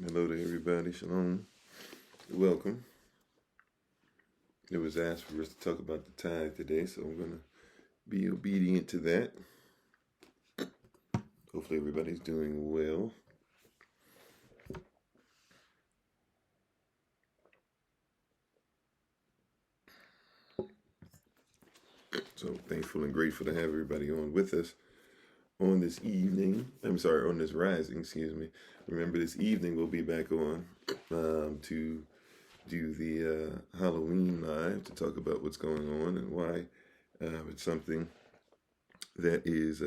Hello to everybody. Shalom. Welcome. It was asked for us to talk about the tithe today, so I'm going to be obedient to that. Hopefully, everybody's doing well. So thankful and grateful to have everybody on with us on this evening. On this rising, excuse me. Remember, this evening we'll be back on to do the Halloween live to talk about what's going on and why it's something that is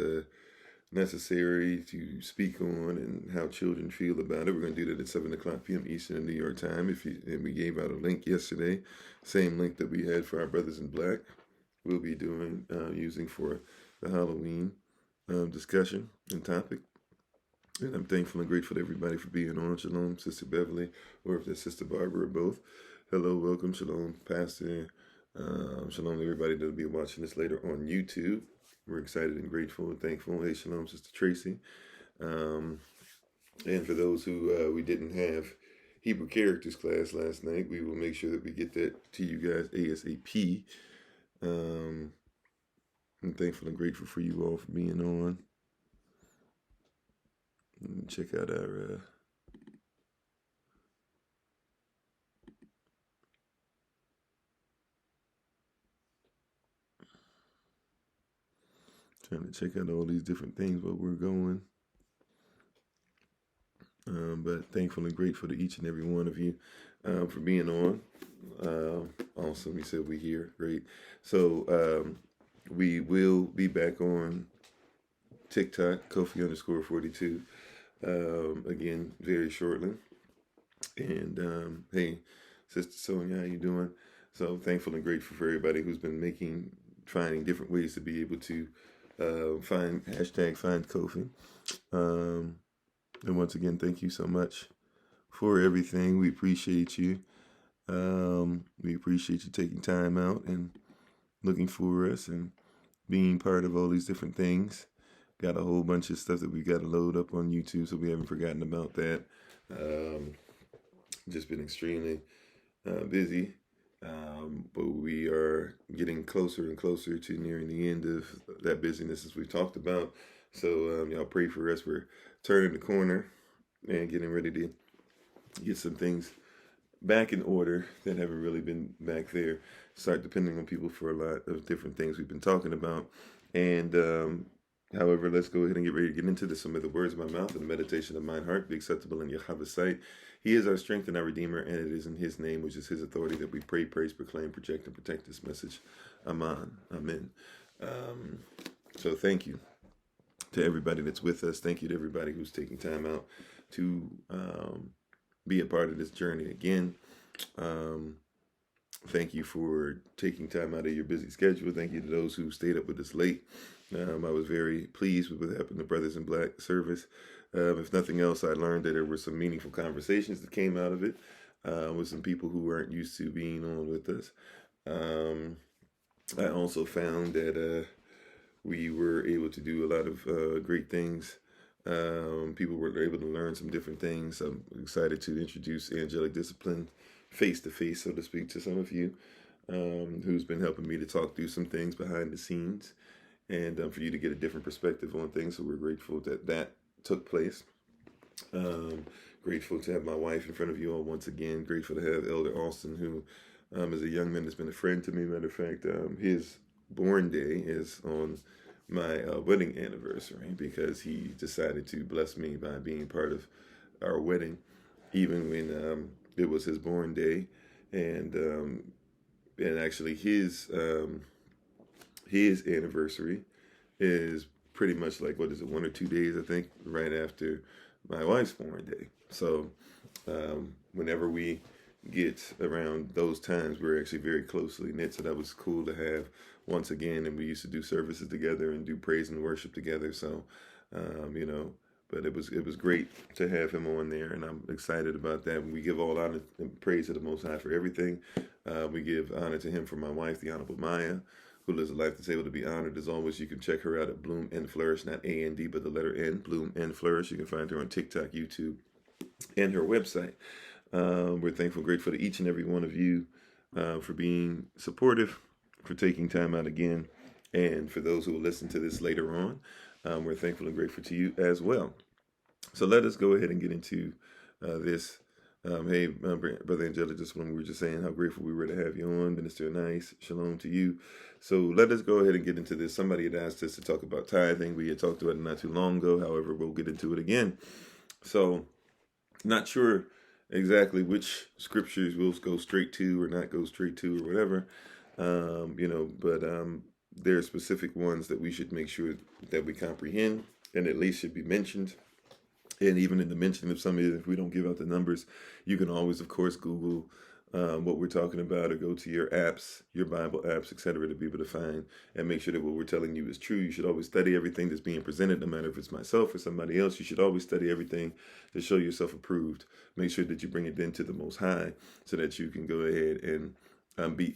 necessary to speak on and how children feel about it. We're going to do that at 7 o'clock p.m. Eastern in New York time. And we gave out a link yesterday, same link that we had for our brothers in black. We'll be doing using for the Halloween discussion and topic. And I'm thankful and grateful to everybody for being on. Shalom, Sister Beverly, or if that's Sister Barbara or both. Hello, welcome. Shalom, Pastor. Shalom to everybody that'll be watching this later on YouTube. We're excited and grateful and thankful. Hey, shalom, Sister Tracy. And for those who we didn't have Hebrew characters class last night, we will make sure that we get that to you guys ASAP. I'm thankful and grateful for you all for being on. Check out our trying to check out all these different things while we're going. But thankful and grateful to each and every one of you for being on. Awesome. You said we here. Great. So we will be back on TikTok, Kofi_42, again, very shortly. And hey, Sister Sonia, how you doing? So thankful and grateful for everybody who's been finding different ways to be able to find Kofi. And once again, thank you so much for everything. We appreciate you. We appreciate you taking time out and looking for us and being part of all these different things. Got a whole bunch of stuff that we got to load up on YouTube, so we haven't forgotten about that. Just been extremely busy, but we are getting closer and closer to nearing the end of that busyness as we've talked about. So y'all pray for us. We're turning the corner and getting ready to get some things back in order that haven't really been back there. Start depending on people for a lot of different things we've been talking about. And however, let's go ahead and get ready to get into this. Some of the words of my mouth and the meditation of my heart be acceptable in Yahweh's sight. He is our strength and our Redeemer, and it is in His name, which is His authority, that we pray, praise, proclaim, project, and protect this message. Amen. Amen. So thank you to everybody that's with us. Thank you to everybody who's taking time out to be a part of this journey again. Thank you for taking time out of your busy schedule. Thank you to those who stayed up with us late. I was very pleased with what happened to Brothers in Black service. If nothing else, I learned that there were some meaningful conversations that came out of it with some people who weren't used to being on with us. I also found that we were able to do a lot of great things. People were able to learn some different things. I'm excited to introduce angelic discipline face-to-face, so to speak, to some of you who's been helping me to talk through some things behind the scenes and for you to get a different perspective on things. So we're grateful that that took place. Grateful to have my wife in front of you all once again. Grateful to have Elder Austin, who is a young man that's been a friend to me. Matter of fact, his born day is on my wedding anniversary because he decided to bless me by being part of our wedding, even when it was his born day, and actually his anniversary is pretty much like, what is it, 1 or 2 days, I think, right after my wife's born day. So whenever we get around those times, we're actually very closely knit. So that was cool to have once again. And we used to do services together and do praise and worship together. So, but it was great to have him on there, and I'm excited about that. We give all honor and praise to the Most High for everything. We give honor to him for my wife, the Honorable Maya, who lives a life that's able to be honored. As always, you can check her out at Bloom and Flourish, not A-N-D, but the letter N, Bloom and Flourish. You can find her on TikTok, YouTube, and her website. We're thankful, grateful to each and every one of you for being supportive, for taking time out again, and for those who will listen to this later on. We're thankful and grateful to you as well. So let us go ahead and get into this. Hey, Brother Angela, just when we were just saying how grateful we were to have you on, Minister Nice, shalom to you. So let us go ahead and get into this. Somebody had asked us to talk about tithing. We had talked about it not too long ago. However, we'll get into it again. So not sure exactly which scriptures we'll go straight to or not go straight to or whatever, but there are specific ones that we should make sure that we comprehend and at least should be mentioned. And even in the mentioning of some of it, if we don't give out the numbers, you can always, of course, Google what we're talking about or go to your apps, your Bible apps, etc., to be able to find and make sure that what we're telling you is true. You should always study everything that's being presented, no matter if it's myself or somebody else. You should always study everything to show yourself approved. Make sure that you bring it into the Most High so that you can go ahead and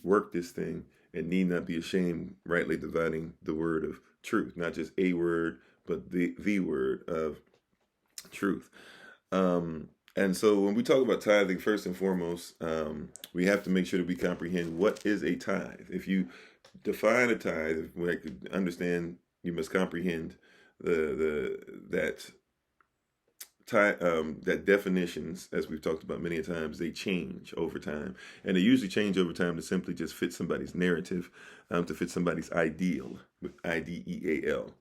work this thing and need not be ashamed, rightly dividing the word of truth, not just a word, but the word of truth. And so when we talk about tithing, first and foremost, we have to make sure that we comprehend what is a tithe. If you define a tithe, we could understand, you must comprehend that definitions, as we've talked about many times, they change over time, and they usually change over time to simply just fit somebody's narrative, to fit somebody's ideal, with IDEAL.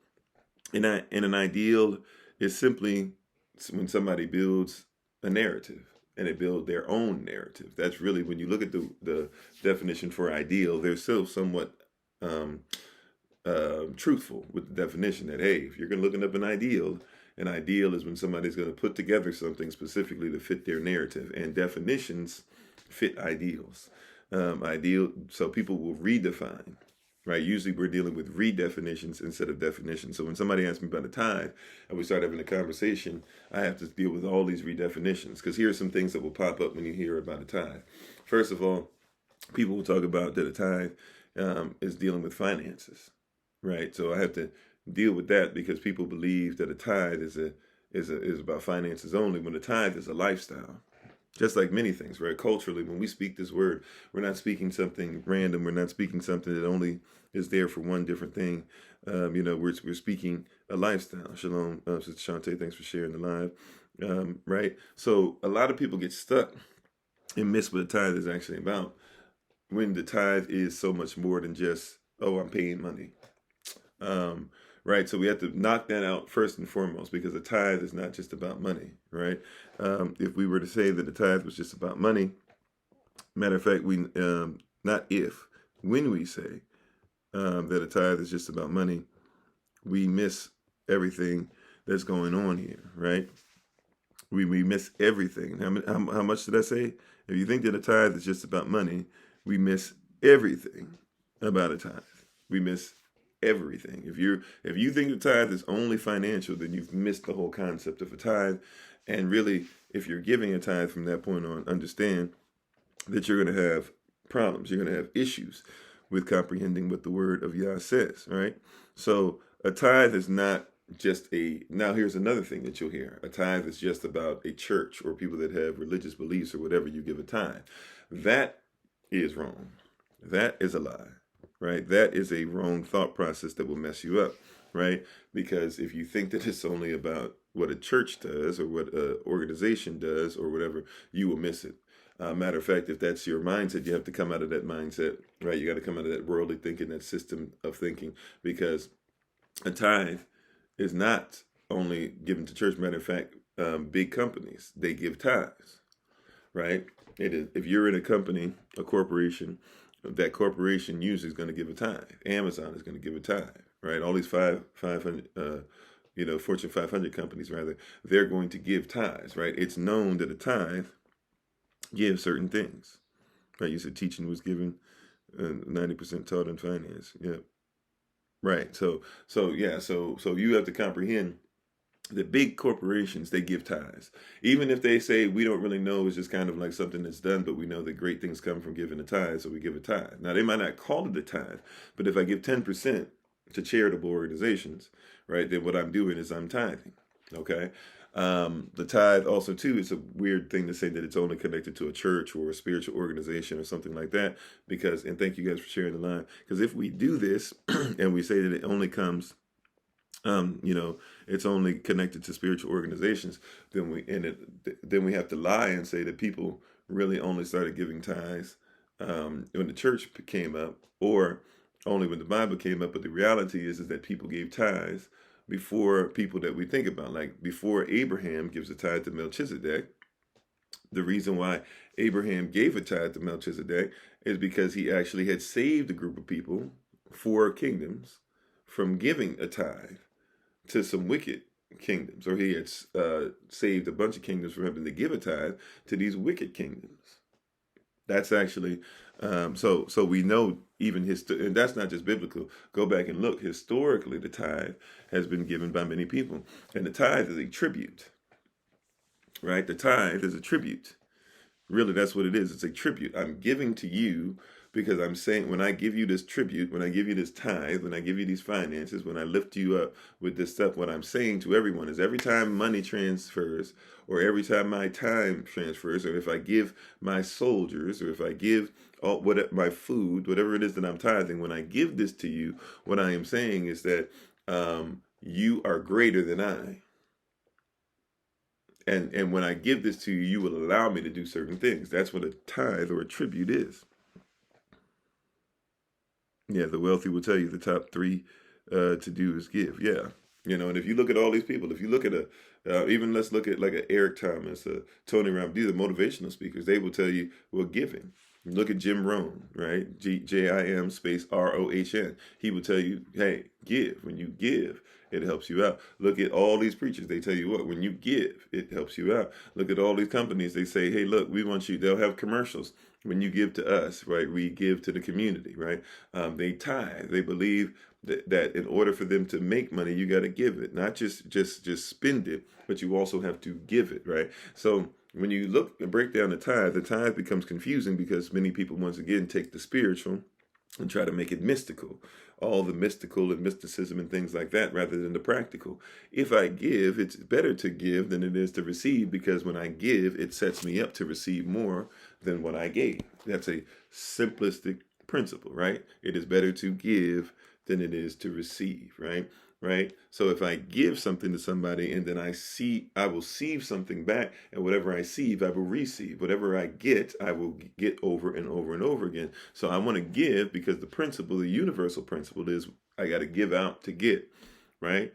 And an ideal is simply when somebody builds a narrative and they build their own narrative. That's really, when you look at the definition for ideal, they're still somewhat truthful with the definition that, hey, if you're going to look up an ideal is when somebody's going to put together something specifically to fit their narrative, and definitions fit ideals. So people will redefine. Right. Usually we're dealing with redefinitions instead of definitions. So when somebody asks me about a tithe and we start having a conversation, I have to deal with all these redefinitions, because here are some things that will pop up when you hear about a tithe. First of all, people will talk about that a tithe is dealing with finances. Right. So I have to deal with that, because people believe that a tithe is about finances only, when a tithe is a lifestyle. Just like many things, right? Culturally, when we speak this word, we're not speaking something random. We're not speaking something that only is there for one different thing. We're speaking a lifestyle. Shalom, Sister Shantae, thanks for sharing the live. Right? So a lot of people get stuck and miss what a tithe is actually about, when the tithe is so much more than just, oh, I'm paying money. Right, so we have to knock that out first and foremost, because a tithe is not just about money, right? If we were to say that the tithe was just about money, matter of fact, when we say that a tithe is just about money, we miss everything that's going on here, right? We miss everything. How much did I say? If you think that a tithe is just about money, we miss everything about a tithe. We miss everything. If you think the tithe is only financial, then you've missed the whole concept of a tithe. And really, if you're giving a tithe from that point on, understand that you're going to have problems. You're going to have issues with comprehending what the word of Yah says, right? So a tithe is not just now here's another thing that you'll hear. A tithe is just about a church or people that have religious beliefs or whatever, you give a tithe. That is wrong. That is a lie. Right? That is a wrong thought process that will mess you up, right? Because if you think that it's only about what a church does or what an organization does or whatever, you will miss it. Matter of fact, if that's your mindset, you have to come out of that mindset, right? You got to come out of that worldly thinking, that system of thinking, because a tithe is not only given to church. Matter of fact, big companies, they give tithes, right? It is, if you're in a company, a corporation, that corporation usually is going to give a tithe. Amazon is going to give a tithe, right? All these 500, Fortune 500 companies, rather, they're going to give tithes, right? It's known that a tithe gives certain things, right? You said teaching was given, 90% taught in finance. Yeah, right. So you have to comprehend. The big corporations, they give tithes. Even if they say we don't really know, it's just kind of like something that's done, but we know that great things come from giving a tithe, so we give a tithe. Now, they might not call it a tithe, but if I give 10% to charitable organizations, right, then what I'm doing is I'm tithing, okay? The tithe also too, it's a weird thing to say that it's only connected to a church or a spiritual organization or something like that, because, and thank you guys for sharing the line, because if we do this and we say that it only comes, you know, it's only connected to spiritual organizations, then we have to lie and say that people really only started giving tithes when the church came up, or only when the Bible came up. But the reality is that people gave tithes before people that we think about, like before Abraham gives a tithe to Melchizedek. The reason why Abraham gave a tithe to Melchizedek is because he actually had saved a group of people, 4 kingdoms, from giving a tithe to some wicked kingdoms, or he had saved a bunch of kingdoms from having to give a tithe to these wicked kingdoms. That's actually, so we know even and that's not just biblical. Go back and look. Historically, the tithe has been given by many people, and the tithe is a tribute, right? The tithe is a tribute. Really, that's what it is. It's a tribute. I'm giving to you because I'm saying, when I give you this tribute, when I give you this tithe, when I give you these finances, when I lift you up with this stuff, what I'm saying to everyone is, every time money transfers, or every time my time transfers, or if I give my soldiers, or if I give my food, whatever it is that I'm tithing, when I give this to you, what I am saying is that you are greater than I. And when I give this to you, you will allow me to do certain things. That's what a tithe or a tribute is. Yeah, the wealthy will tell you the top 3 to do is give. Yeah, and if you look at all these people, if you look at even let's look at like a Eric Thomas, Tony Robbins, these are motivational speakers. They will tell you, well, giving. Look at Jim Rohn, right? Jim space ROHN. He will tell you, hey, give. When you give, it helps you out. Look at all these preachers. They tell you what, when you give, it helps you out. Look at all these companies. They say, hey, look, we want you. They'll have commercials. When you give to us, right, we give to the community, right? They tithe. They believe that in order for them to make money, you got to give it, not just spend it, but you also have to give it, right? So when you look and break down the tithe becomes confusing because many people, once again, take the spiritual and try to make it mystical, all the mystical and mysticism and things like that, rather than the practical. If I give, it's better to give than it is to receive, because when I give, it sets me up to receive more than what I gave. That's a simplistic principle, right? It is better to give than it is to receive, right? Right? So if I give something to somebody and then I will receive something back, and whatever I receive, I will receive. Whatever I get, I will get over and over and over again. So I want to give because the universal principle is I got to give out to get, right?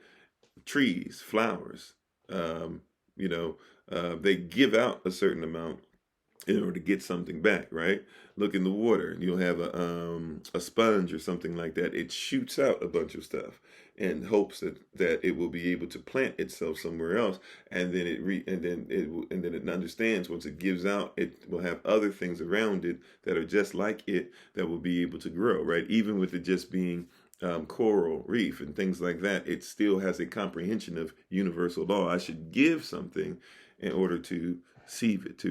Trees, flowers, they give out a certain amount in order to get something back, right? Look in the water. You'll have a sponge or something like that. It shoots out a bunch of stuff in hopes that it will be able to plant itself somewhere else, and then it understands, once it gives out, it will have other things around it that are just like it that will be able to grow, right? Even with it just being coral reef and things like that, it still has a comprehension of universal law. I should give something in order to receive it.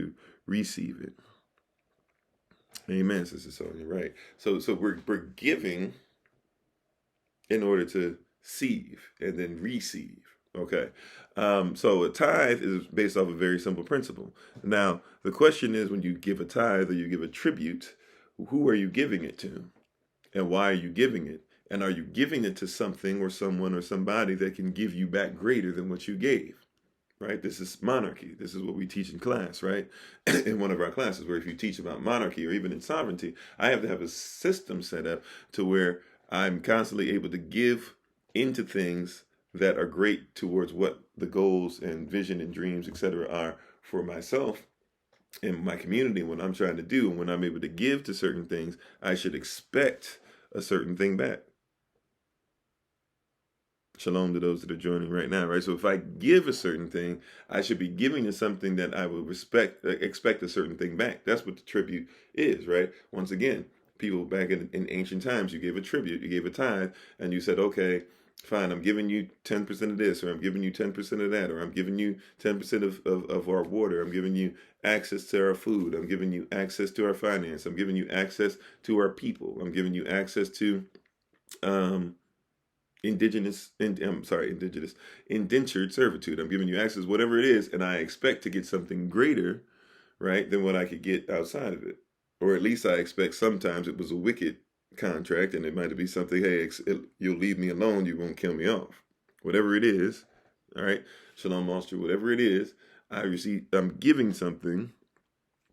Amen, Sister Sonia. Right. So we're giving in order to receive and then receive. Okay. So a tithe is based off a very simple principle. Now, the question is, when you give a tithe or you give a tribute, who are you giving it to? And why are you giving it? And are you giving it to something or someone or somebody that can give you back greater than what you gave? Right? This is monarchy. This is what we teach in class, right? In one of our classes, where if you teach about monarchy or even in sovereignty, I have to have a system set up to where I'm constantly able to give into things that are great towards what the goals and vision and dreams, etc., are for myself and my community. What I'm trying to do, and when I'm able to give to certain things, I should expect a certain thing back. Shalom to those that are joining right now, right? So if I give a certain thing, I should be giving to something that I will expect a certain thing back. That's what the tribute is, right? Once again, people back in ancient times, you gave a tribute, you gave a tithe, and you said, okay, fine, I'm giving you 10% of this, or I'm giving you 10% of that, or I'm giving you 10% of our water, I'm giving you access to our food, I'm giving you access to our finance, I'm giving you access to our people, I'm giving you access to indentured servitude. I'm giving you access, whatever it is, and I expect to get something greater, right, than what I could get outside of it. Or at least I expect sometimes it was a wicked contract and it might be something, hey, you'll leave me alone, you won't kill me off. Whatever it is, all right, Shalom Monster, whatever it is, I'm giving something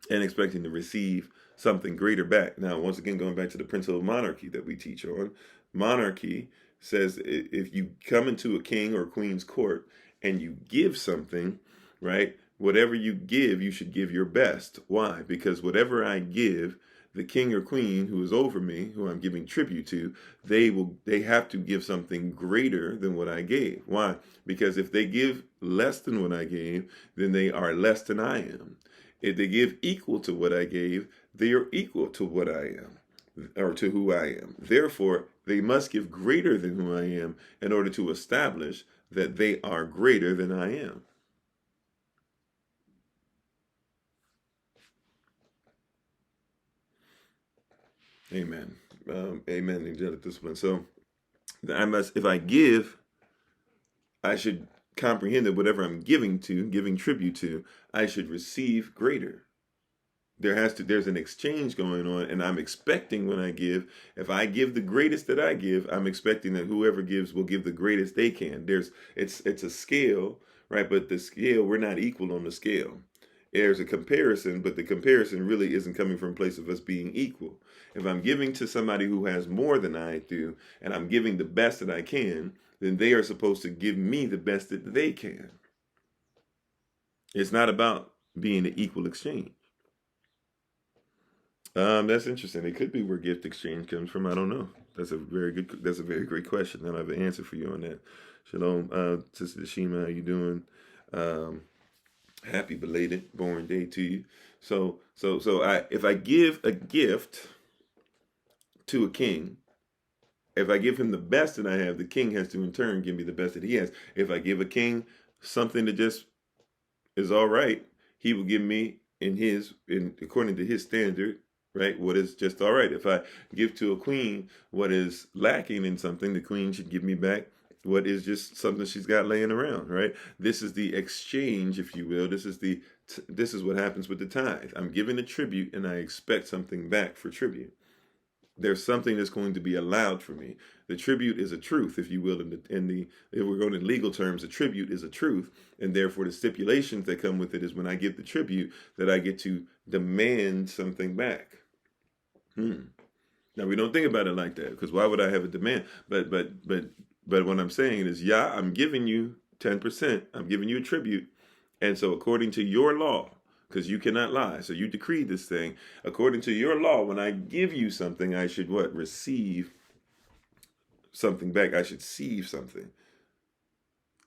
and expecting to receive something greater back. Now, once again, going back to the principle of monarchy that we teach on, monarchy says if you come into a king or queen's court and you give something, right, whatever you give, you should give your best. Why? Because whatever I give, the king or queen who is over me, who I'm giving tribute to, they have to give something greater than what I gave. Why? Because if they give less than what I gave, then they are less than I am. If they give equal to what I gave, they are equal to what I am, or to who I am. Therefore, they must give greater than who I am in order to establish that they are greater than I am. Amen. Amen. Angelic discipline. So if I give, I should comprehend that whatever I'm giving tribute to, I should receive greater. There's an exchange going on, and I'm expecting when I give, if I give the greatest that I give, I'm expecting that whoever gives will give the greatest they can. It's a scale, right? But the scale, we're not equal on the scale. There's a comparison, but the comparison really isn't coming from a place of us being equal. If I'm giving to somebody who has more than I do, and I'm giving the best that I can, then they are supposed to give me the best that they can. It's not about being an equal exchange. That's interesting. It could be where gift exchange comes from. I don't know. That's a very great question. I don't have an answer for you on that. Shalom, Sister Shima, how you doing? Happy belated born day to you. So if I give a gift to a king, if I give him the best that I have, the king has to in turn give me the best that he has. If I give a king something that just is all right, he will give me according to his standard, right, what is just all right. If I give to a queen what is lacking in something, the queen should give me back what is just something she's got laying around, right? This is the exchange, if you will. This is what happens with the tithe. I'm giving a tribute and I expect something back for tribute. There's something that's going to be allowed for me. The tribute is a truth, if you will. If we're going in legal terms, a tribute is a truth, and therefore the stipulations that come with it is when I give the tribute that I get to demand something back. Now we don't think about it like that, because why would I have a demand? But what I'm saying is, I'm giving you 10%. I'm giving you a tribute, and so according to your law, because you cannot lie. So you decreed this thing. According to your law, when I give you something, I should what? Receive something back. I should receive something.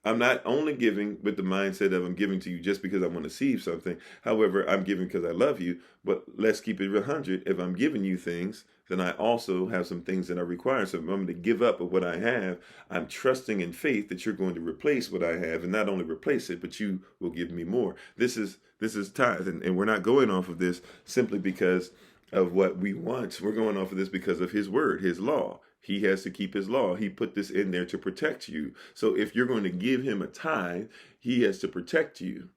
I'm not only giving with the mindset of I'm giving to you just because I want to receive something. However, I'm giving because I love you. But let's keep it 100. If I'm giving you things, then I also have some things that I require. So if I'm going to give up of what I have, I'm trusting in faith that you're going to replace what I have, and not only replace it, but you will give me more. This is tithe, and we're not going off of this simply because of what we want. We're going off of this because of his word, his law. He has to keep his law. He put this in there to protect you. So if you're going to give him a tithe, he has to protect you.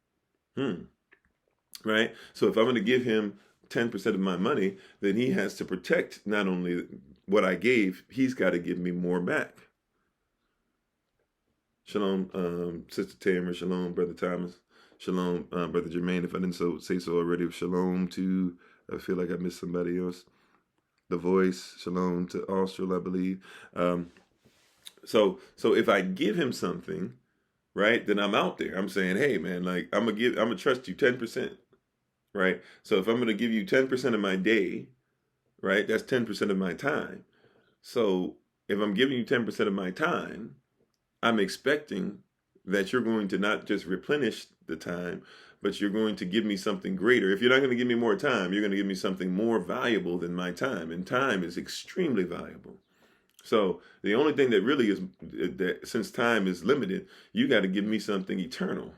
Right? So if I'm going to give him 10% of my money, then he has to protect not only what I gave, he's got to give me more back. Shalom, Sister Tamara. Shalom, Brother Thomas. Shalom, Brother Jermaine. If I didn't say so already, shalom to, I feel like I missed somebody else. The Voice, shalom to Austral, I believe. So if I give him something, right, then I'm out there. I'm saying, hey man, like I'm gonna trust you 10%, right? So if I'm gonna give you 10% of my day, right, that's 10% of my time. So if I'm giving you 10% of my time, I'm expecting that you're going to not just replenish the time, but you're going to give me something greater. If you're not going to give me more time, you're going to give me something more valuable than my time. And time is extremely valuable. So the only thing that really is that, since time is limited, you got to give me something eternal.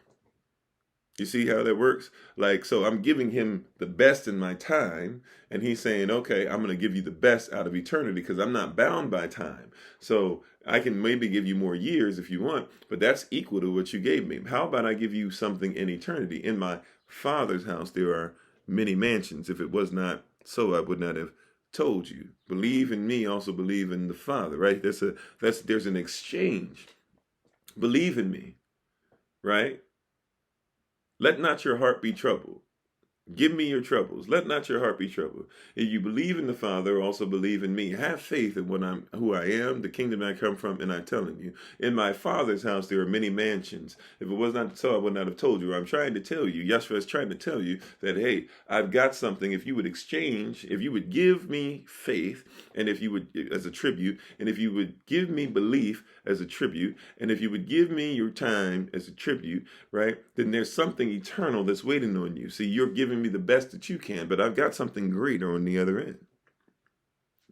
You see how that works? Like, so I'm giving him the best in my time, and he's saying, okay, I'm going to give you the best out of eternity because I'm not bound by time. So I can maybe give you more years if you want, but that's equal to what you gave me. How about I give you something in eternity? In my Father's house, there are many mansions. If it was not so, I would not have told you. Believe in me, also believe in the Father, right? There's an exchange. Believe in me, right? Let not your heart be troubled. Give me your troubles. Let not your heart be troubled. If you believe in the Father, also believe in me. Have faith in what I'm, who I am, the kingdom I come from, and I'm telling you. In my Father's house there are many mansions. If it was not so, I would not have told you. I'm trying to tell you. Yeshua is trying to tell you that, hey, I've got something. If you would exchange, if you would give me faith, and if you would, as a tribute, and if you would give me belief as a tribute, and if you would give me your time as a tribute, right, then there's something eternal that's waiting on you. See, you're giving me the best that you can, but I've got something greater on the other end.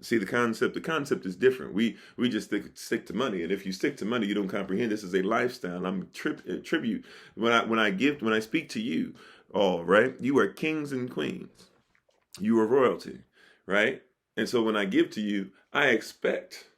See, the concept is different. We just stick to money, and if you stick to money, you don't comprehend. This is a lifestyle. I'm tribute. When I speak to you, all right, you are kings and queens. You are royalty, right? And so when I give to you, I expect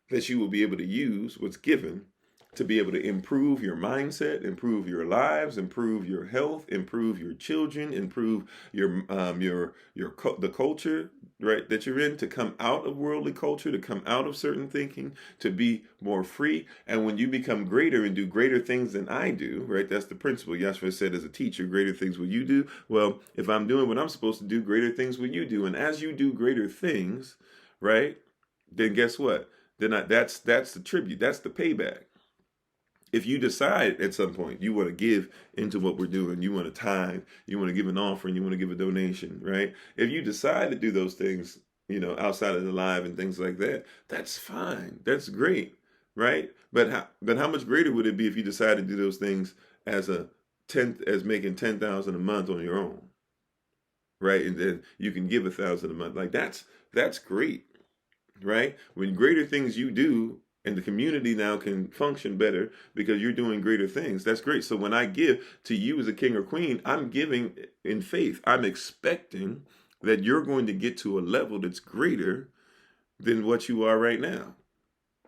that you will be able to use what's given to be able to improve your mindset, improve your lives, improve your health, improve your children, improve the culture, right, that you're in, to come out of worldly culture, to come out of certain thinking, to be more free. And when you become greater and do greater things than I do, right, that's the principle. Yeshua said, as a teacher, greater things will you do. Well, if I'm doing what I'm supposed to do, greater things will you do. And as you do greater things, right, then guess what? Then that's the tribute. That's the payback. If you decide at some point you want to give into what we're doing, you want to tithe, you want to give an offering, you want to give a donation, right? If you decide to do those things, outside of the live and things like that, that's fine. That's great, right? But how much greater would it be if you decided to do those things as making 10,000 a month on your own, right? And then you can give 1,000 a month. Like that's great, right? When greater things you do, and the community now can function better because you're doing greater things. That's great. So when I give to you as a king or queen, I'm giving in faith. I'm expecting that you're going to get to a level that's greater than what you are right now.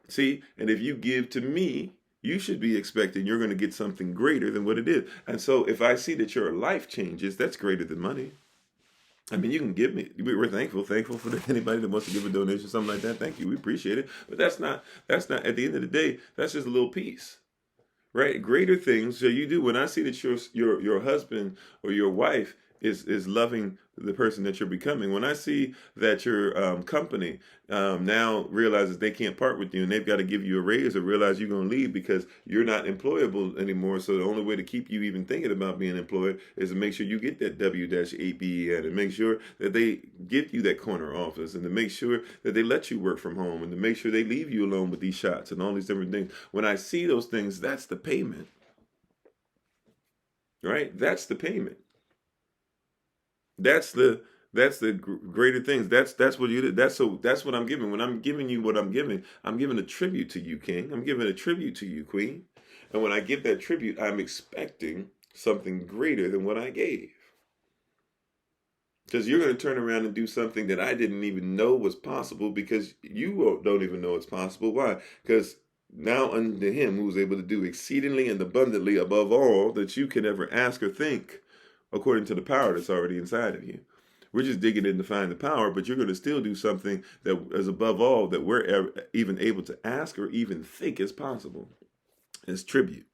See, and if you give to me, you should be expecting you're going to get something greater than what it is. And so if I see that your life changes, that's greater than money. I mean, you can give me. We're thankful for anybody that wants to give a donation, something like that. Thank you, we appreciate it. But that's not. At the end of the day, that's just a little piece, right? Greater things shall you do. When I see that your husband or your wife is loving the person that you're becoming. When I see that your company now realizes they can't part with you and they've got to give you a raise, or realize you're going to leave because you're not employable anymore. So the only way to keep you even thinking about being employed is to make sure you get that W-8B and make sure that they give you that corner office, and to make sure that they let you work from home, and to make sure they leave you alone with these shots and all these different things. When I see those things, that's the payment, right? That's the payment. That's the greater things. That's what you did. That's what I'm giving. When I'm giving you what I'm giving a tribute to you, King. I'm giving a tribute to you, Queen. And when I give that tribute, I'm expecting something greater than what I gave. Because you're going to turn around and do something that I didn't even know was possible, because you don't even know it's possible. Why? Because now unto him who is able to do exceedingly and abundantly above all that you could ever ask or think, according to the power that's already inside of you. We're just digging in to find the power, but you're going to still do something that is above all that we're even able to ask or even think is possible. It's tribute.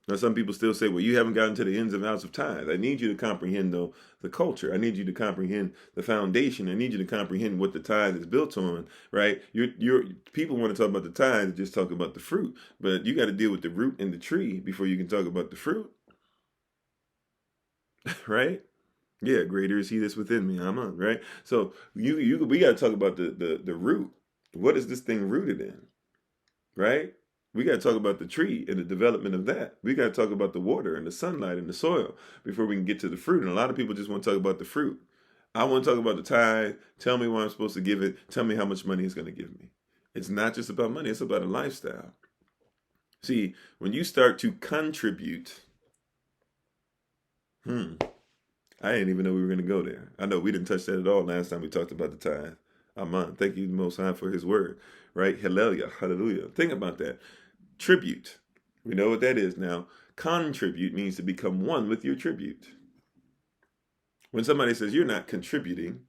Now, some people still say, well, you haven't gotten to the ins and outs of tithe. I need you to comprehend, though, the culture. I need you to comprehend the foundation. I need you to comprehend what the tithe is built on, right? People want to talk about the tithe and just talk about the fruit, but you got to deal with the root and the tree before you can talk about the fruit. Right? Yeah, greater is he that's within me. I'm on, right? So we got to talk about the root. What is this thing rooted in? Right? We got to talk about the tree and the development of that. We got to talk about the water and the sunlight and the soil before we can get to the fruit. And a lot of people just want to talk about the fruit. I want to talk about the tithe. Tell me why I'm supposed to give it. Tell me how much money it's going to give me. It's not just about money. It's about a lifestyle. See, when you start to contribute, I didn't even know we were going to go there. I know we didn't touch that at all last time we talked about the tithe. Amen. Thank you, Most High, for his word, right? Hallelujah. Hallelujah. Think about that. Tribute. We know what that is now. Contribute means to become one with your tribute. When somebody says you're not contributing,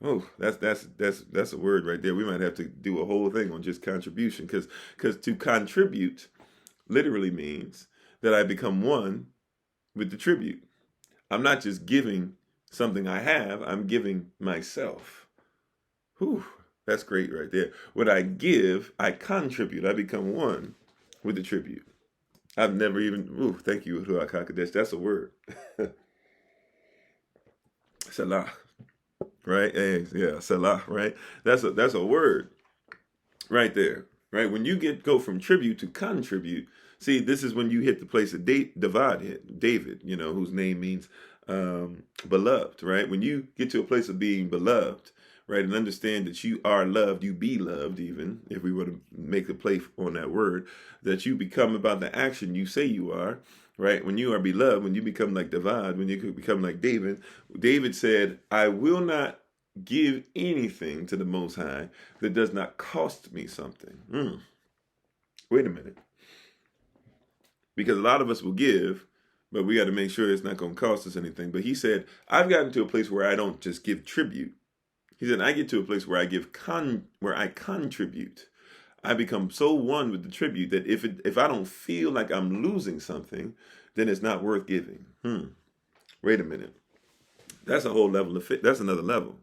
oh, that's a word right there. We might have to do a whole thing on just contribution, because to contribute literally means that I become one with the tribute. I'm not just giving something I have, I'm giving myself. Whew, that's great right there. When I give, I contribute. I become one with the tribute. I've never even, thank you, Ruach HaKodesh. That's a word. Salah, right? Hey, yeah, Salah, right? That's a word right there, right? When you go from tribute to contribute, see, this is when you hit the place that David, whose name means beloved, right? When you get to a place of being beloved, right, and understand that you are loved, you be loved, even if we were to make a play on that word, that you become about the action you say you are, right? When you are beloved, when you become like David, when you could become like David said, I will not give anything to the Most High that does not cost me something. Wait a minute. Because a lot of us will give, but we got to make sure it's not going to cost us anything. But he said, I've gotten to a place where I don't just give tribute. He said, I get to a place where I contribute. I become so one with the tribute that if I don't feel like I'm losing something, then it's not worth giving. Wait a minute. That's a whole level of that's another level.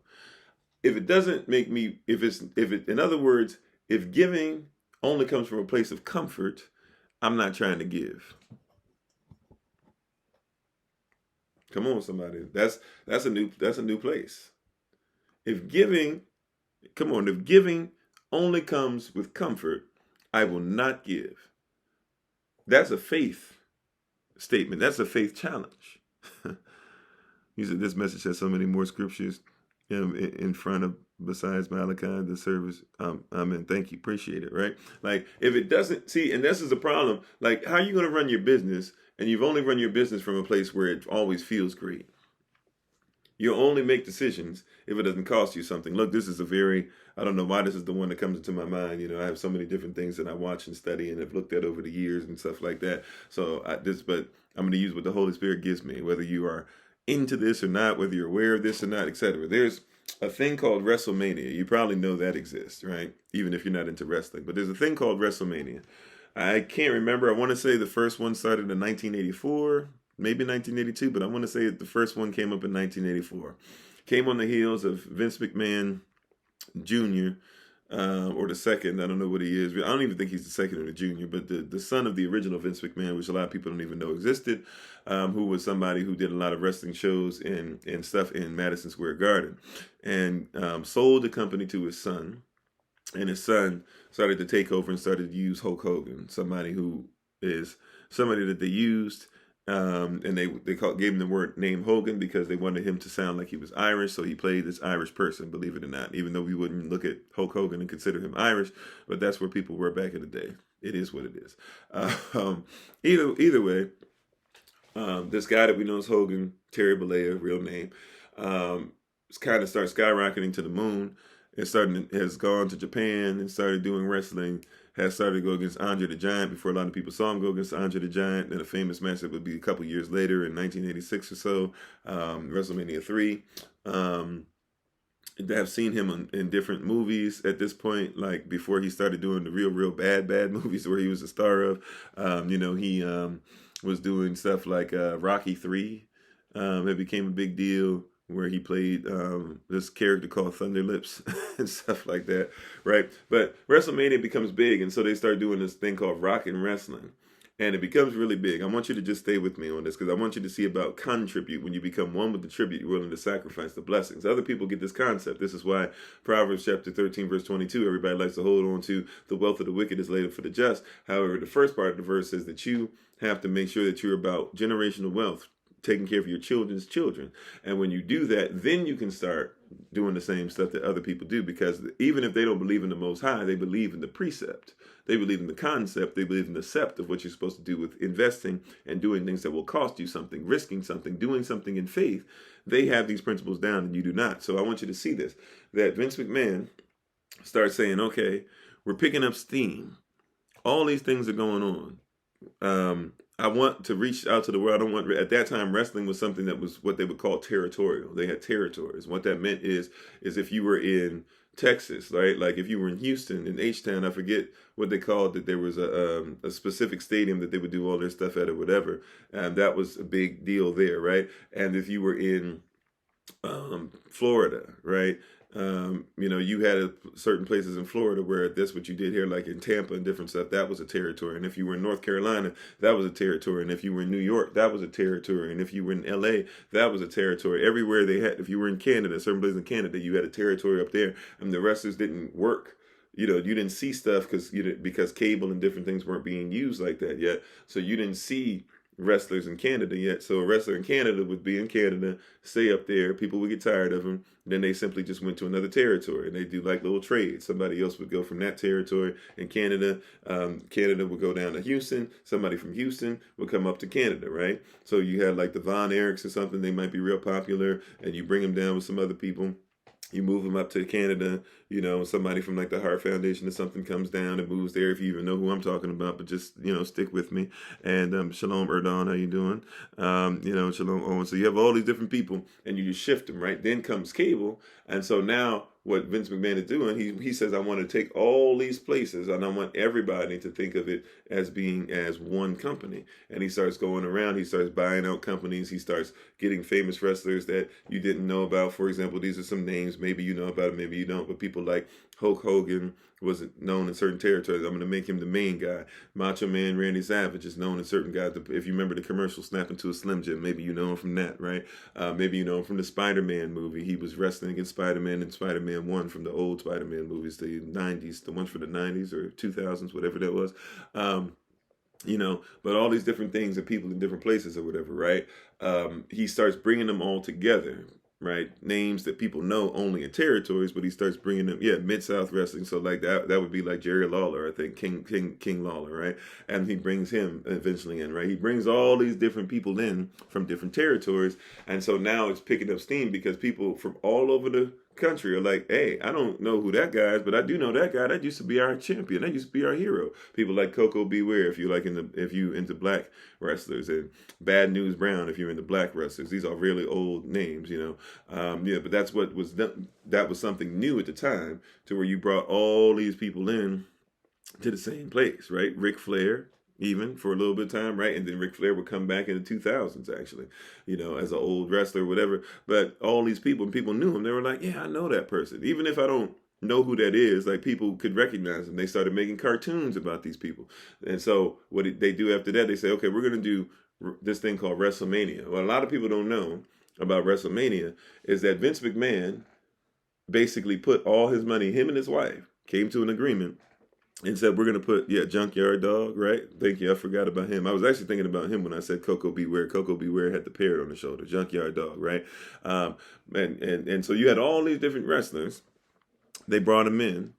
If it doesn't make me, in other words, if giving only comes from a place of comfort, I'm not trying to give. Come on, somebody. That's a new place. If giving only comes with comfort, I will not give. That's a faith statement. That's a faith challenge. You said this message has so many more scriptures in front of, besides Malachi, the service. Amen. Thank you. Appreciate it. Right? Like, if it doesn't, see, and this is a problem. Like, how are you going to run your business and you've only run your business from a place where it always feels great? You'll only make decisions if it doesn't cost you something. Look, this is I don't know why this is the one that comes into my mind. I have so many different things that I watch and study and have looked at over the years and stuff like that. So but I'm going to use what the Holy Spirit gives me, whether you are into this or not, whether you're aware of this or not, etc. There's a thing called WrestleMania. You probably know that exists, right? Even if you're not into wrestling. But there's a thing called WrestleMania. I can't remember. I want to say the first one started in 1984. Maybe 1982, but I want to say the first one came up in 1984. Came on the heels of Vince McMahon Jr., or the second. I don't know what he is. I don't even think he's the second or the junior, but the son of the original Vince McMahon, which a lot of people don't even know existed, who was somebody who did a lot of wrestling shows and stuff in Madison Square Garden, and sold the company to his son. And his son started to take over and started to use Hulk Hogan, somebody that they used. And they gave him the name Hogan because they wanted him to sound like he was Irish, so he played this Irish person, believe it or not, even though we wouldn't look at Hulk Hogan and consider him Irish, but that's where people were back in the day. It is what it is. Either way, this guy that we know as Hogan, Terry Bollea, real name, kind of started skyrocketing to the moon. Has gone to Japan and started doing wrestling. Has started to go against Andre the Giant before a lot of people saw him go against Andre the Giant. Then a famous match that would be a couple years later in 1986 or so, WrestleMania 3. I've seen him in different movies at this point, like before he started doing the real bad movies where he was a star of. He was doing stuff like Rocky 3. It became a big deal, where he played this character called Thunder Lips and stuff like that, right? But WrestleMania becomes big, and so they start doing this thing called Rock and Wrestling, and it becomes really big. I want you to just stay with me on this, because I want you to see about contribute. When you become one with the tribute, you're willing to sacrifice the blessings. Other people get this concept. This is why Proverbs chapter 13, verse 22, everybody likes to hold on to the wealth of the wicked is laid up for the just. However, the first part of the verse says that you have to make sure that you're about generational wealth, taking care of your children's children. And when you do that, then you can start doing the same stuff that other people do, because even if they don't believe in the Most High, they believe in the precept. They believe in the concept. They believe in the sept of what you're supposed to do with investing and doing things that will cost you something, risking something, doing something in faith. They have these principles down and you do not. So I want you to see this, that Vince McMahon starts saying, okay, we're picking up steam. All these things are going on. I want to reach out to the world. I don't want, at that time, wrestling was something that was what they would call territorial. They had territories. What that meant is if you were in Texas, right? Like if you were in Houston, in H-Town, I forget what they called it. There was a specific stadium that they would do all their stuff at or whatever. And that was a big deal there, right? And if you were in Florida, right? You had certain places in Florida where that's what you did here, like in Tampa and different stuff, that was a territory. And if you were in North Carolina, that was a territory. And if you were in New York, that was a territory. And if you were in LA, that was a territory. Everywhere they had, if you were in Canada, certain places in Canada, you had a territory up there, and the wrestlers didn't work. You didn't see stuff because cable and different things weren't being used like that yet. So you didn't see wrestlers in Canada yet. So a wrestler in Canada would be in Canada, stay up there, people would get tired of him, then they simply just went to another territory and they do like little trades. Somebody else would go from that territory in Canada. Canada would go down to Houston. Somebody from Houston would come up to Canada, right? So you had like the Von Erichs or something, they might be real popular, and you bring them down with some other people. You move them up to Canada, somebody from like the Heart Foundation or something comes down and moves there, if you even know who I'm talking about, but just, stick with me. And Shalom Erdan, how you doing? Shalom Owen. So you have all these different people and you just shift them, right? Then comes cable. And so now what Vince McMahon is doing, he says, I want to take all these places and I want everybody to think of it as being as one company. And he starts going around, he starts buying out companies, he starts getting famous wrestlers that you didn't know about. For example, these are some names, maybe you know about it, maybe you don't, but people like Hulk Hogan was known in certain territories. I'm going to make him the main guy. Macho Man Randy Savage is known in certain guys. If you remember the commercial Snap Into a Slim Jim, maybe you know him from that, right? Maybe you know him from the Spider-Man movie. He was wrestling against Spider-Man in Spider-Man 1 from the old Spider-Man movies, the 90s, the ones for the 90s or 2000s, whatever that was. But all these different things and people in different places or whatever, right? He starts bringing them all together, right? Names that people know only in territories, but he starts bringing them, Mid-South Wrestling. So like that would be like Jerry Lawler, I think, King Lawler, right? And he brings him eventually in, right? He brings all these different people in from different territories. And so now it's picking up steam because people from all over the country are like, hey, I don't know who that guy is, but I do know that guy. That used to be our champion. That used to be our hero. People like Coco Beware, if you into black wrestlers, and Bad News Brown, if you're into black wrestlers. These are really old names, but that's what was done. That was something new at the time, to where you brought all these people in to the same place, right? Ric Flair, even for a little bit of time, right? And then Ric Flair would come back in the 2000s, actually, as an old wrestler, whatever. But all these people knew him. They were like, yeah, I know that person. Even if I don't know who that is, like, people could recognize them. They started making cartoons about these people. And so what they do after that, they say, okay, we're going to do this thing called WrestleMania. What a lot of people don't know about WrestleMania is that Vince McMahon basically put all his money, him and his wife came to an agreement and said, we're going to put, Junkyard Dog, right? Thank you. I forgot about him. I was actually thinking about him when I said Coco Beware. Coco Beware had the parrot on the shoulder, Junkyard Dog, right? And so you had all these different wrestlers. They brought him in.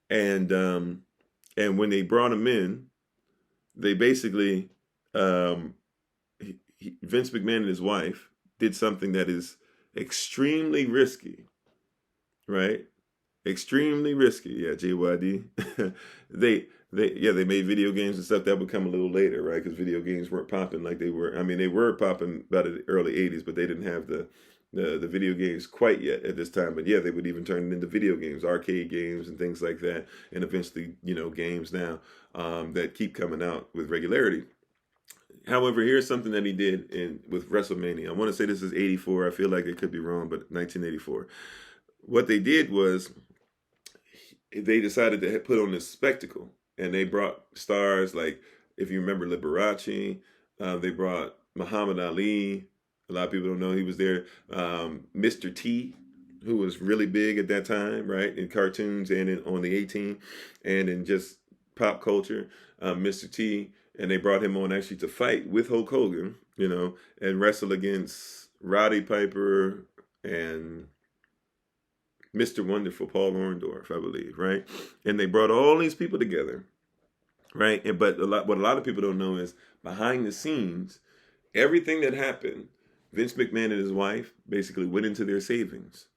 And when they brought him in, they basically, Vince McMahon and his wife did something that is extremely risky, right? Extremely risky, JYD. they made video games and stuff that would come a little later, right? Because video games weren't popping like they were. I mean, they were popping about the early '80s, but they didn't have the video games quite yet at this time. But they would even turn it into video games, arcade games, and things like that, and eventually, games now that keep coming out with regularity. However, here's something that he did with WrestleMania. I want to say this is '84. I feel like it could be wrong, but 1984. What they did was, they decided to put on this spectacle, and they brought stars like, if you remember, Liberace, they brought Muhammad Ali. A lot of people don't know he was there. Mr. T, who was really big at that time, right, in cartoons and on the 18, and in just pop culture, Mr. T, and they brought him on actually to fight with Hulk Hogan, and wrestle against Roddy Piper and Mr. Wonderful, Paul Orndorff, I believe, right? And they brought all these people together, right? But what a lot of people don't know is behind the scenes, everything that happened, Vince McMahon and his wife basically went into their savings.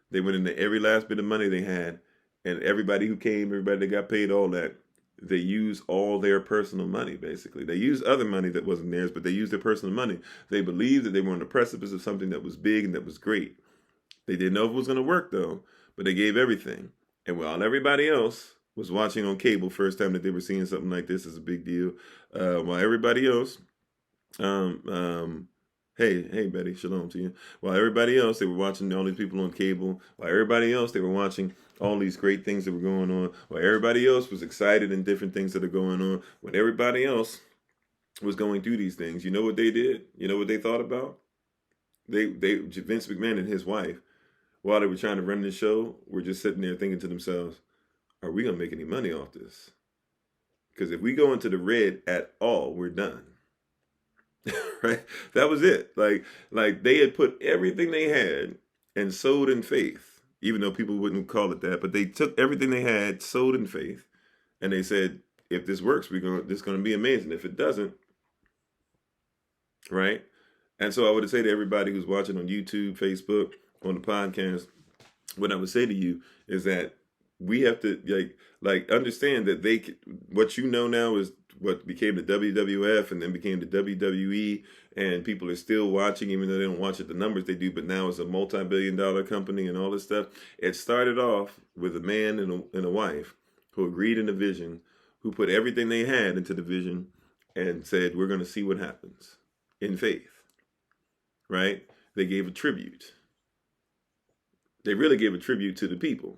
They went into every last bit of money they had, and everybody who came, everybody that got paid, all that, they used all their personal money, basically. They used other money that wasn't theirs, but they used their personal money. They believed that they were on the precipice of something that was big and that was great. They didn't know if it was going to work, though, but they gave everything. And while everybody else was watching on cable, first time that they were seeing something like this is a big deal, while everybody else, hey, Betty, shalom to you. While everybody else, they were watching all these people on cable. While everybody else, they were watching all these great things that were going on. While everybody else was excited in different things that are going on. When everybody else was going through these things, you know what they did? You know what they thought about? Vince McMahon and his wife, while they were trying to run the show, were just sitting there thinking to themselves, are we going to make any money off this? Because if we go into the red at all, we're done. Right? That was it. Like they had put everything they had and sowed in faith, even though people wouldn't call it that, but they took everything they had, sowed in faith, and they said, if this works, this is going to be amazing. If it doesn't, right? And so I would say to everybody who's watching on YouTube, Facebook, on the podcast, what I would say to you is that we have to like understand that what you know now is what became the WWF and then became the WWE, and people are still watching, even though they don't watch at the numbers they do, but now it's a multi-billion-dollar company and all this stuff. It started off with a man and a wife who agreed in a vision, who put everything they had into the vision and said, we're going to see what happens in faith, right? They gave a tribute. They really gave a tribute to the people.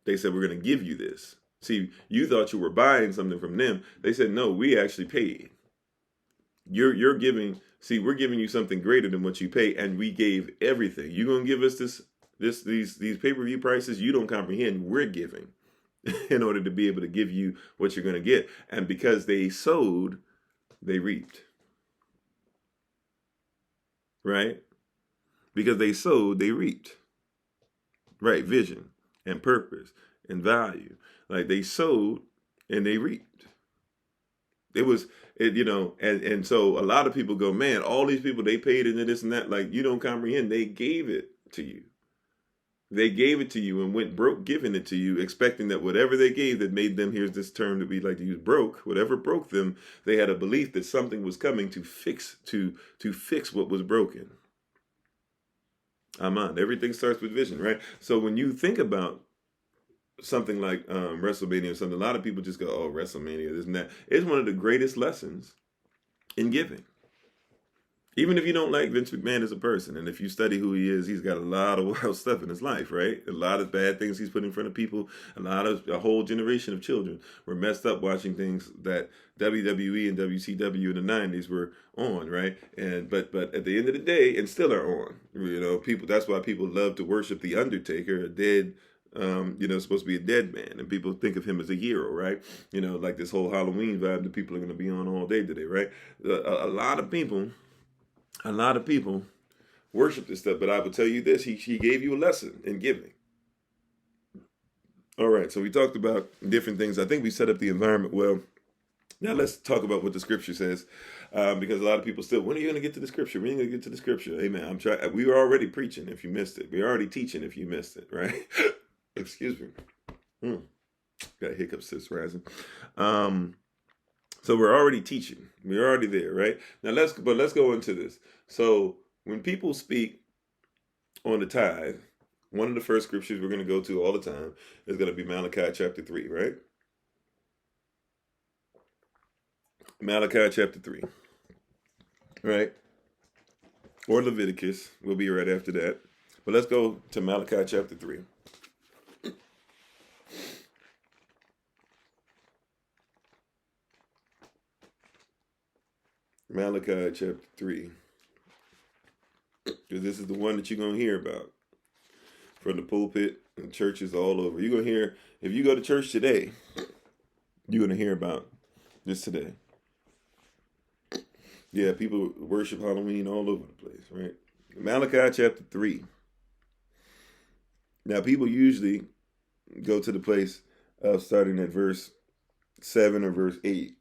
They said, we're going to give you this. See, you thought you were buying something from them. They said, no, we actually paid. You're giving, see, we're giving you something greater than what you pay, and we gave everything. You're going to give us these pay-per-view prices you don't comprehend, we're giving in order to be able to give you what you're going to get. And because they sowed, they reaped. Right? Because they sowed, they reaped. Right? Vision and purpose and value. Like they sowed and they reaped. And so a lot of people go, man, all these people, they paid into this and that. Like, you don't comprehend. They gave it to you. They gave it to you and went broke giving it to you, expecting that whatever they gave that made them, here's this term that we like to use, broke, whatever broke them, they had a belief that something was coming to fix what was broken. Amen. Everything starts with vision, right? So when you think about something like WrestleMania or something, a lot of people just go, oh, WrestleMania, this and that. It's one of the greatest lessons in giving. Even if you don't like Vince McMahon as a person, and if you study who he is, he's got a lot of wild stuff in his life, right? A lot of bad things he's put in front of people. A whole generation of children were messed up watching things that WWE and WCW in the 90s were on, right? But at the end of the day, and still are on. People. That's why people love to worship the Undertaker, a dead. Supposed to be a dead man, and people think of him as a hero, right? Like this whole Halloween vibe that people are going to be on all day today, right? A lot of people worship this stuff, but I will tell you this: he gave you a lesson in giving. All right, so we talked about different things. I think we set up the environment well. Now let's talk about what the scripture says, because a lot of people still, when are you going to get to the scripture? When are you going to get to the scripture? Amen. We were already preaching if you missed it. We're already teaching if you missed it, right? Excuse me. Got hiccups this rising. So we're already teaching. We're already there, right? Now let's go into this. So when people speak on the tithe, one of the first scriptures we're going to go to all the time is going to be Malachi chapter 3, right? Malachi chapter 3, right? Or Leviticus. We'll be right after that. But let's go to Malachi chapter 3. Malachi chapter 3. Because this is the one that you're going to hear about from the pulpit and churches all over. You're going to hear, if you go to church today, you're going to hear about this today. Yeah, people worship Halloween all over the place, right? Malachi chapter 3. Now, people usually go to the place of starting at verse 7 or verse 8.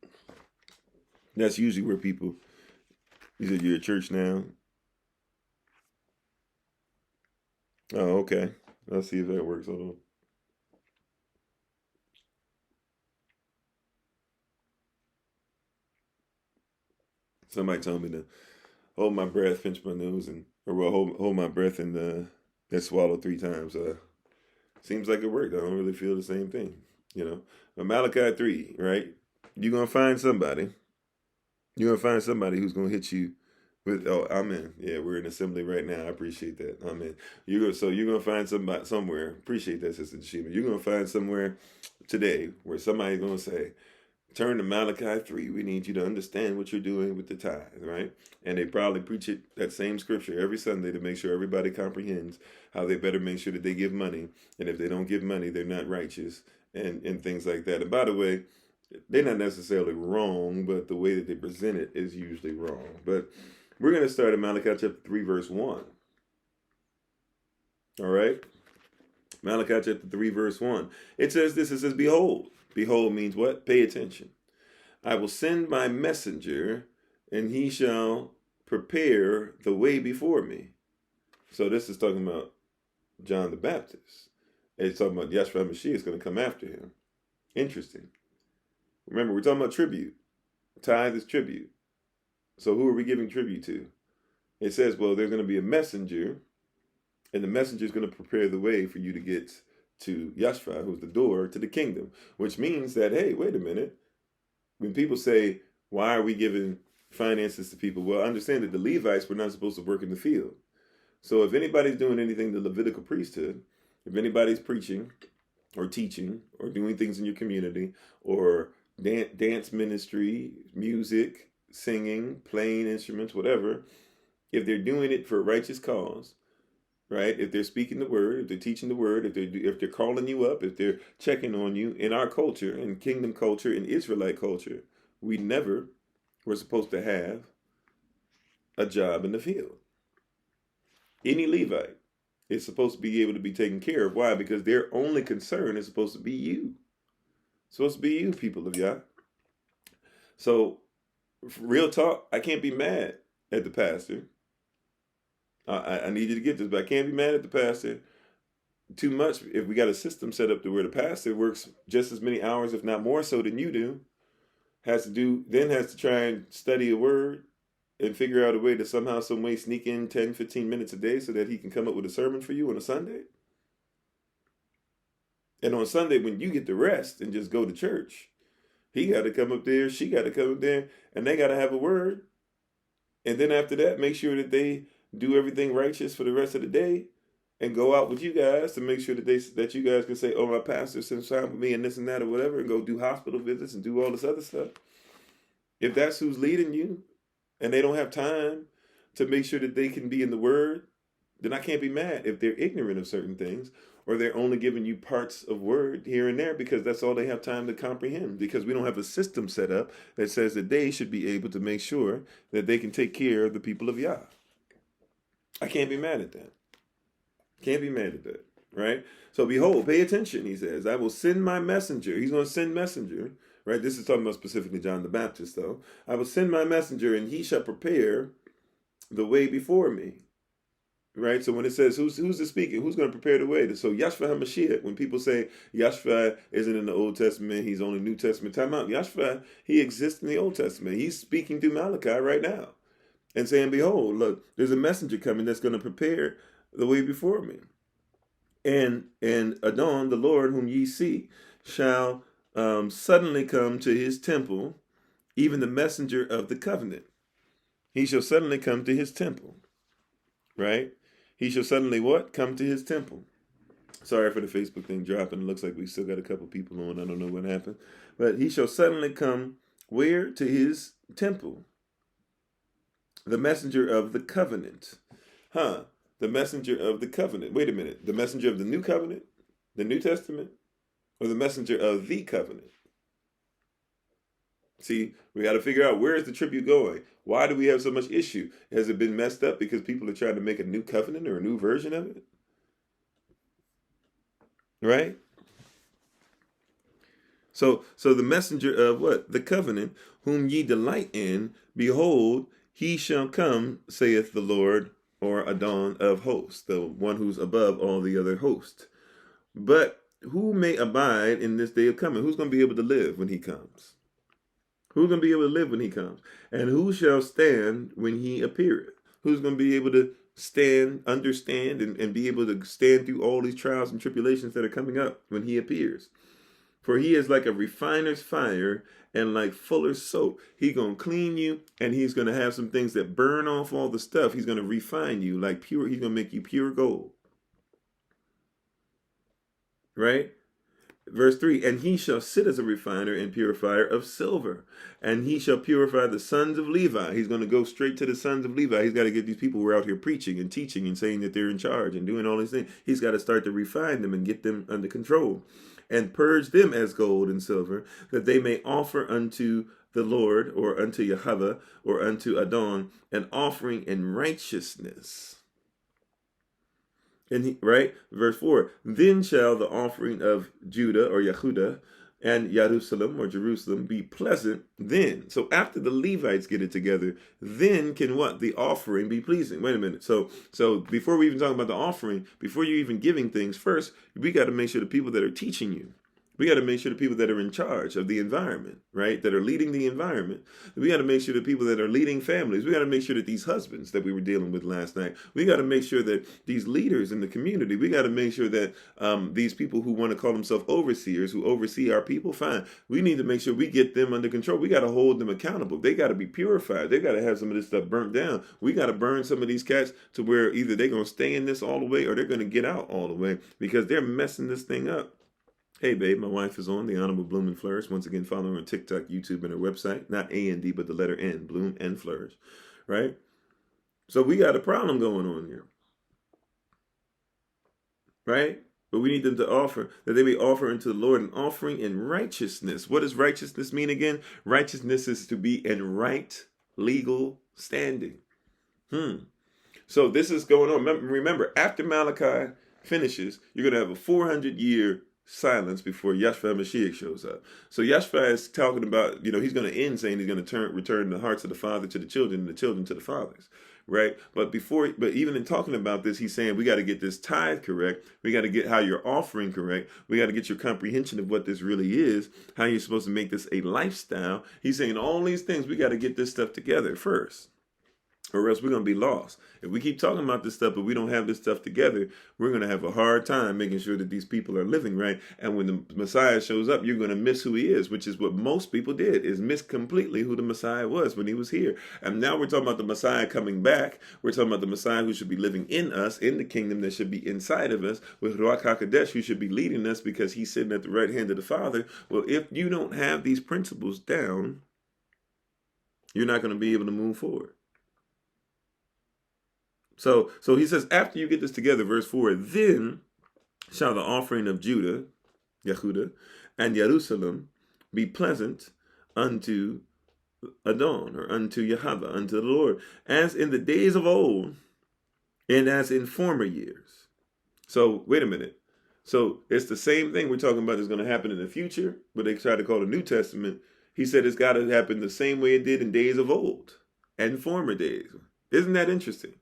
That's usually where people, you said you're at church now? Oh, okay. Let's see if that works. Hold on. Somebody told me to hold my breath, pinch my nose, or well, hold my breath and swallow 3 times. Seems like it worked. I don't really feel the same thing, you know. But Malachi 3, right? You're gonna find somebody. You're gonna find somebody who's gonna hit you with, oh, I'm in. Yeah, we're in assembly right now. I appreciate that. I'm in. You're gonna find somebody somewhere. Appreciate that, Sister Shima. You're gonna find somewhere today where somebody's gonna say, turn to Malachi 3. We need you to understand what you're doing with the tithe, right? And they probably preach it, that same scripture, every Sunday to make sure everybody comprehends how they better make sure that they give money. And if they don't give money, they're not righteous and things like that. And by the way, they're not necessarily wrong, but the way that they present it is usually wrong. But we're going to start at Malachi chapter 3, verse 1. All right? Malachi chapter 3, verse 1. It says this, it says, behold. Behold means what? Pay attention. I will send my messenger, and he shall prepare the way before me. So this is talking about John the Baptist. It's talking about Yahshua Mashiach is going to come after him. Interesting. Remember, we're talking about tribute. Tithe is tribute. So who are we giving tribute to? It says, well, there's going to be a messenger, and the messenger is going to prepare the way for you to get to Yahshua, who's the door to the kingdom. Which means that, hey, wait a minute. When people say, why are we giving finances to people? Well, understand that the Levites were not supposed to work in the field. So if anybody's doing anything in the Levitical priesthood, if anybody's preaching or teaching or doing things in your community or dance ministry, music, singing, playing instruments, whatever, if they're doing it for a righteous cause, right? If they're speaking the word, if they're teaching the word, if they're calling you up, if they're checking on you, in our culture, in kingdom culture, in Israelite culture, we never were supposed to have a job in the field. Any Levite is supposed to be able to be taken care of. Why? Because their only concern is supposed to be you. It's supposed to be you, people of Yah. So, real talk, I can't be mad at the pastor. I need you to get this, but I can't be mad at the pastor too much if we got a system set up to where the pastor works just as many hours, if not more so than you do, has to try and study a word and figure out a way to somehow, some way sneak in 10, 15 minutes a day so that he can come up with a sermon for you on a Sunday. And on Sunday, when you get to rest and just go to church, he got to come up there, she got to come up there, and they got to have a word. And then after that, make sure that they do everything righteous for the rest of the day and go out with you guys to make sure that you guys can say, oh, my pastor spends time with me and this and that or whatever, and go do hospital visits and do all this other stuff. If that's who's leading you and they don't have time to make sure that they can be in the word, then I can't be mad if they're ignorant of certain things or they're only giving you parts of word here and there because that's all they have time to comprehend, because we don't have a system set up that says that they should be able to make sure that they can take care of the people of Yah. I can't be mad at that. Can't be mad at that, right? So behold, pay attention, he says. I will send my messenger. He's going to send messenger, right? This is talking about specifically John the Baptist, though. I will send my messenger, and he shall prepare the way before me, right? So when it says, who's the speaking? Who's going to prepare the way? So Yahshua HaMashiach, when people say Yahshua isn't in the Old Testament, he's only New Testament, time out. Yahshua, he exists in the Old Testament. He's speaking through Malachi right now and saying, behold, look, there's a messenger coming that's going to prepare the way before me. And Adon, the Lord whom ye see, shall suddenly come to his temple, even the messenger of the covenant. He shall suddenly come to his temple, right? He shall suddenly what? Come to his temple. Sorry for the Facebook thing dropping. It looks like we still got a couple people on. I don't know what happened. But he shall suddenly come where? To his temple. The messenger of the covenant. The messenger of the covenant. Wait a minute. The messenger of the new covenant? The New Testament? Or the messenger of the covenant? See, we got to figure out, where is the tribute going? Why do we have so much issue? Has it been messed up because people are trying to make a new covenant or a new version of it? right? So the messenger of what? The covenant, whom ye delight in, behold, he shall come, saith the Lord, or Adon of hosts, the one who's above all the other hosts. But who may abide in this day of coming? Who's going to be able to live when he comes? Who's going to be able to live when he comes? And who shall stand when he appeareth? Who's going to be able to stand, understand, and be able to stand through all these trials and tribulations that are coming up when he appears? For he is like a refiner's fire and like fuller's soap. He's going to clean you, and he's going to have some things that burn off all the stuff. He's going to refine you like pure. He's going to make you pure gold. Right? Verse 3, and he shall sit as a refiner and purifier of silver, and he shall purify the sons of Levi. He's going to go straight to the sons of Levi. He's got to get these people who are out here preaching and teaching and saying that they're in charge and doing all these things. He's got to start to refine them and get them under control and purge them as gold and silver, that they may offer unto the Lord, or unto Yahweh, or unto Adon, an offering in righteousness. And right, verse 4, then shall the offering of Judah or Yehuda and Jerusalem or Jerusalem be pleasant then. So after the Levites get it together, then can what? The offering be pleasing. Wait a minute. So before we even talk about the offering, before you're even giving things, first, we got to make sure the people that are teaching you, we got to make sure the people that are in charge of the environment, right, that are leading the environment, we got to make sure the people that are leading families, we got to make sure that these husbands that we were dealing with last night, we got to make sure that these leaders in the community, we got to make sure that these people who want to call themselves overseers, who oversee our people, fine, we need to make sure we get them under control. We got to hold them accountable. They got to be purified. They got to have some of this stuff burnt down. We got to burn some of these cats to where either they're going to stay in this all the way or they're going to get out all the way because they're messing this thing up. Hey, babe, my wife is on, the Honorable Bloom and Flourish. Once again, follow her on TikTok, YouTube, and her website. Not A-N-D, but the letter N, Bloom and Flourish, right? So we got a problem going on here, right? But we need them to offer, that they may offer unto the Lord an offering in righteousness. What does righteousness mean again? Righteousness is to be in right legal standing. So this is going on. Remember, after Malachi finishes, you're going to have a 400-year silence before Yahshua Mashiach shows up. So Yahshua is talking about, he's going to end saying he's going to return the hearts of the father to the children and the children to the fathers, right? But even in talking about this, he's saying we got to get this tithe correct. We got to get how you're offering correct. We got to get your comprehension of what this really is, how you're supposed to make this a lifestyle. He's saying all these things, we got to get this stuff together first, or else we're going to be lost. If we keep talking about this stuff, but we don't have this stuff together, we're going to have a hard time making sure that these people are living right. And when the Messiah shows up, you're going to miss who he is, which is what most people did, is miss completely who the Messiah was when he was here. And now we're talking about the Messiah coming back. We're talking about the Messiah who should be living in us, in the kingdom that should be inside of us, with Ruach HaKodesh who should be leading us because he's sitting at the right hand of the Father. Well, if you don't have these principles down, you're not going to be able to move forward. So he says, after you get this together, verse 4, then shall the offering of Judah, Yehuda, and Jerusalem be pleasant unto Adon, or unto Yahweh, unto the Lord, as in the days of old, and as in former years. So, wait a minute. So, it's the same thing we're talking about is going to happen in the future, but they try to call the New Testament. He said it's got to happen the same way it did in days of old and former days. Isn't that interesting?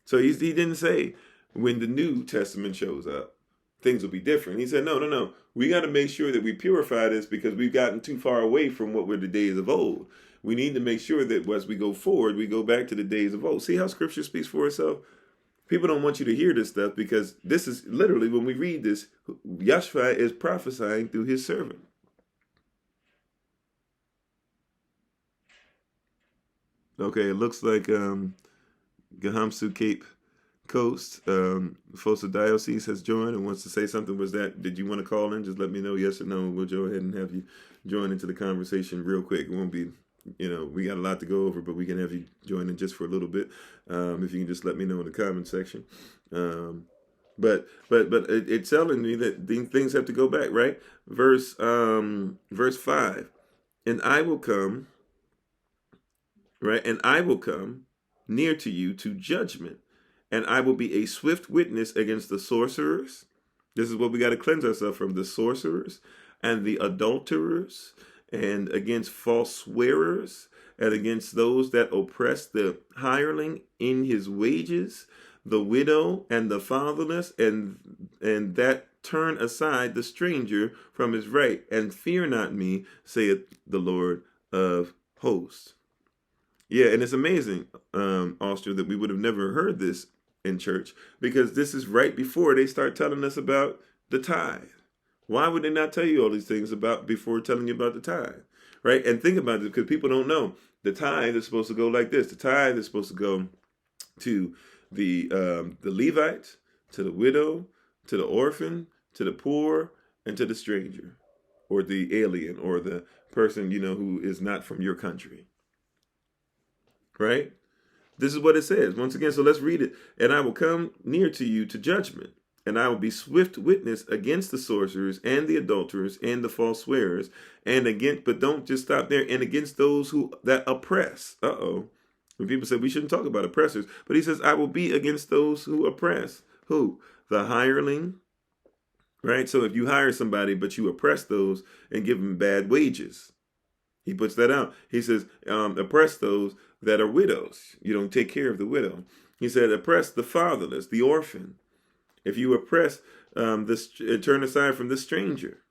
So he didn't say when the New Testament shows up, things will be different. He said, no. We got to make sure that we purify this because we've gotten too far away from what were the days of old. We need to make sure that as we go forward, we go back to the days of old. See how Scripture speaks for itself? People don't want you to hear this stuff because this is literally, when we read this, Yahshua is prophesying through his servant. Okay, it looks like Gahamsu Cape Coast, Fossa Diocese has joined and wants to say something. Did you want to call in? Just let me know, yes or no, and we'll go ahead and have you join into the conversation real quick. It won't be, we got a lot to go over, but we can have you join in just for a little bit. If you can just let me know in the comment section. But it's telling me that these things have to go back, right? Verse 5, and I will come, right? And I will come near to you to judgment, and I will be a swift witness against the sorcerers This is what we got to cleanse ourselves from: the sorcerers and the adulterers, and against false swearers, and against those that oppress the hireling in his wages, the widow and the fatherless, and that turn aside the stranger from his right, and fear not me, saith the Lord of hosts. Yeah, and it's amazing, Austria, that we would have never heard this in church, because this is right before they start telling us about the tithe. Why would they not tell you all these things about before telling you about the tithe? Right? And think about it, because people don't know. The tithe is supposed to go like this. The tithe is supposed to go to the Levites, to the widow, to the orphan, to the poor, and to the stranger, or the alien, or the person, who is not from your country. Right? This is what it says. Once again, so let's read it. And I will come near to you to judgment, and I will be swift witness against the sorcerers and the adulterers and the false swearers, and against, but don't just stop there, and against those that oppress. When people say we shouldn't talk about oppressors, but he says, I will be against those who oppress. Who? The hireling. Right? So if you hire somebody, but you oppress those and give them bad wages, he puts that out. He says, oppress those that are widows. You don't take care of the widow. He said, oppress the fatherless, the orphan. If you oppress, turn aside from the stranger,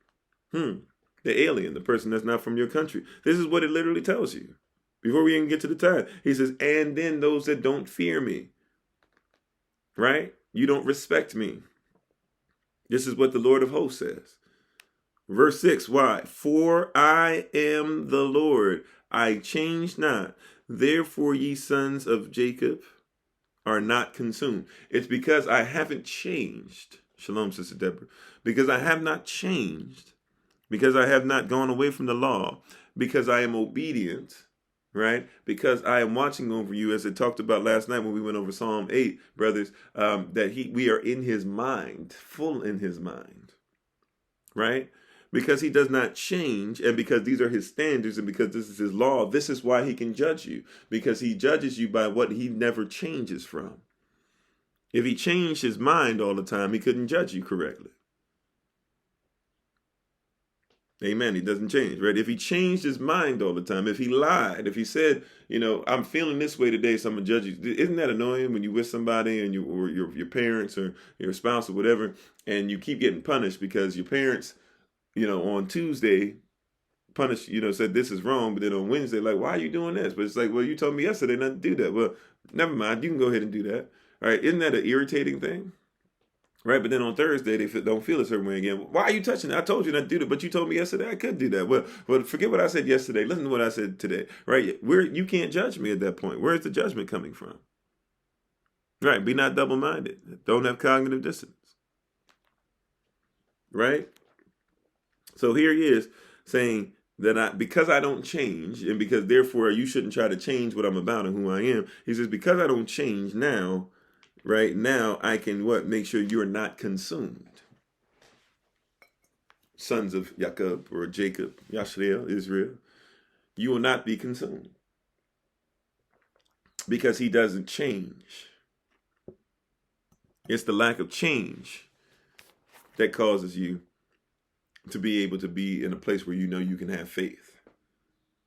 the alien, the person that's not from your country. This is what it literally tells you. Before we even get to the tithe, he says, and then those that don't fear me. Right? You don't respect me. This is what the Lord of hosts says. Verse 6, why? For I am the Lord, I change not. Therefore ye sons of Jacob are not consumed. It's because I haven't changed. Shalom, Sister Deborah. Because I have not changed. Because I have not gone away from the law. Because I am obedient. Right? Because I am watching over you, as it talked about last night when we went over Psalm 8, brothers, that we are in his mind, full in his mind. Right? Because he does not change, and because these are his standards, and because this is his law, this is why he can judge you. Because he judges you by what he never changes from. If he changed his mind all the time, he couldn't judge you correctly. Amen. He doesn't change, right? If he changed his mind all the time, if he lied, if he said, I'm feeling this way today, so I'm going to judge you. Isn't that annoying when you with somebody and or your parents or your spouse or whatever, and you keep getting punished because your parents, on Tuesday punished, said this is wrong, but then on Wednesday, like, why are you doing this? But it's like, well, you told me yesterday not to do that. Well, never mind. You can go ahead and do that. All right. Isn't that an irritating thing? Right, but then on Thursday, they don't feel a certain way again. Why are you touching it? I told you not to do that, but you told me yesterday I could do that. Well, forget what I said yesterday. Listen to what I said today. Right, you can't judge me at that point. Where's the judgment coming from? Right, be not double-minded. Don't have cognitive dissonance. Right? So here he is saying that because I don't change, and because therefore you shouldn't try to change what I'm about and who I am. He says, because I don't change now, right now, I can make sure you're not consumed. Sons of Jacob or Jacob, Yashrael, Israel, you will not be consumed. Because he doesn't change. It's the lack of change that causes you to be able to be in a place where you can have faith.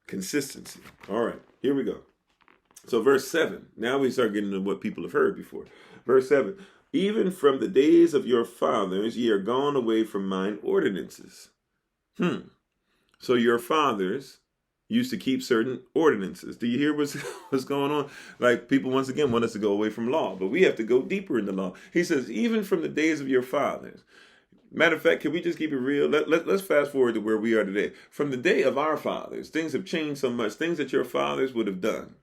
Consistency. All right, here we go. So verse 7, now we start getting into what people have heard before. Verse 7, even from the days of your fathers, ye are gone away from mine ordinances. So your fathers used to keep certain ordinances. Do you hear what's going on? Like, people once again want us to go away from law, but we have to go deeper in the law. He says, even from the days of your fathers. Matter of fact, can we just keep it real? Let's fast forward to where we are today. From the day of our fathers, things have changed so much. Things that your fathers would have done.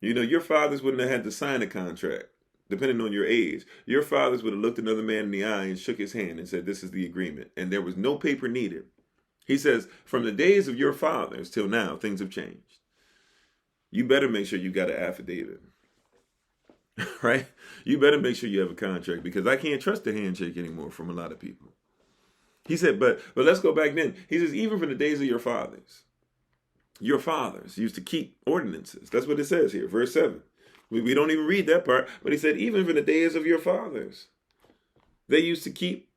Your fathers wouldn't have had to sign a contract, depending on your age. Your fathers would have looked another man in the eye and shook his hand and said, this is the agreement. And there was no paper needed. He says, from the days of your fathers till now, things have changed. You better make sure you got an affidavit. Right? You better make sure you have a contract, because I can't trust the handshake anymore from a lot of people. He said, but let's go back then. He says, even from the days of your fathers used to keep ordinances. That's what it says here, verse 7. We don't even read that part, but he said, even from the days of your fathers, they used to keep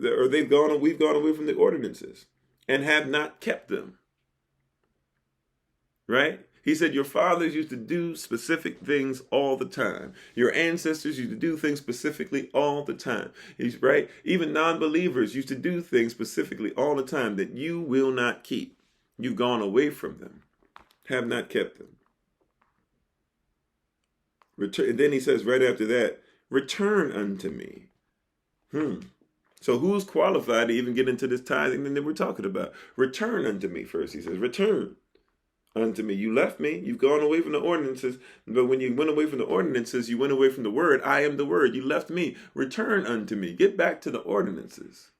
or we've gone away from the ordinances and have not kept them. Right? He said your fathers used to do specific things all the time. Your ancestors used to do things specifically all the time. He's right. Even non-believers used to do things specifically all the time that you will not keep. You've gone away from them, have not kept them. Return, and then he says right after that, return unto me. So who's qualified to even get into this tithing that we're talking about? Return unto me first, he says. Return unto me. You left me. You've gone away from the ordinances. But when you went away from the ordinances, you went away from the word. I am the word. You left me. Return unto me. Get back to the ordinances.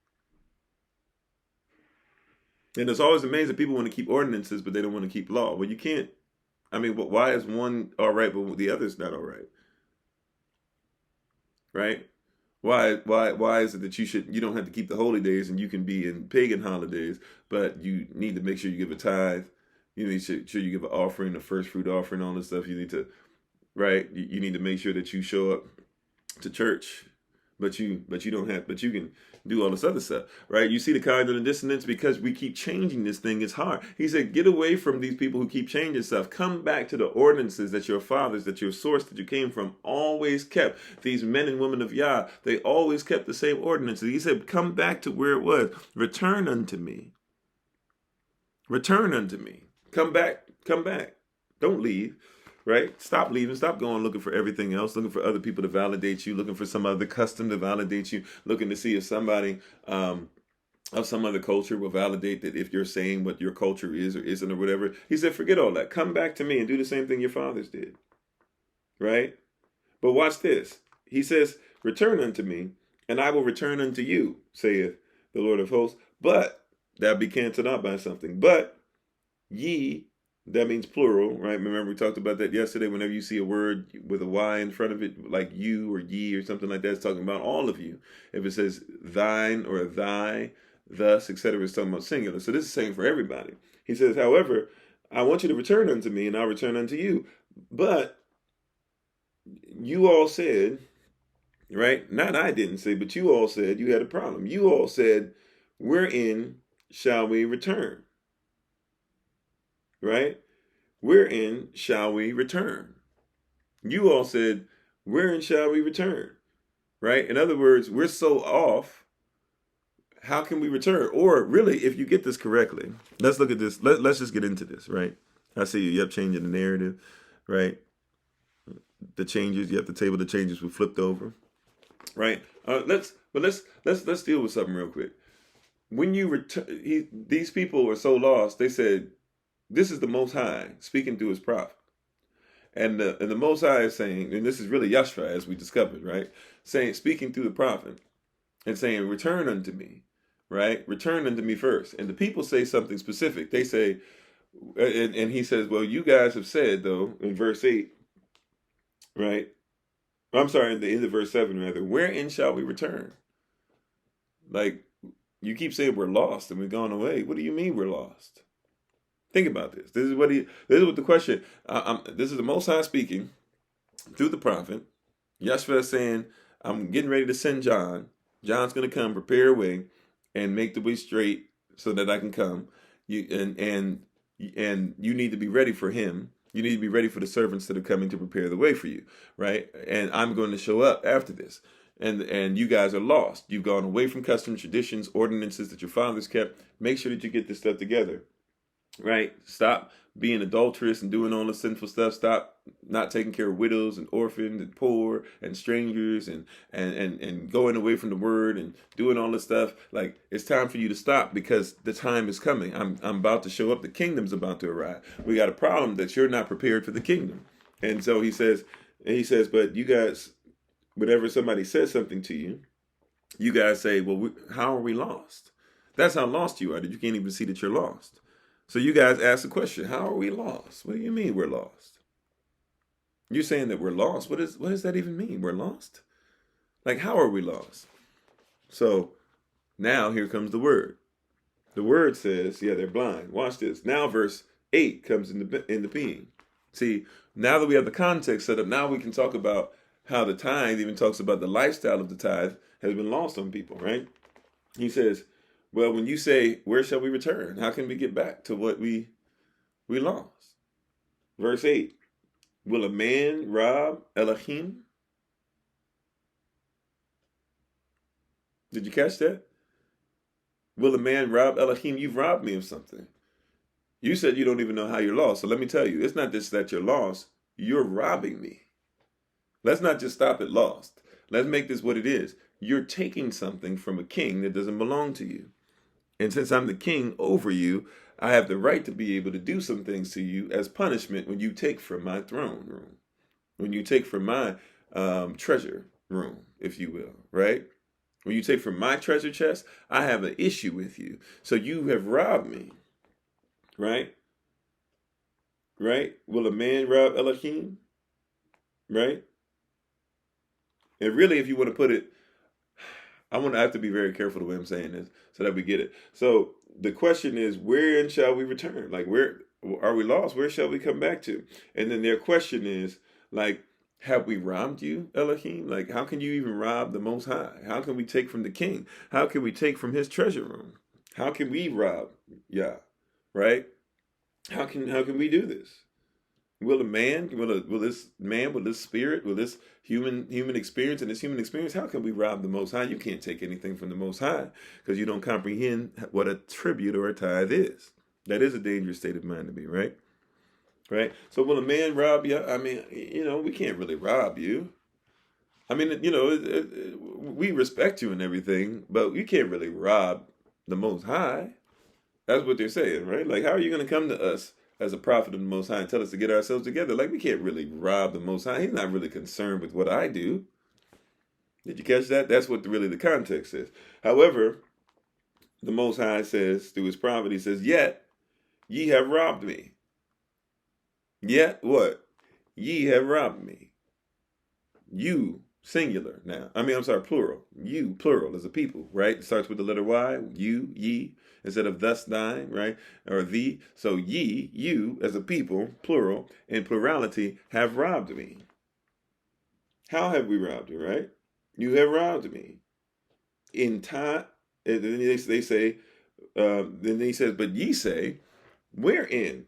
And it's always amazing that people want to keep ordinances, but they don't want to keep law. Well, you can't. I mean, why is one all right, but the other's not all right? Right? Why is it that you don't have to keep the holy days and you can be in pagan holidays, but you need to make sure you give a tithe? You need to make sure you give an offering, a first fruit offering, all this stuff. You need to, right? You need to make sure that you show up to church, but you can do all this other stuff, right? You see the cognitive dissonance because we keep changing this thing. It's hard. He said, get away from these people who keep changing stuff. Come back to the ordinances that your fathers, that your source that you came from, always kept. These men and women of Yah, they always kept the same ordinances. He said, come back to where it was. Return unto me. Return unto me. Come back. Don't leave, right? Stop leaving. Stop going looking for everything else, looking for other people to validate you, looking for some other custom to validate you, looking to see if somebody of some other culture will validate that if you're saying what your culture is or isn't or whatever. He said, forget all that. Come back to me and do the same thing your fathers did, right? But watch this. He says, return unto me, and I will return unto you, saith the Lord of hosts. But that be canceled out by something. But ye, that means plural, right? Remember we talked about that yesterday. Whenever you see a word with a Y in front of it, like you or ye or something like that, it's talking about all of you. If it says thine or thy, thus, etc., it's talking about singular. So this is saying for everybody. He says, however, I want you to return unto me, and I'll return unto you. But you all said, right? Not I didn't say, but you all said you had a problem. You all said, wherein shall we return? Right? Wherein shall we return? You all said, wherein shall we return? Right? In other words, we're so off. How can we return? Or really, if you get this correctly, let's look at this. Let's just get into this, right? I see you. Yep, changing the narrative, right? The changes. You have the table. The changes were flipped over, right? Let's deal with something real quick. When you return, these people are so lost. They said, this is the Most High speaking through his prophet. And the Most High is saying, and this is really Yashua, as we discovered, right? Speaking through the prophet and saying, return unto me, right? Return unto me first. And the people say something specific. They say, and he says, well, you guys have said, though, in verse 8, right? I'm sorry, in the end of verse 7, rather, wherein shall we return? Like, you keep saying we're lost and we've gone away. What do you mean we're lost? Think about this. This is what the question. This is the Most High speaking through the prophet. Yeshua is saying, I'm getting ready to send John. John's going to come, prepare a way, and make the way straight so that I can come. And you need to be ready for him. You need to be ready for the servants that are coming to prepare the way for you, right? And I'm going to show up after this. And you guys are lost. You've gone away from customs, traditions, ordinances that your fathers kept. Make sure that you get this stuff together. Right? Stop being adulterous and doing all the sinful stuff. Stop not taking care of widows and orphans and poor and strangers and going away from the word and doing all this stuff. Like, it's time for you to stop because the time is coming. I'm about to show up. The kingdom's about to arrive. We got a problem that you're not prepared for the kingdom. And so he says, but you guys, whenever somebody says something to you, you guys say, well, how are we lost? That's how lost you are, that you can't even see that you're lost. So you guys ask the question, how are we lost? What do you mean we're lost? You're saying that we're lost. What does that even mean? We're lost? Like, how are we lost? So now here comes the word. The word says, yeah, they're blind. Watch this. Now verse 8 comes into being. See, now that we have the context set up, now we can talk about how the tithe even talks about the lifestyle of the tithe has been lost on people, right? He says, well, when you say, where shall we return? How can we get back to what we lost? Verse 8, will a man rob Elohim? Did you catch that? Will a man rob Elohim? You've robbed me of something. You said you don't even know how you're lost. So let me tell you, it's not just that you're lost. You're robbing me. Let's not just stop at lost. Let's make this what it is. You're taking something from a king that doesn't belong to you. And since I'm the king over you, I have the right to be able to do some things to you as punishment when you take from my throne room, when you take from my treasure room, if you will, right? When you take from my treasure chest, I have an issue with you. So you have robbed me, right? Right? Will a man rob Elohim? Right? And really, if you want to put it, I have to be very careful the way I'm saying this so that we get it. So the question is, wherein shall we return? Like, where are we lost? Where shall we come back to? And then their question is, like, have we robbed you, Elohim? Like, how can you even rob the Most High? How can we take from the King? How can we take from his treasure room? How can we rob Yah? Right? How can we do this? Will this spirit, will this human experience and this human experience, how can we rob the Most High? You can't take anything from the Most High because you don't comprehend what a tribute or a tithe is. That is a dangerous state of mind to be, right? Right? So will a man rob you? I mean, we can't really rob you. I mean, we respect you and everything, but you can't really rob the Most High. That's what they're saying, right? Like, how are you going to come to us as a prophet of the Most High and tell us to get ourselves together? Like, we can't really rob the Most High. He's not really concerned with what I do. Did you catch that? That's what really the context is. However, the Most High says through his prophet, he says, yet ye have robbed me. Yet what? Ye have robbed me. You, singular now. I'm sorry, plural. You, plural, as a people, right? It starts with the letter Y. You, ye, instead of thus, thine, right? Or thee. So ye, you, as a people, plural, in plurality, have robbed me. How have we robbed you, right? You have robbed me. In time, and then they say, then he says, but ye say, wherein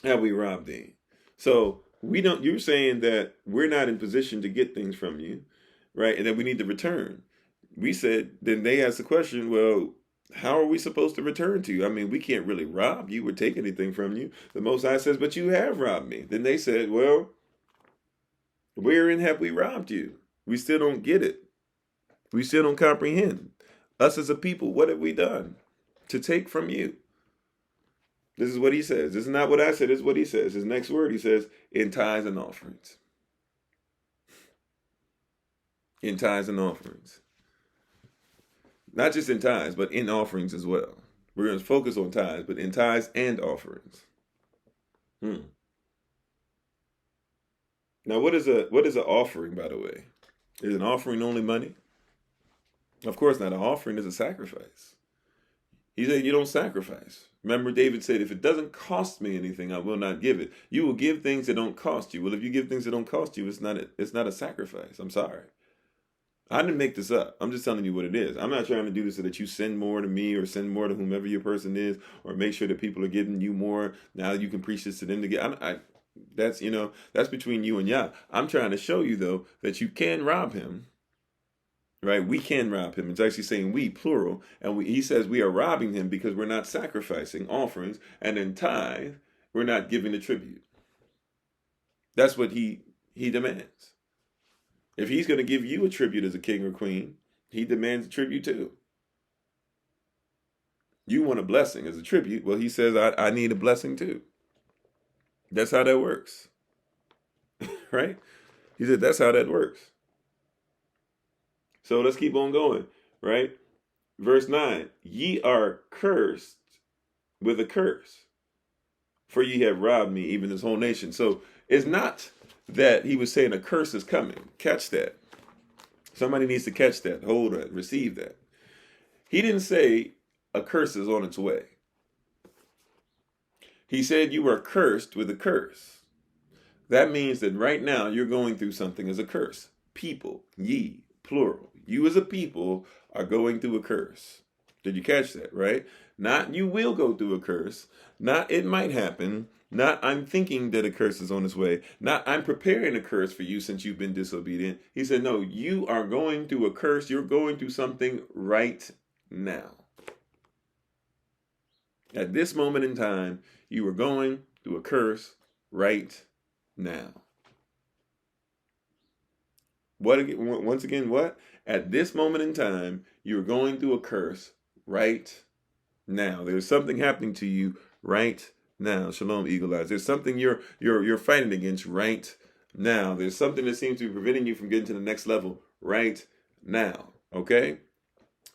have we robbed thee? So you're saying that we're not in position to get things from you, right? And that we need to return. We said, then they asked the question, well, how are we supposed to return to you? I mean, we can't really rob you or take anything from you. The Most High says, but you have robbed me. Then they said, well, wherein have we robbed you? We still don't get it. We still don't comprehend. Us as a people, what have we done to take from you? This is what he says. This is not what I said. This is what he says. His next word, he says, in tithes and offerings. In tithes and offerings. Not just in tithes, but in offerings as well. We're going to focus on tithes, but in tithes and offerings. Now, what is an offering, by the way? Is an offering only money? Of course not. An offering is a sacrifice. He said, you don't sacrifice. Remember, David said, if it doesn't cost me anything, I will not give it. You will give things that don't cost you. Well, if you give things that don't cost you, it's not a sacrifice. I'm sorry. I didn't make this up. I'm just telling you what it is. I'm not trying to do this so that you send more to me or send more to whomever your person is, or make sure that people are giving you more. Now you can preach this to them to get. That's between you and Yah. I'm trying to show you, though, that you can rob him. Right? We can rob him. It's actually saying we, plural. And he says we are robbing him because we're not sacrificing offerings. And in tithe, we're not giving the tribute. That's what he demands. If he's going to give you a tribute as a king or queen, he demands a tribute too. You want a blessing as a tribute. Well, he says, I need a blessing too. That's how that works. Right? He said, that's how that works. So let's keep on going, right? Verse 9, ye are cursed with a curse, for ye have robbed me, even this whole nation. So it's not that he was saying a curse is coming. Catch that. Somebody needs to catch that, hold that, receive that. He didn't say a curse is on its way. He said you are cursed with a curse. That means that right now you're going through something as a curse. People, ye, plural. You as a people are going through a curse. Did you catch that, right? Not you will go through a curse. Not it might happen. Not I'm thinking that a curse is on its way. Not I'm preparing a curse for you since you've been disobedient. He said, no, you are going through a curse. You're going through something right now. At this moment in time, you are going through a curse right now. Once again, what? At this moment in time, you're going through a curse right now. There's something happening to you right now. Shalom, Eagle Eyes. There's something you're fighting against right now. There's something that seems to be preventing you from getting to the next level right now. Okay?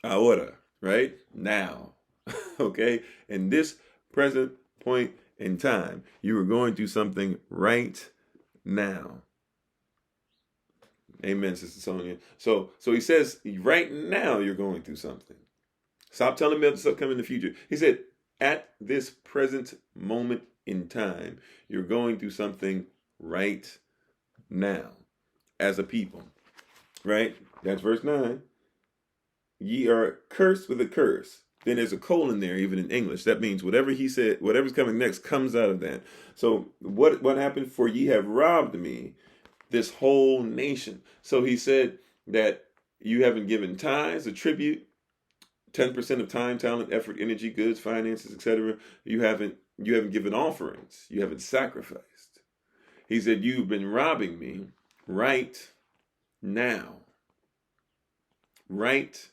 Ahora, right? Now. Okay? In this present point in time, you are going through something right now. Amen, Sister Sonia. So he says, right now you're going through something. Stop telling me about stuff coming in the future. He said, at this present moment in time, you're going through something right now as a people. Right? That's verse 9. Ye are cursed with a curse. Then there's a colon there, even in English. That means whatever he said, whatever's coming next comes out of that. So what happened? For ye have robbed me, this whole nation. So he said that you haven't given tithes, a tribute, 10% of time, talent, effort, energy, goods, finances, etc. You haven't given offerings. You haven't sacrificed. He said, you've been robbing me right now. Right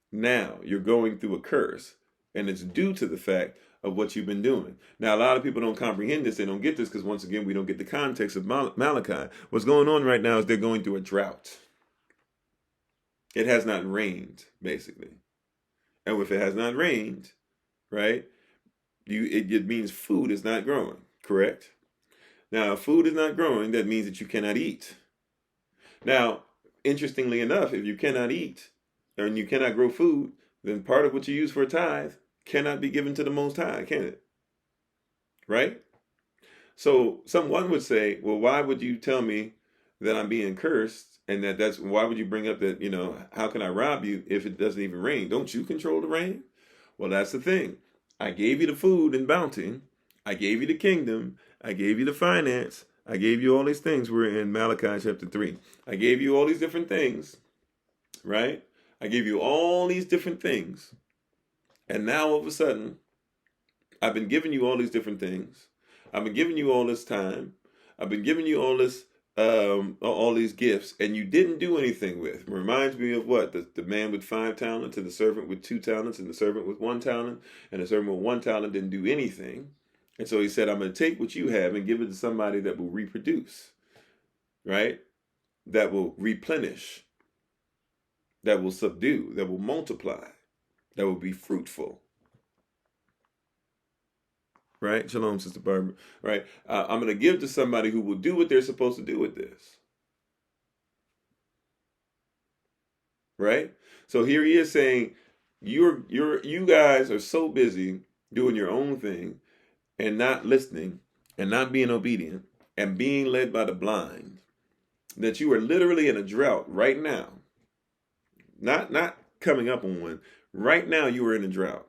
now. You're going through a curse. And it's due to the fact of what you've been doing. Now, a lot of people don't comprehend this. They don't get this because, once again, we don't get the context of Malachi. What's going on right now is they're going through a drought. It has not rained, basically. And if it has not rained, right, it means food is not growing, correct? Now, if food is not growing, that means that you cannot eat. Now, interestingly enough, if you cannot eat and you cannot grow food, then part of what you use for a tithe cannot be given to the Most High, can it? Right? So someone would say, well, why would you tell me that I'm being cursed? And why would you bring up that, how can I rob you if it doesn't even rain? Don't you control the rain? Well, that's the thing. I gave you the food and bounty. I gave you the kingdom. I gave you the finance. I gave you all these things. We're in Malachi chapter 3. I gave you all these different things, right? I gave you all these different things. And now all of a sudden, I've been giving you all these different things. I've been giving you all this time. I've been giving you all this, all these gifts, and you didn't do anything with. It reminds me of what? The man with 5 talents and the servant with 2 talents and the servant with 1 talent, and the servant with 1 talent didn't do anything. And so he said, I'm going to take what you have and give it to somebody that will reproduce, right? That will replenish, that will subdue, that will multiply, that will be fruitful. Right? Shalom, Sister Barbara. Right? I'm going to give to somebody who will do what they're supposed to do with this. Right? So here he is saying, you guys are so busy doing your own thing and not listening and not being obedient and being led by the blind that you are literally in a drought right now. Not coming up on one. Right now you are in a drought.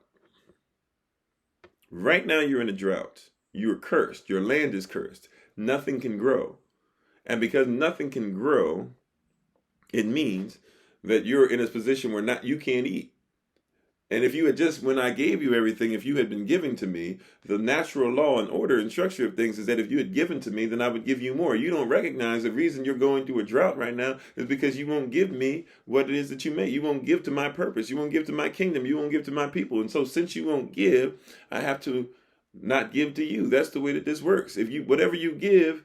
Right now you're in a drought. You're cursed. Your land is cursed. Nothing can grow. And because nothing can grow, it means that you're in a position where you can't eat. And if you had when I gave you everything, if you had been giving to me, the natural law and order and structure of things is that if you had given to me, then I would give you more. You don't recognize the reason you're going through a drought right now is because you won't give me what it is that you make. You won't give to my purpose. You won't give to my kingdom. You won't give to my people. And so since you won't give, I have to not give to you. That's the way that this works. Whatever you give,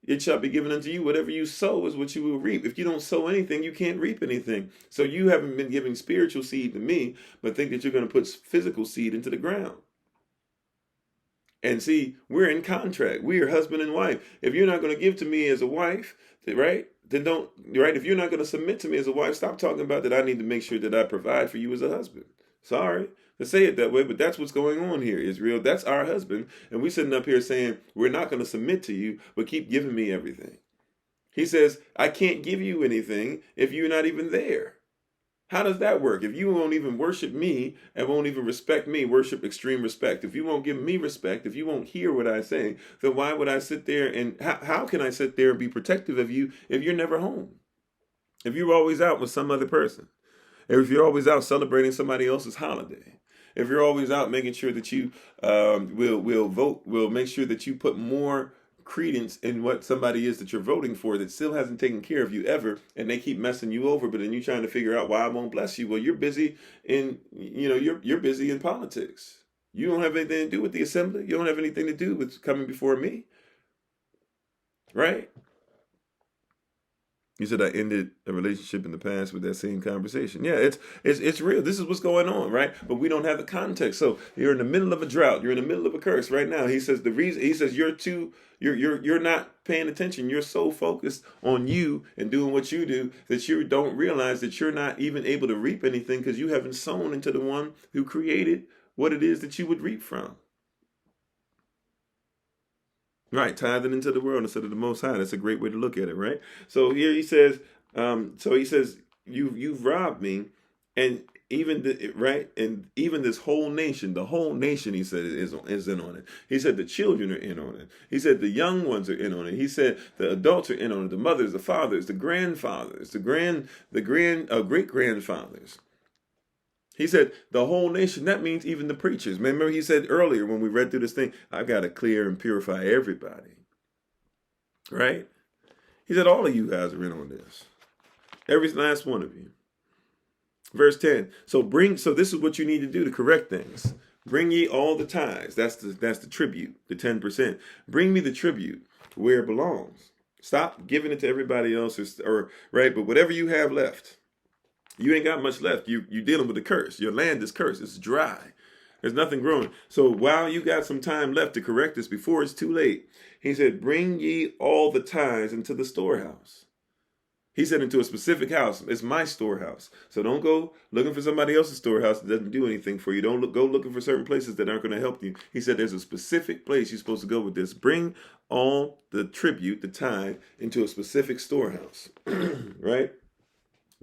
it shall be given unto you. Whatever you sow is what you will reap. If you don't sow anything, you can't reap anything. So you haven't been giving spiritual seed to me, but think that you're going to put physical seed into the ground. And see, we're in contract. We are husband and wife. If you're not going to give to me as a wife, right? Then don't, right? If you're not going to submit to me as a wife, stop talking about that I need to make sure that I provide for you as a husband. Sorry to say it that way, but that's what's going on here, Israel. That's our husband. And we sitting up here saying, we're not going to submit to you, but keep giving me everything. He says, I can't give you anything if you're not even there. How does that work? If you won't even worship me and won't even respect me, worship extreme respect. If you won't give me respect, if you won't hear what I say, then why would I sit there and how can I sit there and be protective of you if you're never home? If you're always out with some other person, if you're always out celebrating somebody else's holiday, if you're always out making sure that you will make sure that you put more credence in what somebody is that you're voting for that still hasn't taken care of you ever, and they keep messing you over, but then you're trying to figure out why I won't bless you. Well, you're busy in you're busy in politics. You don't have anything to do with the assembly. You don't have anything to do with coming before me, right? You said I ended a relationship in the past with that same conversation. Yeah, it's real. This is what's going on, right? But we don't have the context. So you're in the middle of a drought. You're in the middle of a curse right now. He says the reason. He says you're not paying attention. You're so focused on you and doing what you do that you don't realize that you're not even able to reap anything because you haven't sown into the one who created what it is that you would reap from. Right, tithing into the world instead of the Most High. That's a great way to look at it, right? So here he says, you've robbed me, and even this whole nation, the whole nation, he said, is in on it. He said the children are in on it. He said the young ones are in on it. He said the adults are in on it. The mothers, the fathers, the grandfathers, the great grandfathers. He said the whole nation, that means even the preachers. Remember he said earlier when we read through this thing, I've got to clear and purify everybody. Right? He said all of you guys are in on this. Every last one of you. Verse 10. So this is what you need to do to correct things. Bring ye all the tithes. That's the tribute, the 10%. Bring me the tribute where it belongs. Stop giving it to everybody else right, but whatever you have left. You ain't got much left. You're dealing with a curse. Your land is cursed. It's dry. There's nothing growing. So while you got some time left to correct this before it's too late, he said, bring ye all the tithes into the storehouse. He said into a specific house. It's my storehouse. So don't go looking for somebody else's storehouse that doesn't do anything for you. Don't go looking for certain places that aren't going to help you. He said there's a specific place you're supposed to go with this. Bring all the tribute, the tithe, into a specific storehouse. Right?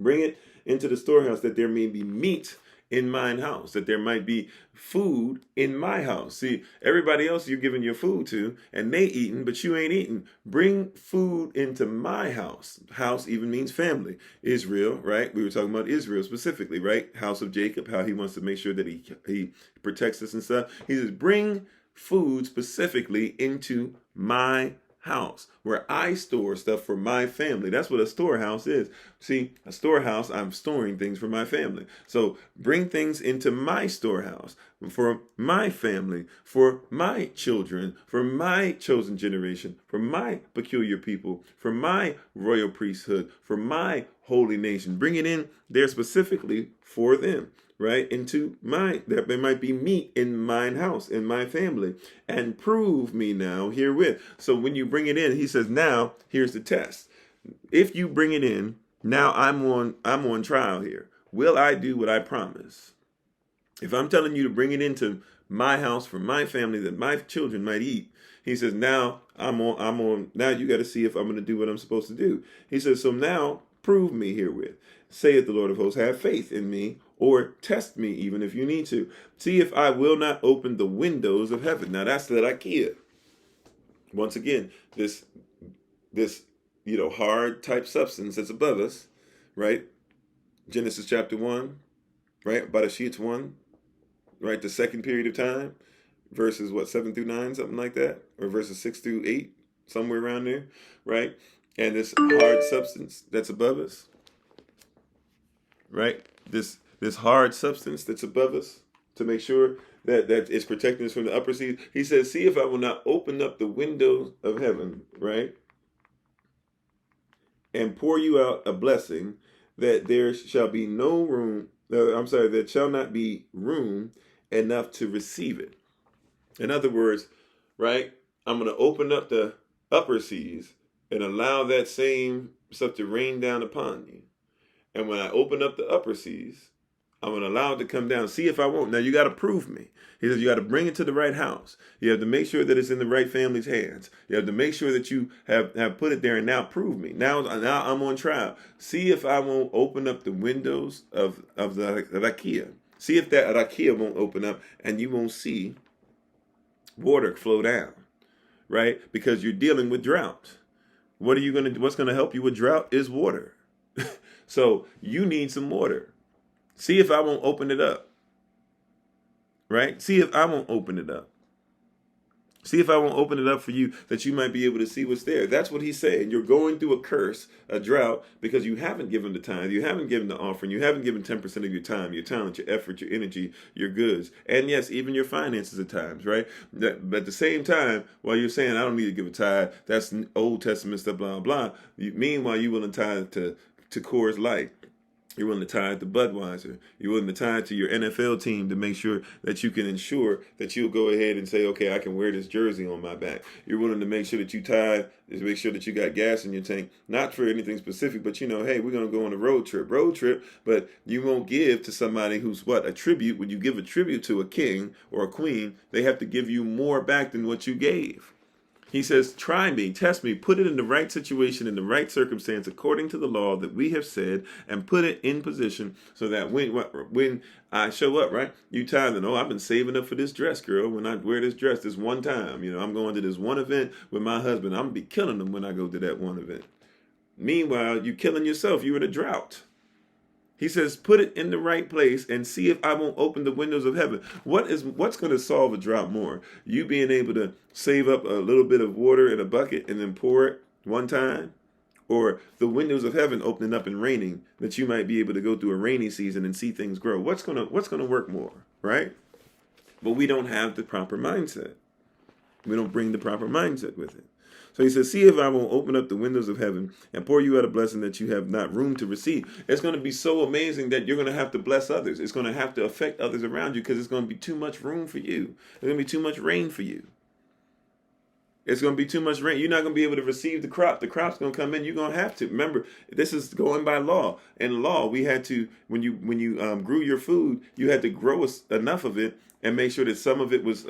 Bring it into the storehouse that there may be meat in mine house, that there might be food in my house. See, everybody else you're giving your food to, and they eating, but you ain't eating. Bring food into my house. House even means family. Israel, right? We were talking about Israel specifically, right? House of Jacob, how he wants to make sure that he protects us and stuff. He says, bring food specifically into my house where I store stuff for my family. That's what a storehouse is. See, a storehouse, I'm storing things for my family. So bring things into my storehouse for my family, for my children, for my chosen generation, for my peculiar people, for my royal priesthood, for my holy nation. Bring it in there specifically for them. Right, that there might be meat in mine house, in my family, and prove me now herewith. So when you bring it in, he says, now here's the test. If you bring it in, now I'm on trial here. Will I do what I promise? If I'm telling you to bring it into my house for my family that my children might eat, he says, now I'm on. Now you got to see if I'm going to do what I'm supposed to do. He says, so now prove me herewith. Saith the Lord of hosts, have faith in me, or test me even if you need to. See if I will not open the windows of heaven. Now that's the IKEA. Once again, this hard type substance that's above us, right? Genesis chapter 1, right? Barashit 1, right? The second period of time, verses 7 through 9, something like that, or verses 6 through 8, somewhere around there, right? And this hard substance that's above us, right? This hard substance that's above us to make sure that it's protecting us from the upper seas. He says, see if I will not open up the windows of heaven, right? And pour you out a blessing that there shall be no room. There shall not be room enough to receive it. In other words, right? I'm going to open up the upper seas and allow that same stuff to rain down upon you. And when I open up the upper seas, I'm going to allow it to come down. See if I won't. Now you got to prove me. He says you got to bring it to the right house. You have to make sure that it's in the right family's hands. You have to make sure that you have put it there and now prove me. Now I'm on trial. See if I won't open up the windows of the IKEA. See if that IKEA won't open up and you won't see water flow down, right? Because you're dealing with drought. What are you going to do? What's going to help you with drought is water. So you need some water. See if I won't open it up, right? See if I won't open it up. See if I won't open it up for you that you might be able to see what's there. That's what he's saying. You're going through a curse, a drought, because you haven't given the tithe, you haven't given the offering, you haven't given 10% of your time, your talent, your effort, your energy, your goods, and yes, even your finances at times, right? But at the same time, while you're saying, I don't need to give a tithe, that's Old Testament stuff, blah, blah, meanwhile, you willing to tithe to Coors Light. You're willing to tithe to Budweiser. You're willing to tithe to your NFL team to make sure that you can ensure that you'll go ahead and say, okay, I can wear this jersey on my back. You're willing to make sure that you tithe, to make sure that you got gas in your tank, not for anything specific, but hey, we're going to go on a road trip, but you won't give to somebody who's a tribute. When you give a tribute to a king or a queen, they have to give you more back than what you gave. He says, try me, test me, put it in the right situation, in the right circumstance, according to the law that we have said, and put it in position so that when I show up, right, you tithe, I've been saving up for this dress, girl. When I wear this dress this one time, I'm going to this one event with my husband. I'm going to be killing them when I go to that one event. Meanwhile, you're killing yourself. You're in a drought. He says, put it in the right place and see if I won't open the windows of heaven. What's going to solve a drought more? You being able to save up a little bit of water in a bucket and then pour it one time? Or the windows of heaven opening up and raining that you might be able to go through a rainy season and see things grow? What's going to work more, right? But we don't have the proper mindset. We don't bring the proper mindset with it. So he says, see if I won't open up the windows of heaven and pour you out a blessing that you have not room to receive. It's going to be so amazing that you're going to have to bless others. It's going to have to affect others around you because it's going to be too much room for you. There's going to be too much rain for you. It's going to be too much rain. You're not going to be able to receive the crop. The crop's going to come in. You're going to have to. Remember, this is going by law. In law, we had to, when you grew your food, you had to grow enough of it and make sure that some of it was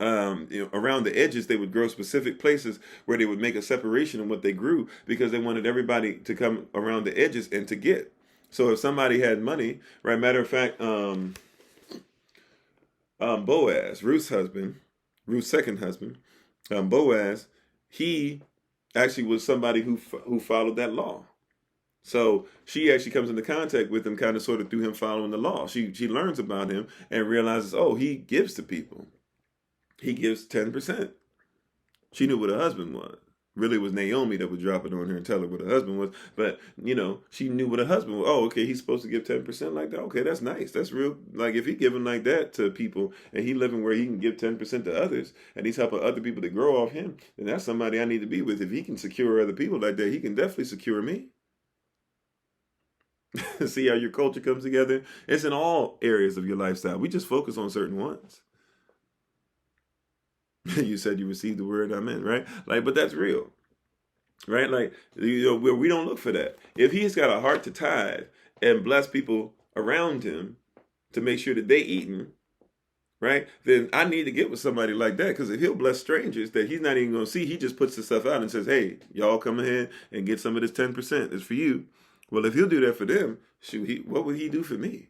around the edges. They would grow specific places where they would make a separation in what they grew because they wanted everybody to come around the edges and to get. So if somebody had money, right? Matter of fact, Boaz, Ruth's second husband, Boaz, he actually was somebody who followed that law. So she actually comes into contact with him kind of sort of through him following the law. She learns about him and realizes, oh, he gives to people. He gives 10%. She knew what her husband was. Really, it was Naomi that would drop it on her and tell her what her husband was. But, she knew what her husband was. Oh, okay, he's supposed to give 10% like that. Okay, that's nice. That's real. Like, if he's giving like that to people and he living where he can give 10% to others and he's helping other people to grow off him, then that's somebody I need to be with. If he can secure other people like that, he can definitely secure me. See how your culture comes together? It's in all areas of your lifestyle. We just focus on certain ones. You said you received the word, amen, right? But that's real, right? Where we don't look for that. If he's got a heart to tithe and bless people around him to make sure that they eating, right? Then I need to get with somebody like that, because if he'll bless strangers that he's not even going to see, he just puts the stuff out and says, hey, y'all come ahead and get some of this 10%. It's for you. Well, if he'll do that for them, shoot, what would he do for me?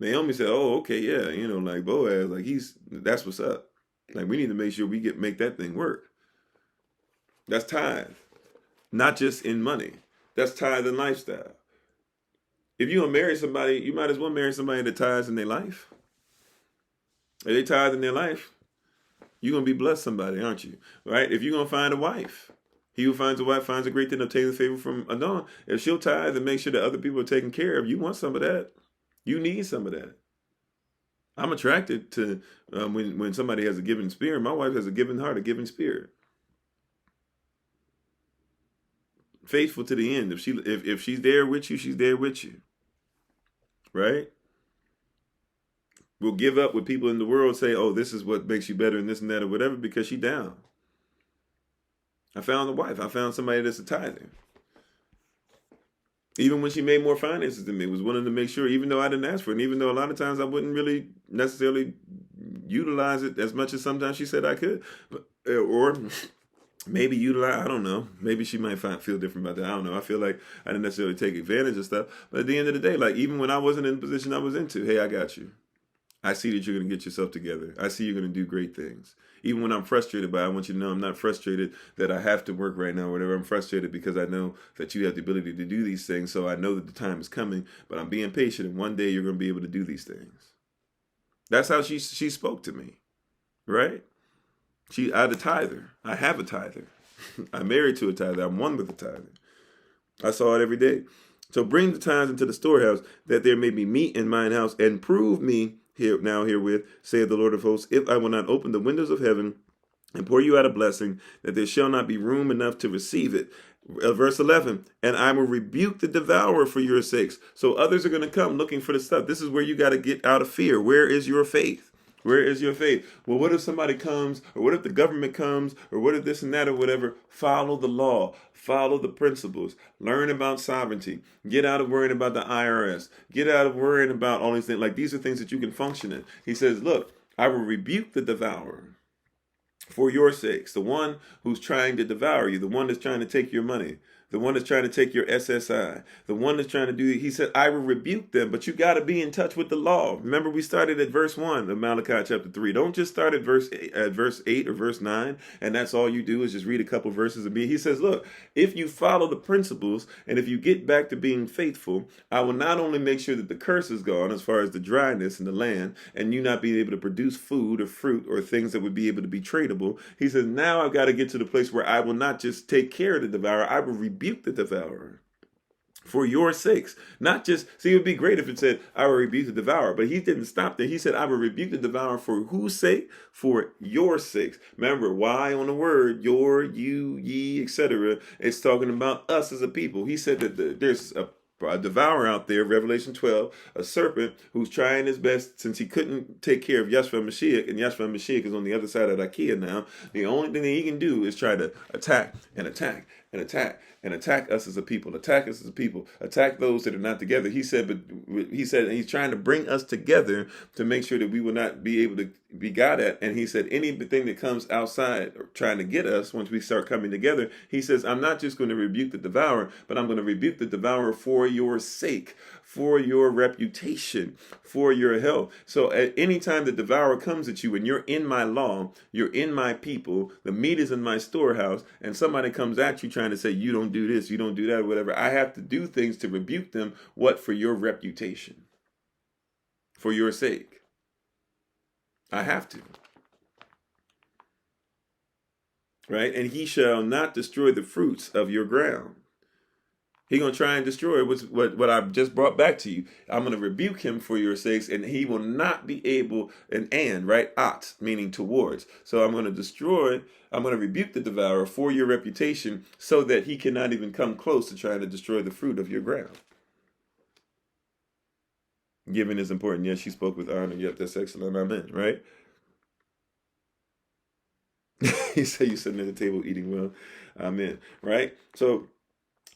Naomi said, oh, okay, yeah, Boaz, that's what's up. We need to make sure we make that thing work. That's tithe. Not just in money. That's tithe in lifestyle. If you're going to marry somebody, you might as well marry somebody that tithes in their life. If they tithe in their life, you're going to be blessed somebody, aren't you? Right? If you're going to find a wife, he who finds a wife finds a great thing to obtain the favor from Adon. If she'll tithe and make sure that other people are taken care of, you want some of that. You need some of that. I'm attracted to when somebody has a giving spirit. My wife has a giving heart, a giving spirit. Faithful to the end. If she's there with you, she's there with you. Right? We'll give up with people in the world say, oh, this is what makes you better and this and that or whatever, because she's down. I found a wife. I found somebody that's a tither. Even when she made more finances than me, was willing to make sure, even though I didn't ask for it, and even though a lot of times I wouldn't really necessarily utilize it as much as sometimes she said I could, but, or maybe utilize, I don't know, maybe she might feel different about that. I don't know. I feel like I didn't necessarily take advantage of stuff, but at the end of the day, like even when I wasn't in the position I was into, hey, I got you. I see that you're going to get yourself together. I see you're going to do great things. Even when I'm frustrated by it, I want you to know I'm not frustrated that I have to work right now or whatever. I'm frustrated because I know that you have the ability to do these things. So I know that the time is coming, but I'm being patient. And one day you're going to be able to do these things. That's how she spoke to me, right? I had a tither. I have a tither. I'm married to a tither. I'm one with a tither. I saw it every day. So bring the tithes into the storehouse, that there may be meat in mine house, and prove me herewith, saith the Lord of hosts, if I will not open the windows of heaven and pour you out a blessing, that there shall not be room enough to receive it. Verse 11, and I will rebuke the devourer for your sakes. So others are going to come looking for the stuff. This is where you got to get out of fear. Where is your faith? Where is your faith? Well, what if somebody comes, or what if the government comes, or what if this and that or whatever? Follow the law. Follow the principles. Learn about sovereignty. Get out of worrying about the IRS. Get out of worrying about all these things. Like, these are things that you can function in. He says, look, I will rebuke the devourer for your sakes. The one who's trying to devour you. The one that's trying to take your money. The one that's trying to take your SSI. The one that's trying to do, he said, I will rebuke them, but you got to be in touch with the law. Remember, we started at verse 1 of Malachi chapter 3. Don't just start at verse 8 or verse 9, and that's all you do is just read a couple verses and be. He says, look, if you follow the principles, and if you get back to being faithful, I will not only make sure that the curse is gone as far as the dryness in the land, and you not being able to produce food or fruit or things that would be able to be tradable. He says, now I've got to get to the place where I will not just take care of the devourer, I will rebuke the devourer for your sakes. Not just, see, it would be great if it said, I will rebuke the devourer, but he didn't stop there. He said, I will rebuke the devourer for whose sake? For your sakes. Remember, why on the word, your, you, ye, etc. It's talking about us as a people. He said that there's a devourer out there, Revelation 12, a serpent who's trying his best since he couldn't take care of Yeshua Mashiach, and Yeshua Mashiach is on the other side of IKEA now. The only thing that he can do is try to attack and attack and attack and attack us as a people, attack us as a people, attack those that are not together. He said, and he's trying to bring us together to make sure that we will not be able to be got at. And he said, anything that comes outside trying to get us, once we start coming together, he says, I'm not just going to rebuke the devourer, but I'm going to rebuke the devourer for your sake, for your reputation, for your health. So at any time the devourer comes at you and you're in my law, you're in my people, the meat is in my storehouse, and somebody comes at you trying to say, you don't do this, you don't do that, or whatever, I have to do things to rebuke them. What? For your reputation, for your sake. I have to. Right? And he shall not destroy the fruits of your ground. He's going to try and destroy what I just brought back to you. I'm going to rebuke him for your sakes, and he will not be able, right? At, meaning towards. So I'm going to rebuke the devourer for your reputation so that he cannot even come close to trying to destroy the fruit of your ground. Giving is important. Yes, she spoke with honor. Yep, that's excellent. Amen, right? He said you're sitting at the table eating well. Amen, right? So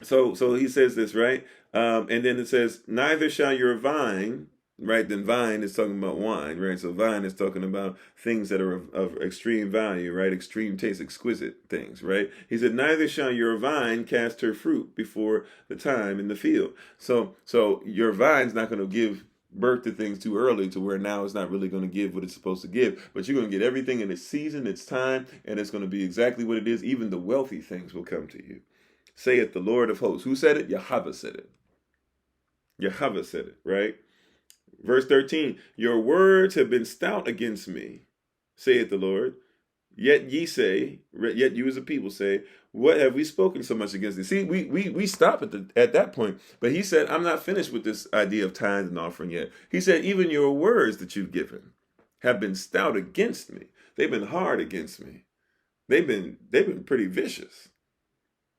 he says this, right? And then it says, neither shall your vine, right? Then vine is talking about wine, right? So vine is talking about things that are of extreme value, right? Extreme taste, exquisite things, right? He said, neither shall your vine cast her fruit before the time in the field. So your vine's not going to give birth to things too early to where now it's not really going to give what it's supposed to give, but you're going to get everything in its season, its time, and it's going to be exactly what it is. Even the wealthy things will come to you. Saith the Lord of hosts. Who said it? Yahweh said it. Yahweh said it, right? Verse 13, your words have been stout against me, saith the Lord. Yet you as a people say, what have we spoken so much against thee? See, we stop at that point. But he said, I'm not finished with this idea of tithe and offering yet. He said, even your words that you've given have been stout against me. They've been hard against me. They've been pretty vicious.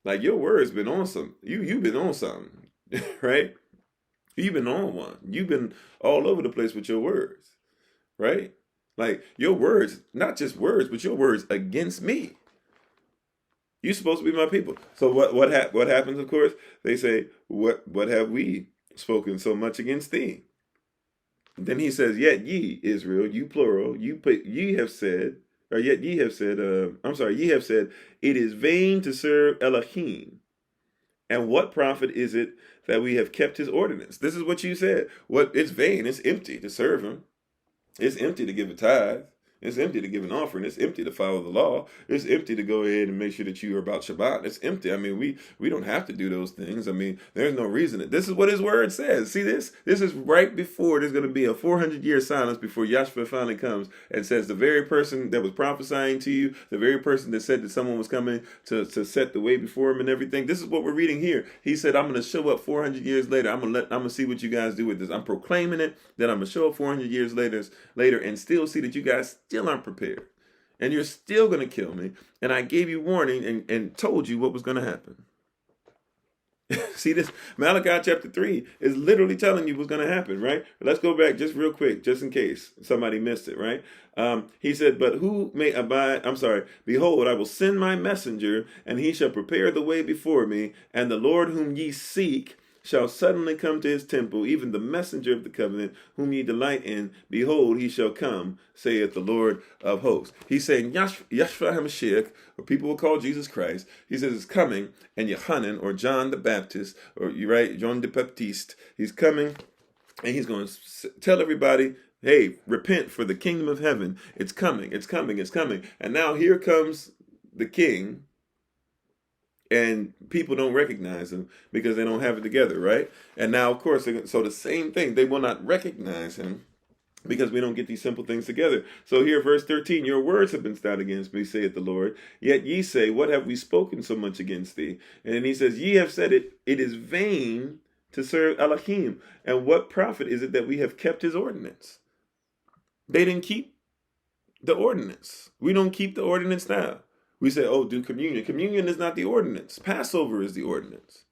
Like your words been on some. You've been on something, right? You've been on one. You've been all over the place with your words, right? Like your words, not just words, but your words against me. You're supposed to be my people. So what happens, of course? They say, what have we spoken so much against thee? Then he says, yet ye, Israel, you plural, ye have said, or yet ye have said, ye have said, it is vain to serve Elohim. And what profit is it that we have kept his ordinance? This is what you said. It's vain, it's empty to serve him. It's empty to give a tithe. It's empty to give an offering. It's empty to follow the law. It's empty to go ahead and make sure that you are about Shabbat. It's empty. I mean, we don't have to do those things. I mean, there's no reason. This is what his word says. See this? This is right before there's going to be a 400-year silence before Yahshua finally comes and says the very person that was prophesying to you, the very person that said that someone was coming to set the way before him and everything. This is what we're reading here. He said, I'm going to show up 400 years later. I'm going to see what you guys do with this. I'm proclaiming it, that I'm going to show up 400 years later and still see that you guys still aren't prepared, and you're still going to kill me, and I gave you warning and told you what was going to happen. See this? Malachi chapter 3 is literally telling you what's going to happen, right? Let's go back just real quick, just in case somebody missed it, right? He said, but who may abide, behold, I will send my messenger, and he shall prepare the way before me, and the Lord whom ye seek shall suddenly come to his temple, even the messenger of the covenant, whom ye delight in. Behold, he shall come, saith the Lord of hosts. He's saying Yahshua HaMashiach, or people will call Jesus Christ. He says it's coming, and Yohanan, or John the Baptist, or you're right, John the Baptiste, he's coming, and he's going to tell everybody, hey, repent, for the kingdom of heaven. It's coming, it's coming, it's coming. And now here comes the king, and people don't recognize him because they don't have it together, right? And now, of course, so the same thing, they will not recognize him because we don't get these simple things together. So here, verse 13, your words have been stout against me, saith the Lord. Yet ye say, what have we spoken so much against thee? And then he says, ye have said it is vain to serve Elohim. And what profit is it that we have kept his ordinance? They didn't keep the ordinance. We don't keep the ordinance now. We say, oh, do communion. Communion is not the ordinance. Passover is the ordinance.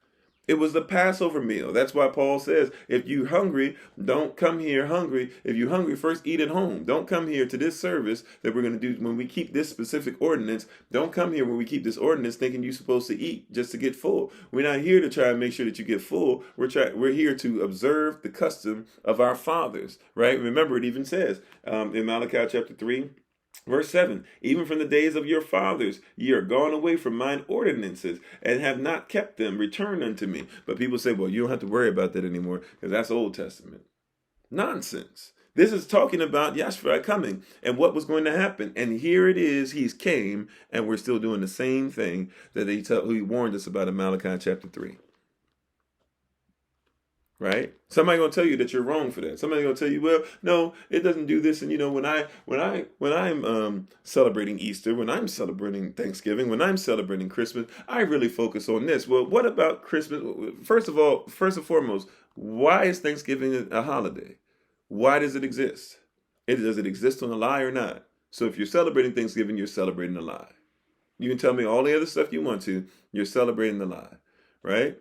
It was the Passover meal. That's why Paul says, if you're hungry, don't come here hungry. If you're hungry, first eat at home. Don't come here to this service that we're going to do when we keep this specific ordinance. Don't come here when we keep this ordinance thinking you're supposed to eat just to get full. We're not here to try and make sure that you get full. We're here to observe the custom of our fathers, right? Remember, it even says in Malachi chapter 3, Verse 7, even from the days of your fathers, ye are gone away from mine ordinances, and have not kept them. Return unto me. But people say, well, you don't have to worry about that anymore, because that's Old Testament. Nonsense. This is talking about Yahshua coming and what was going to happen. And here it is, he's came, and we're still doing the same thing that he warned us about in Malachi chapter 3. Right? Somebody gonna tell you that you're wrong for that. Somebody gonna tell you, well, no, it doesn't do this. And you know, when I'm celebrating Easter, when I'm celebrating Thanksgiving, when I'm celebrating Christmas, I really focus on this. Well, what about Christmas? First and foremost, why is Thanksgiving a holiday? Why does it exist? Does it exist on a lie or not? So if you're celebrating Thanksgiving, you're celebrating a lie. You can tell me all the other stuff you want to. You're celebrating the lie, right?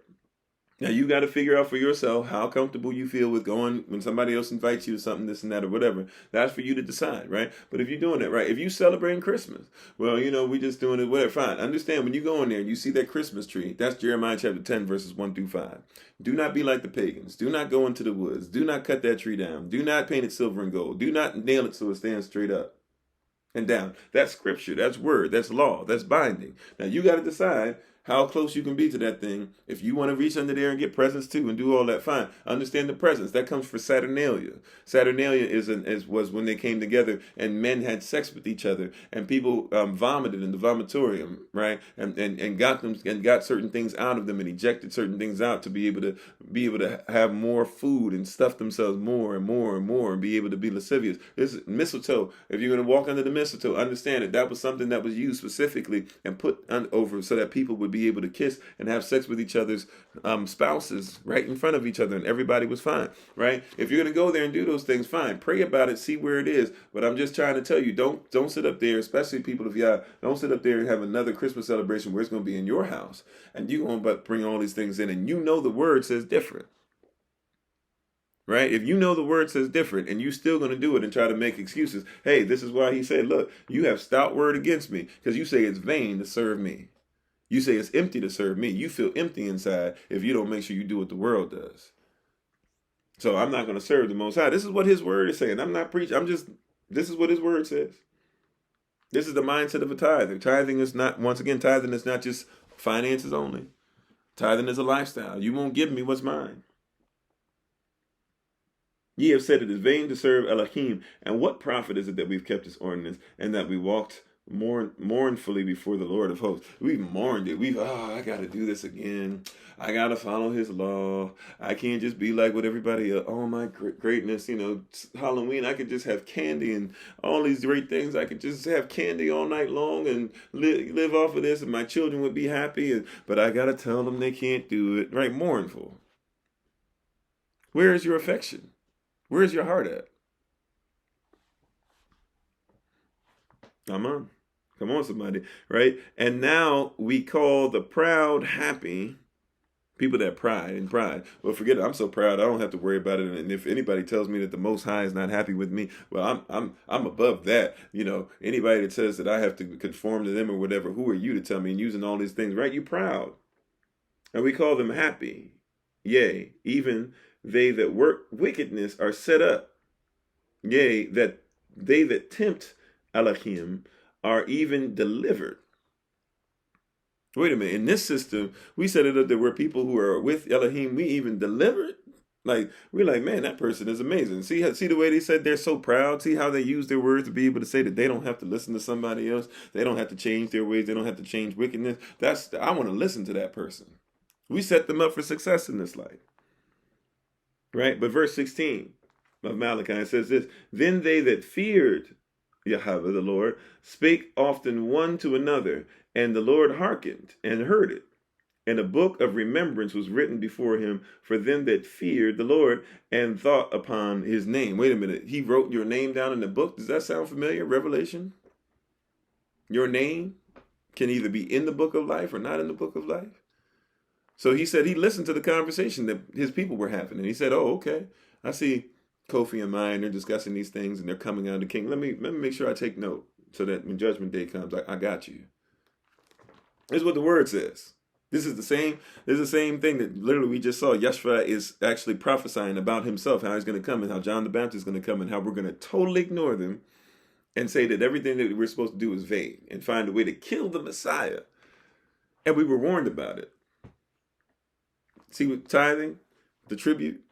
Now, you got to figure out for yourself how comfortable you feel with going when somebody else invites you to something, this and that, or whatever. That's for you to decide, right? But if you're doing it, right, if you celebrating Christmas, well, you know, we just doing it, whatever, fine. Understand, when you go in there and you see that Christmas tree, that's Jeremiah chapter 10, verses 1 through 5. Do not be like the pagans. Do not go into the woods. Do not cut that tree down. Do not paint it silver and gold. Do not nail it so it stands straight up and down. That's scripture. That's word. That's law. That's binding. Now, you got to decide how close you can be to that thing. If you want to reach under there and get presents too and do all that, fine. Understand the presents. That comes for Saturnalia. Saturnalia was when they came together and men had sex with each other and people vomited in the vomitorium, right? And got certain things out of them and ejected certain things out to be able to have more food and stuff themselves more and more and more and be able to be lascivious. This is mistletoe. If you're going to walk under the mistletoe, understand that was something that was used specifically and put over so that people would be able to kiss and have sex with each other's spouses right in front of each other, and everybody was fine, right? If you're going to go there and do those things, fine. Pray about it, see where it is. But I'm just trying to tell you, don't sit up there, especially people of Yah, don't sit up there and have another Christmas celebration where it's going to be in your house, and you're going to bring all these things in, and you know the word says different. Right? If you know the word says different and you still going to do it and try to make excuses, hey, this is why he said, look, you have stout word against me because you say it's vain to serve me. You say it's empty to serve me. You feel empty inside if you don't make sure you do what the world does. So I'm not going to serve the Most High. This is what his word is saying. I'm not preaching. This is what his word says. This is the mindset of a tither. Tithing is not, once again, tithing is not just finances only. Tithing is a lifestyle. You won't give me what's mine. Ye have said it is vain to serve Elohim. And what profit is it that we've kept his ordinance and that we walked mournfully before the Lord of hosts? We've mourned it. I got to do this again. I got to follow his law. I can't just be like what everybody else. Oh, my greatness. Halloween, I could just have candy and all these great things. I could just have candy all night long and live off of this, and my children would be happy. But I got to tell them they can't do it. Right? Mournful. Where is your affection? Where's your heart at? Come on, somebody, right? And now we call the proud happy. People that pride. Well, forget it. I'm so proud. I don't have to worry about it. And if anybody tells me that the Most High is not happy with me, well, I'm above that. Anybody that says that I have to conform to them or whatever, who are you to tell me? And using all these things, right? You proud. And we call them happy. Yea, even they that work wickedness are set up. Yea, that they that tempt Elohim are even delivered. Wait a minute. In this system, we set it up that we're people who are with Elohim, we even delivered. Like, we're like, man, that person is amazing. See the way they said they're so proud? See how they use their words to be able to say that they don't have to listen to somebody else. They don't have to change their ways. They don't have to change wickedness. I want to listen to that person. We set them up for success in this life. Right? But verse 16 of Malachi says this: Then they that feared Yahweh the Lord spake often one to another, and the Lord hearkened and heard it. And a book of remembrance was written before him for them that feared the Lord and thought upon his name. Wait a minute. He wrote your name down in the book. Does that sound familiar? Revelation? Your name can either be in the book of life or not in the book of life. So he said he listened to the conversation that his people were having. And he said, oh, okay. I see Kofi and mine, they're discussing these things and they're coming out of the king. Let me make sure I take note so that when judgment day comes, I got you. This is what the word says. This is the same thing that literally we just saw. Yeshua is actually prophesying about himself, how he's going to come and how John the Baptist is going to come and how we're going to totally ignore them and say that everything that we're supposed to do is vain and find a way to kill the Messiah. And we were warned about it. See, with tithing, the tribute,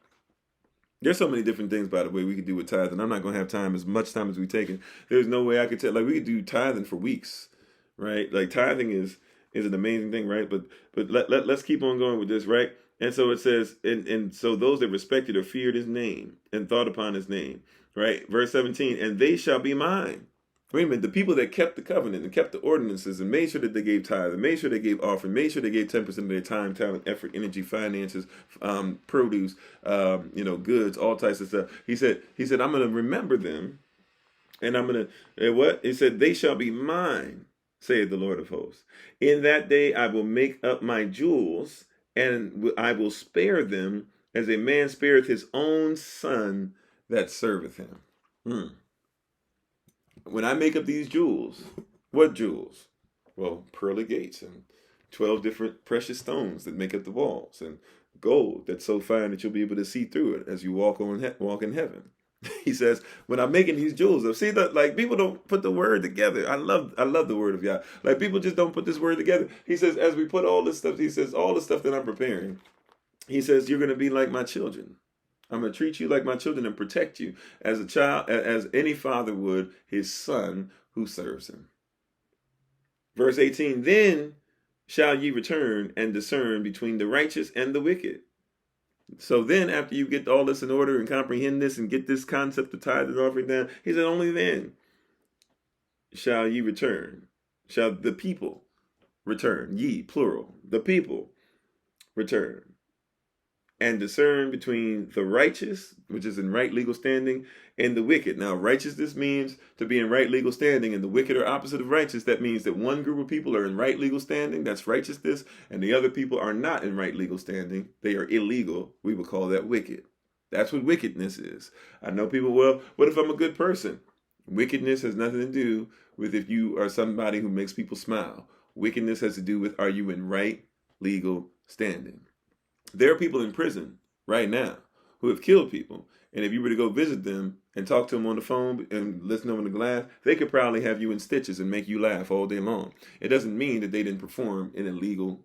there's so many different things, by the way, we could do with tithing. I'm not going to have time, as much time as we take it. There's no way I could tell. Like, we could do tithing for weeks, right? Like, tithing is an amazing thing, right? But let's keep on going with this, right? And so it says, and so those that respected or feared his name and thought upon his name, right? Verse 17, and they shall be mine. Wait a minute, the people that kept the covenant and kept the ordinances and made sure that they gave tithe and made sure they gave offering, made sure they gave 10% of their time, talent, effort, energy, finances, produce, goods, all types of stuff. He said, I'm going to remember them, and I'm going to, what? He said, they shall be mine, saith the Lord of hosts. In that day I will make up my jewels, and I will spare them as a man spareth his own son that serveth him. When I make up these jewels, what jewels? Well, pearly gates and 12 different precious stones that make up the walls, and gold that's so fine that you'll be able to see through it as you walk in heaven. He says, when I'm making these jewels up, see that, like, people don't put the word together. I love the word of Yah. Like, people just don't put this word together. He says, as we put all this stuff, he says, all the stuff that I'm preparing, he says, you're going to be like my children. I'm going to treat you like my children and protect you as a child, as any father would his son who serves him. Verse 18, then shall ye return and discern between the righteous and the wicked. So then, after you get all this in order and comprehend this and get this concept of tithe and offering down, he said, only then shall ye return. Shall the people return, ye, plural, the people return. And discern between the righteous, which is in right legal standing, and the wicked. Now, righteousness means to be in right legal standing, and the wicked are opposite of righteous. That means that one group of people are in right legal standing, that's righteousness, and the other people are not in right legal standing. They are illegal. We would call that wicked. That's what wickedness is. I know people, well, what if I'm a good person? Wickedness has nothing to do with if you are somebody who makes people smile, Wickedness has to do with, are you in right legal standing? There are people in prison right now who have killed people. And if you were to go visit them and talk to them on the phone and listen to them on the glass, they could probably have you in stitches and make you laugh all day long. It doesn't mean that they didn't perform an illegal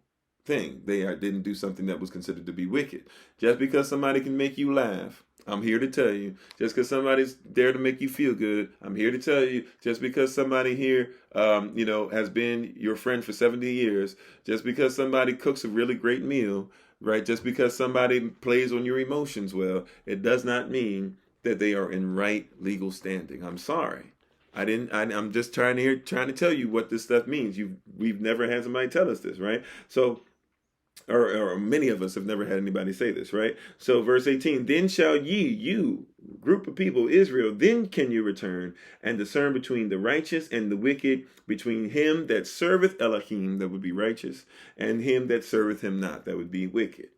thing. They didn't do something that was considered to be wicked. Just because somebody can make you laugh, I'm here to tell you, just because somebody's there to make you feel good, I'm here to tell you, just because somebody here, has been your friend for 70 years, just because somebody cooks a really great meal, right? Just because somebody plays on your emotions well, it does not mean that they are in right legal standing. I'm sorry. I'm just trying to tell you what this stuff means. We've never had somebody tell us this, right? So, or many of us have never had anybody say this, right? So verse 18, then shall you, group of people, Israel, then can you return and discern between the righteous and the wicked, between him that serveth Elohim, that would be righteous, and him that serveth him not, that would be wicked.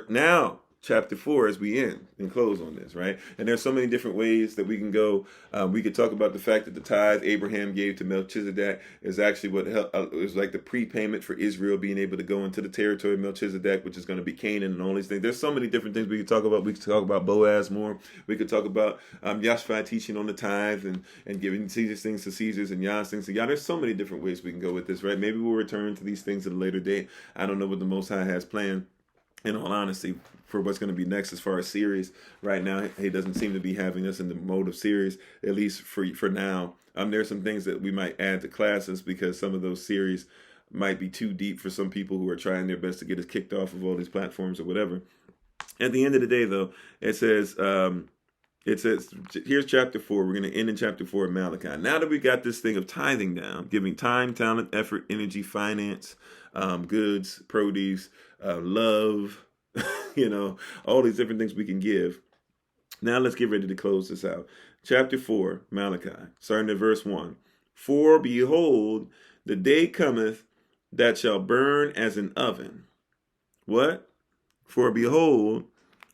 Now, chapter 4, as we end and close on this, right? And there's so many different ways that we can go. We could talk about the fact that the tithe Abraham gave to Melchizedek is actually what is like the prepayment for Israel being able to go into the territory of Melchizedek, which is going to be Canaan and all these things. There's so many different things we could talk about. We could talk about Boaz more. We could talk about Yashphai teaching on the tithe and giving Caesar's things to Caesar's and Yah's things to Yah. There's so many different ways we can go with this, right? Maybe we'll return to these things at a later date. I don't know what the Most High has planned, in all honesty, for what's going to be next as far as series. Right now, he doesn't seem to be having us in the mode of series, at least for now. There's some things that we might add to classes because some of those series might be too deep for some people who are trying their best to get us kicked off of all these platforms or whatever. At the end of the day, though, it says, here's chapter 4. We're going to end in chapter 4 of Malachi. Now that we got this thing of tithing down, giving time, talent, effort, energy, finance, goods, produce, love, all these different things we can give. Now let's get ready to close this out. Chapter 4, Malachi, starting at verse 1. For behold, the day cometh that shall burn as an oven. What? For behold,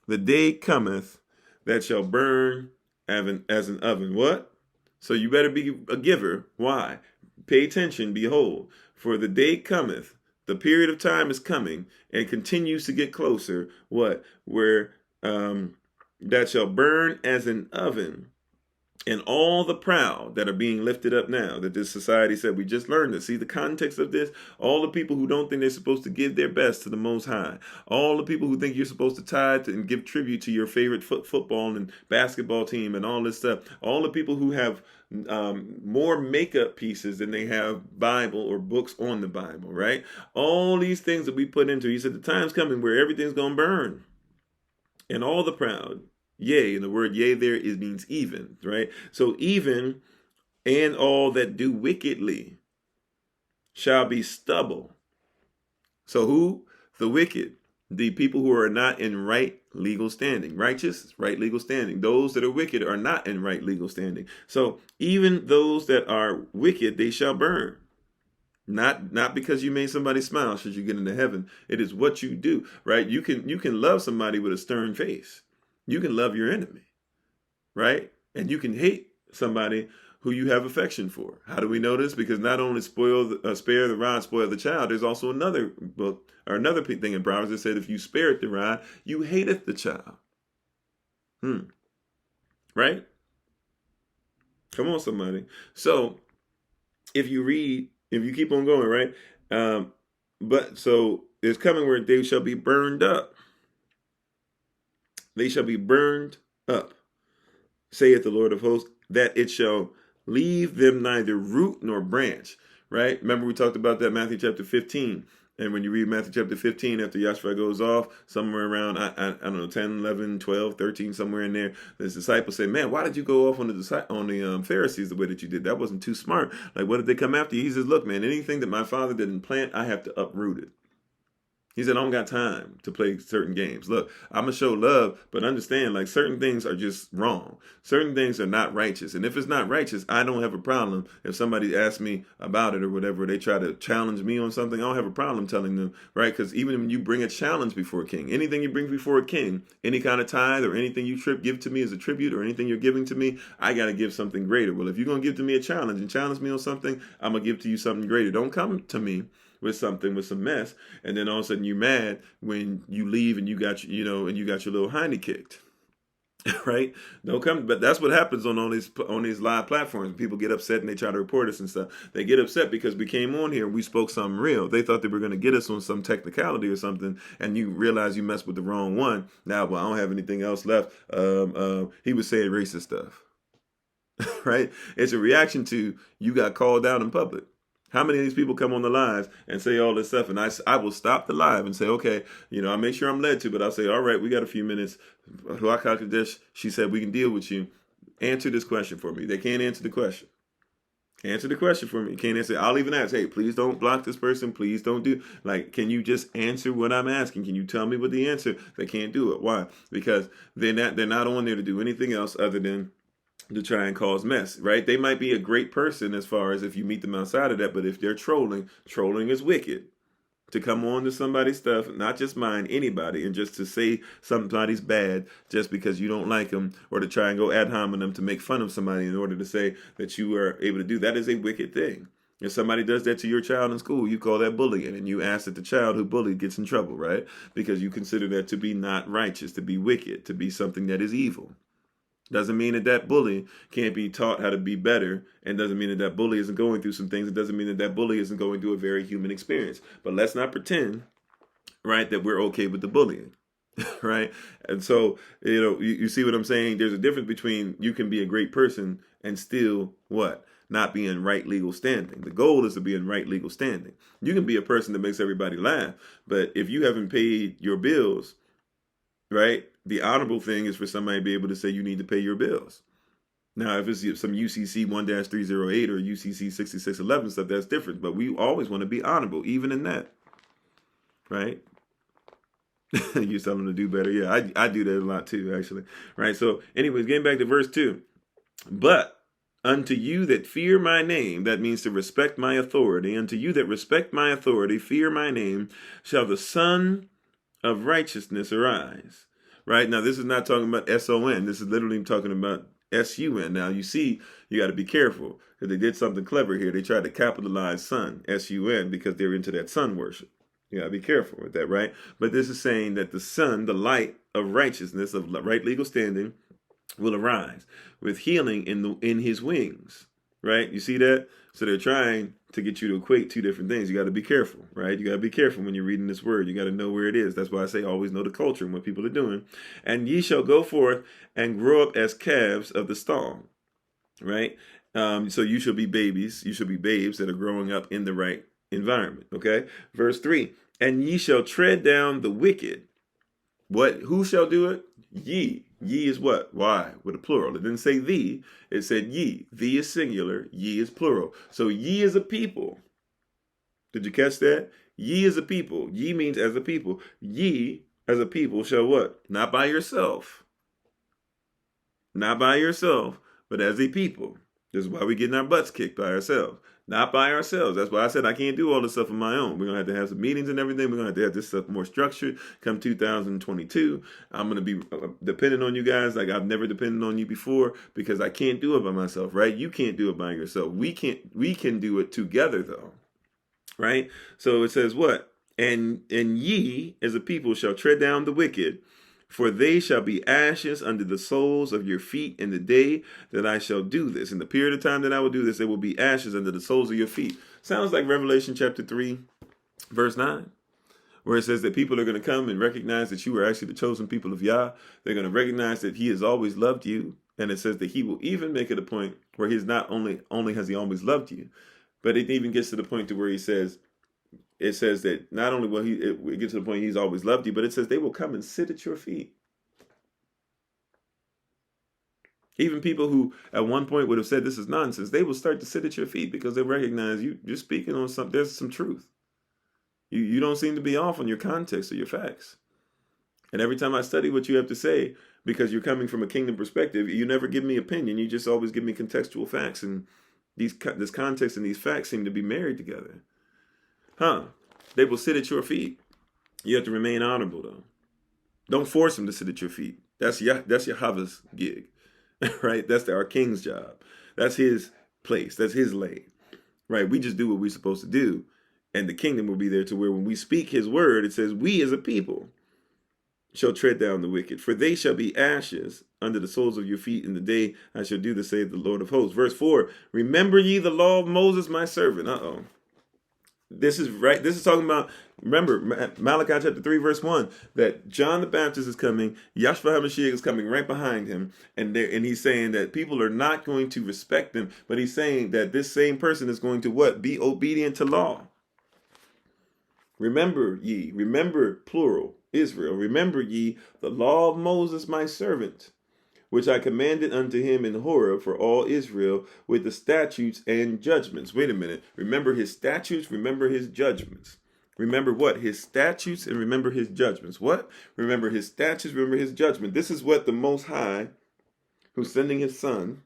the day cometh that shall burn as an oven. What? So you better be a giver. Why? Pay attention. Behold, for the day cometh, the period of time is coming and continues to get closer. What? Where that shall burn as an oven. And all the proud that are being lifted up now, that this society said, we just learned this. See the context of this? All the people who don't think they're supposed to give their best to the Most High. All the people who think you're supposed to tithe and give tribute to your favorite football and basketball team and all this stuff. All the people who have more makeup pieces than they have Bible or books on the Bible, right? All these things that we put into, he said, the time's coming where everything's going to burn. And all the proud. Yea, and the word yea there means even, right? So even and all that do wickedly shall be stubble. So who? The wicked. The people who are not in right legal standing. Righteous, right legal standing. Those that are wicked are not in right legal standing. So even those that are wicked, they shall burn. Not because you made somebody smile should you get into heaven. It is what you do, right? You can love somebody with a stern face. You can love your enemy, right? And you can hate somebody who you have affection for. How do we know this? Because not only spare the rod, spoil the child. There's also another book or another thing in Proverbs that said, if you spare the rod, you hateth the child. Right? Come on, somebody. So if you keep on going, right? But so it's coming where they shall be burned up. They shall be burned up, saith the Lord of hosts, that it shall leave them neither root nor branch. Right? Remember we talked about that Matthew chapter 15. And when you read Matthew chapter 15, after Yashphai goes off, somewhere around, I don't know, 10, 11, 12, 13, somewhere in there, the disciples say, man, why did you go off on the Pharisees the way that you did? That wasn't too smart. Like, what did they come after you? He says, look, man, anything that my father didn't plant, I have to uproot it. He said, I don't got time to play certain games. Look, I'm going to show love, but understand, like, certain things are just wrong. Certain things are not righteous. And if it's not righteous, I don't have a problem. If somebody asks me about it or whatever, they try to challenge me on something, I don't have a problem telling them, right? Because even when you bring a challenge before a king, anything you bring before a king, any kind of tithe or anything you give to me as a tribute or anything you're giving to me, I got to give something greater. Well, if you're going to give to me a challenge and challenge me on something, I'm going to give to you something greater. Don't come to me with something with some mess, and then all of a sudden you're mad when you leave and you got and you got your little hiney kicked, right? Don't come. But that's what happens on all these live platforms. People get upset and they try to report us and stuff. They get upset because we came on here and we spoke something real. They thought they were going to get us on some technicality or something, and you realize you messed with the wrong one. Now, well, I don't have anything else left. He was saying racist stuff, right? It's a reaction to you got called out in public. How many of these people come on the live and say all this stuff, and I will stop the live and say, okay, I make sure I'm led to, but I'll say, all right, we got a few minutes. She said we can deal with you. Answer this question for me. They can't answer the question. Answer the question for me. You can't answer. I'll even ask, hey, please don't block this person. Please don't do, can you just answer what I'm asking? Can you tell me what the answer? They can't do it. Why? Because they're not on there to do anything else other than to try and cause mess, right? They might be a great person as far as if you meet them outside of that, but if they're trolling is wicked. To come on to somebody's stuff, not just mine, anybody, and just to say somebody's bad just because you don't like them, or to try and go ad hominem to make fun of somebody in order to say that you are able to do that is a wicked thing. If somebody does that to your child in school, you call that bullying, and you ask that the child who bullied gets in trouble, right? Because you consider that to be not righteous, to be wicked, to be something that is evil. Doesn't mean that bully can't be taught how to be better, and doesn't mean that bully isn't going through some things. It doesn't mean that bully isn't going through a very human experience. But let's not pretend, right, that we're okay with the bullying, right? And so, you see what I'm saying? There's a difference between you can be a great person and still what? Not be in right legal standing. The goal is to be in right legal standing. You can be a person that makes everybody laugh, but if you haven't paid your bills, right? The honorable thing is for somebody to be able to say you need to pay your bills. Now, if it's some UCC 1-308 or UCC 6611 stuff, that's different. But we always want to be honorable, even in that, right? You tell them to do better. Yeah, I do that a lot too, actually. Right? So anyways, getting back to verse 2. But unto you that fear my name, that means to respect my authority, unto you that respect my authority, fear my name, shall the Son of righteousness arise. Right? Now, this is not talking about S-O-N. This is literally talking about S-U-N. Now, you see, you got to be careful because they did something clever here. They tried to capitalize son, S-U-N, because they're into that sun worship. You got to be careful with that, right? But this is saying that the sun, the light of righteousness, of right legal standing, will arise with healing in his wings. Right? You see that? So they're trying to get you to equate two different things. You got to be careful, right? You got to be careful when you're reading this word. You got to know where it is. That's why I say always know the culture and what people are doing. And ye shall go forth and grow up as calves of the stall, right? So you shall be babies. You shall be babes that are growing up in the right environment, okay? Verse 3, and ye shall tread down the wicked. What? Who shall do it? Ye. Ye is what? Why? With a plural. It didn't say thee. It said ye. Thee is singular. Ye is plural. So ye is a people. Did you catch that? Ye is a people. Ye means as a people. Ye as a people shall what? Not by yourself. Not by yourself, but as a people. This is why we're getting our butts kicked by ourselves. Not by ourselves. That's why I said I can't do all this stuff on my own. We're going to have some meetings and everything. We're going to have this stuff more structured. Come 2022, I'm going to be dependent on you guys like I've never depended on you before because I can't do it by myself, right? You can't do it by yourself. We can do it together though, right? So it says what? And ye as a people shall tread down the wicked, for they shall be ashes under the soles of your feet in the day that I shall do this. In the period of time that I will do this, there will be ashes under the soles of your feet. Sounds like Revelation chapter 3, verse 9, where it says that people are going to come and recognize that you are actually the chosen people of Yah. They're going to recognize that he has always loved you. And it says that he will even make it a point where he's not only has he always loved you, but it even gets to the point to where it says that not only will it gets to the point he's always loved you, but it says they will come and sit at your feet. Even people who at one point would have said this is nonsense, they will start to sit at your feet because they recognize you're speaking on something. There's some truth. You don't seem to be off on your context or your facts. And every time I study what you have to say, because you're coming from a kingdom perspective, you never give me opinion. You just always give me contextual facts. And this context and these facts seem to be married together. They will sit at your feet. You have to remain honorable, though. Don't force them to sit at your feet. That's Yahweh's gig, right? That's our king's job. That's his place. That's his lane, right? We just do what we're supposed to do. And the kingdom will be there to where when we speak his word, it says, we as a people shall tread down the wicked. For they shall be ashes under the soles of your feet in the day I shall do the save the Lord of hosts. Verse 4, remember ye the law of Moses, my servant. This is right. This is talking about, remember, Malachi chapter 3, verse 1, that John the Baptist is coming, Yahshua HaMashiach is coming right behind him, and he's saying that people are not going to respect him, but he's saying that this same person is going to what? Be obedient to law. Remember ye, remember, plural, Israel, remember ye the law of Moses my servant, which I commanded unto him in Horeb for all Israel with the statutes and judgments. Wait a minute. Remember his statutes, remember his judgments. Remember what? His statutes and remember his judgments. What? Remember his statutes, remember his judgment. This is what the Most High, who's sending his son,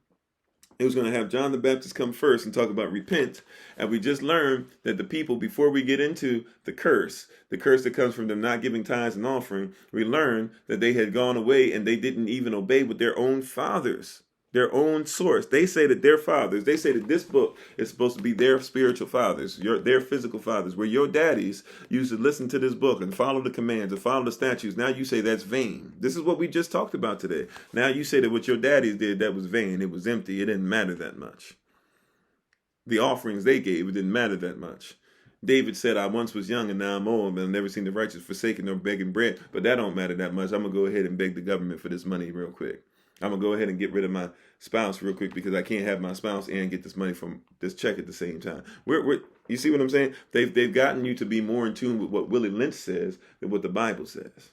it was going to have John the Baptist come first and talk about repent. And we just learned that the people, before we get into the curse that comes from them not giving tithes and offering, we learned that they had gone away and they didn't even obey with their own fathers, their own source. They say that their fathers, they say that this book is supposed to be their spiritual fathers, their physical fathers, where your daddies used to listen to this book and follow the commands and follow the statutes. Now you say that's vain. This is what we just talked about today. Now you say that what your daddies did, that was vain. It was empty. It didn't matter that much. The offerings they gave, it didn't matter that much. David said, I once was young and now I'm old, and I've never seen the righteous forsaken nor begging bread. But that don't matter that much. I'm going to go ahead and beg the government for this money real quick. I'm going to go ahead and get rid of my spouse real quick because I can't have my spouse and get this money from this check at the same time. You see what I'm saying? They've gotten you to be more in tune with what Willie Lynch says than what the Bible says.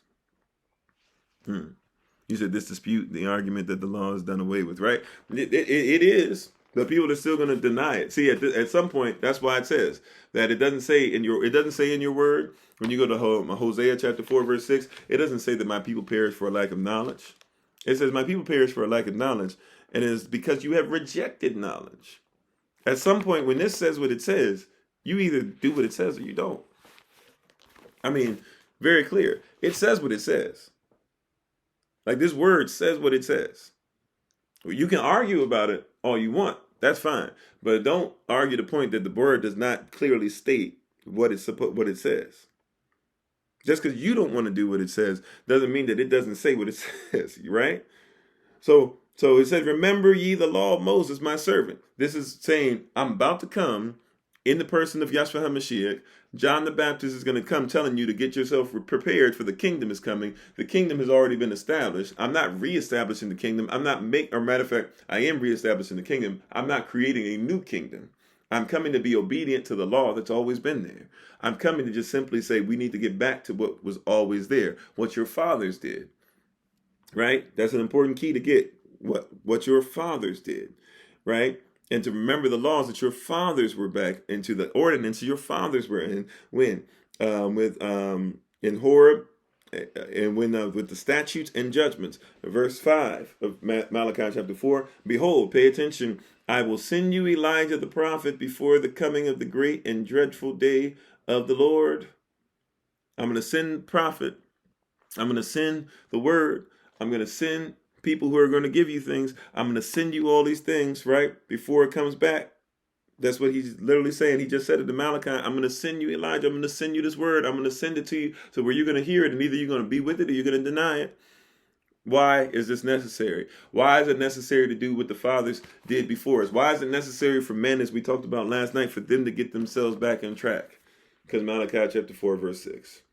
You said this dispute, the argument that the law is done away with, right? It is. The people are still going to deny it. See, at some point, that's why it says that it doesn't say in your word, when you go to Hosea chapter 4, verse 6, it doesn't say that my people perish for a lack of knowledge. It says, my people perish for a lack of knowledge, and it is because you have rejected knowledge. At some point, when this says what it says, you either do what it says or you don't. I mean, very clear. It says what it says. Like this word says what it says. Well, you can argue about it all you want. That's fine. But don't argue the point that the word does not clearly state what it says. Just because you don't want to do what it says doesn't mean that it doesn't say what it says, right? So it says, remember ye the law of Moses, my servant. This is saying, I'm about to come in the person of Yahshua HaMashiach. John the Baptist is going to come telling you to get yourself prepared for the kingdom is coming. The kingdom has already been established. I'm not reestablishing the kingdom. Matter of fact, I am reestablishing the kingdom. I'm not creating a new kingdom. I'm coming to be obedient to the law that's always been there. I'm coming to just simply say we need to get back to what was always there, what your fathers did, right? That's an important key to get, what your fathers did, right? And to remember the laws that your fathers were back into, the ordinance your fathers were in in Horeb, and with the statutes and judgments. Verse 5 of Malachi chapter 4, behold, pay attention, I will send you Elijah the prophet before the coming of the great and dreadful day of the Lord. I'm going to send prophet. I'm going to send the word. I'm going to send people who are going to give you things. I'm going to send you all these things, right, before it comes back. That's what he's literally saying. He just said it to Malachi. I'm going to send you Elijah. I'm going to send you this word. I'm going to send it to you to where you're going to hear it, and either you're going to be with it or you're going to deny it. Why is this necessary? Why is it necessary to do what the fathers did before us? Why is it necessary for men, as we talked about last night, for them to get themselves back on track? Because Malachi chapter 4, verse 6.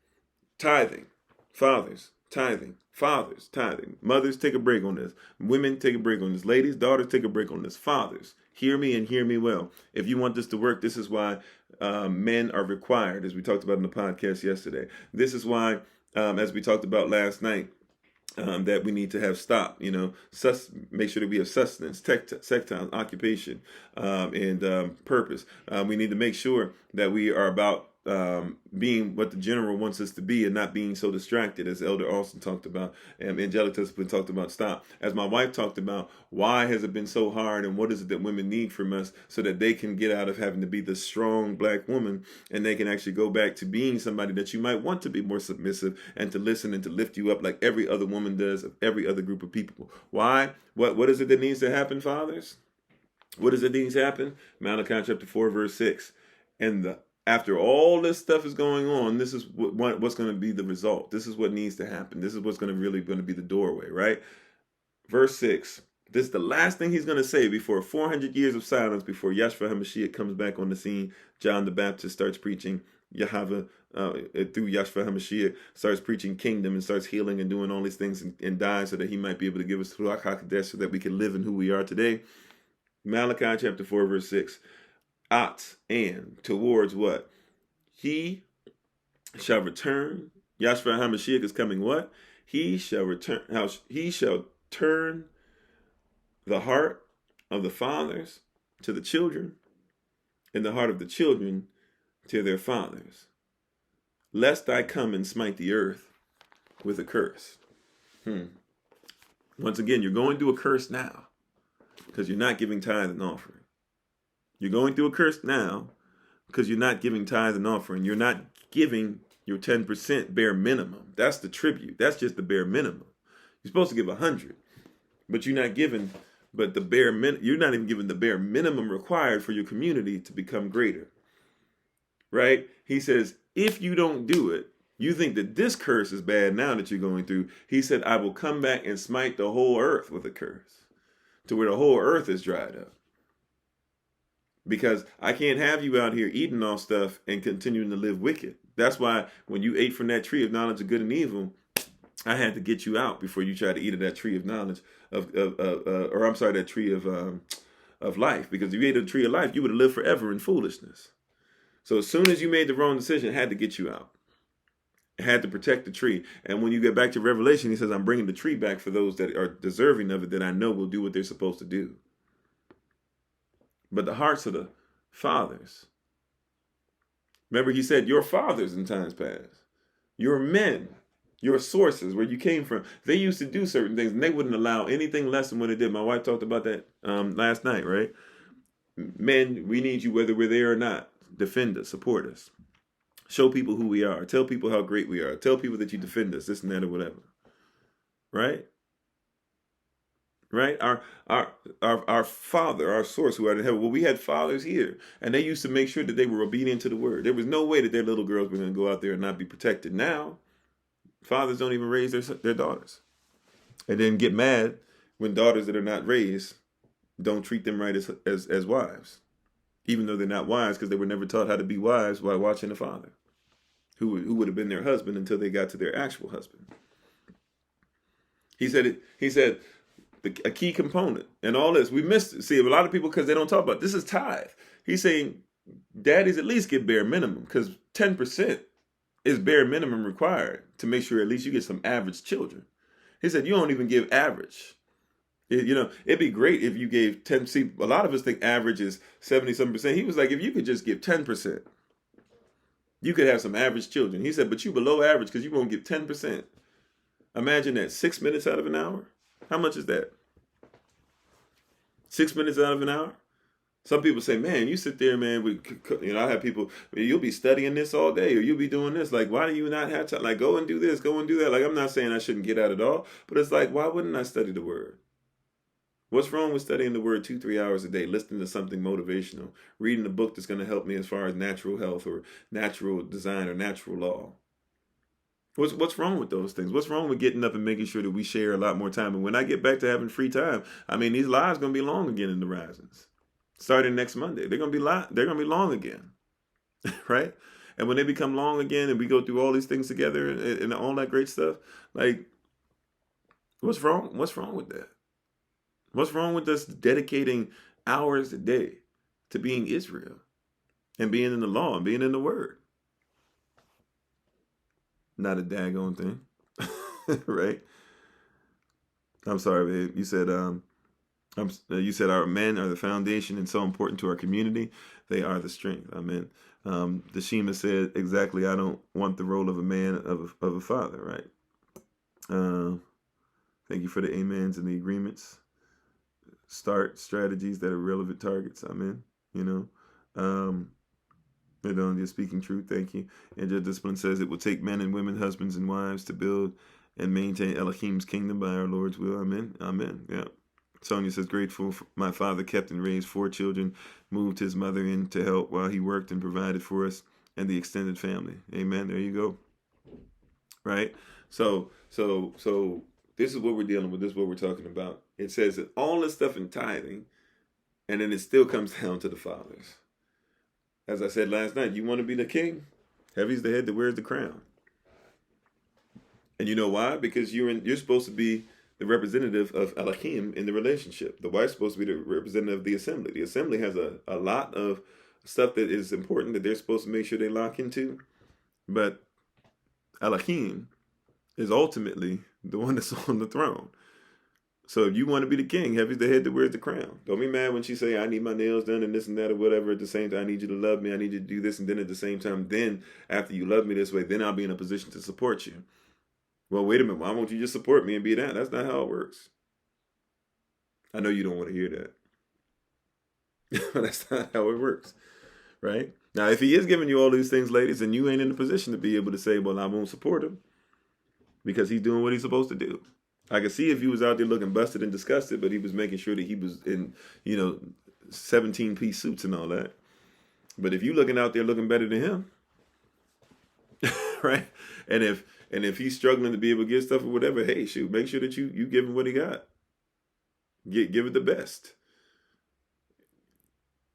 Tithing. Fathers, tithing. Fathers, tithing. Mothers, take a break on this. Women, take a break on this. Ladies, daughters, take a break on this. Fathers, hear me and hear me well. If you want this to work, this is why men are required, as we talked about in the podcast yesterday. This is why, as we talked about last night, that we need to have make sure that we have sustenance, sectile, occupation, and purpose. We need to make sure that we are about being what the general wants us to be and not being so distracted, as Elder Austin talked about, and Angelic Discipline talked about. Stop. As my wife talked about, why has it been so hard, and what is it that women need from us so that they can get out of having to be the strong black woman, and they can actually go back to being somebody that you might want to be more submissive and to listen and to lift you up like every other woman does of every other group of people. Why? What is it that needs to happen, fathers? What does it need to happen? Malachi chapter 4, verse 6. And after all this stuff is going on, this is what's going to be the result. This is what needs to happen. This is what's going to be the doorway, right? Verse 6. This is the last thing he's going to say before 400 years of silence, before Yahshua HaMashiach comes back on the scene. John the Baptist starts preaching Yahweh through Yahshua HaMashiach, starts preaching kingdom and starts healing and doing all these things and dies so that he might be able to give us Ruach HaKodesh so that we can live in who we are today. Malachi chapter 4, verse 6. And towards what? He shall return. Yahshua HaMashiach is coming what? He shall return. He shall turn the heart of the fathers to the children, and the heart of the children to their fathers, lest I come and smite the earth with a curse. Once again, you're going through a curse now because you're not giving tithe and offering. You're going through a curse now because you're not giving tithe and offering. You're not giving your 10% bare minimum. That's the tribute. That's just the bare minimum. You're supposed to give 100, but you're not giving. But you're not even giving the bare minimum required for your community to become greater. Right? He says, if you don't do it, you think that this curse is bad now that you're going through. He said, I will come back and smite the whole earth with a curse, to where the whole earth is dried up. Because I can't have you out here eating all stuff and continuing to live wicked. That's why when you ate from that tree of knowledge of good and evil, I had to get you out before you try to eat of that tree of knowledge that tree of life. Because if you ate of the tree of life, you would have lived forever in foolishness. So as soon as you made the wrong decision, it had to get you out. It had to protect the tree. And when you get back to Revelation, he says, I'm bringing the tree back for those that are deserving of it, that I know will do what they're supposed to do. But the hearts of the fathers. Remember, he said, your fathers in times past, your men, your sources, where you came from, they used to do certain things, and they wouldn't allow anything less than what they did. My wife talked about that last night, right? Men, we need you whether we're there or not. Defend us, support us. Show people who we are. Tell people how great we are. Tell people that you defend us, this and that or whatever. Right? Right? Our father, our source who are in heaven. Well, we had fathers here, and they used to make sure that they were obedient to the word. There was no way that their little girls were going to go out there and not be protected. Now, fathers don't even raise their daughters, and then get mad when daughters that are not raised don't treat them right as wives, even though they're not wives, because they were never taught how to be wives while watching a father who would have been their husband until they got to their actual husband. He said a key component and all this, we missed it. See, a lot of people, because they don't talk about it, this is tithe. He's saying daddies at least get bare minimum, because 10% is bare minimum required to make sure at least you get some average children. He said you don't even give average. It'd be great if you gave 10. See, a lot of us think average is 70-something%. He was like, if you could just give 10%, you could have some average children. He said, but you below average because you won't give 10%. Imagine that, 6 minutes out of an hour. How much is that? 6 minutes out of an hour? Some people say, man, you sit there, man. I have people, you'll be studying this all day, or you'll be doing this. Like, why do you not have time? Like, go and do this, go and do that. Like, I'm not saying I shouldn't get out at all, but it's like, why wouldn't I study the word? What's wrong with studying the word 2-3 hours a day, listening to something motivational, reading a book that's going to help me as far as natural health or natural design or natural law? What's wrong with those things? What's wrong with getting up and making sure that we share a lot more time? And when I get back to having free time, I mean, these lives are going to be long again in the Risings. Starting next Monday, they're going to be long again, right? And when they become long again, and we go through all these things together and all that great stuff, like, what's wrong? What's wrong with that? What's wrong with us dedicating hours a day to being Israel and being in the law and being in the word? Not a daggone thing, right? I'm sorry, babe. You said you said our men are the foundation and so important to our community. They are the strength. Amen. The Shema said exactly, I don't want the role of a man of a father, right? Thank you for the amens and the agreements. Start strategies that are relevant targets. Amen. You know, and on just speaking truth. Thank you. And your discipline says it will take men and women, husbands and wives, to build and maintain Elohim's kingdom by our Lord's will. Amen. Amen. Yeah. Sonia says, grateful my father kept and raised 4 children, moved his mother in to help while he worked and provided for us and the extended family. Amen. There you go. Right? So this is what we're dealing with. This is what we're talking about. It says that all this stuff in tithing, and then it still comes down to the fathers. As I said last night, you want to be the king? Heavy's the head that wears the crown. And you know why? Because you're supposed to be the representative of Elohim in the relationship. The wife's supposed to be the representative of the assembly. The assembly has a lot of stuff that is important that they're supposed to make sure they lock into. But Elohim is ultimately the one that's on the throne. So if you want to be the king, Heavy's the head that wears the crown. Don't be mad when she say, I need my nails done and this and that or whatever. At the same time, I need you to love me. I need you to do this. And then at the same time, then after you love me this way, then I'll be in a position to support you. Well, wait a minute. Why won't you just support me and be that? That's not how it works. I know you don't want to hear that. That's not how it works. Right? Now, if he is giving you all these things, ladies, and you ain't in a position to be able to say, well, I won't support him because he's doing what he's supposed to do. I could see if he was out there looking busted and disgusted, but he was making sure that he was in, 17-piece suits and all that. But if you looking out there looking better than him, right? And if he's struggling to be able to get stuff or whatever, hey, shoot, make sure that you give him what he got. Give it the best.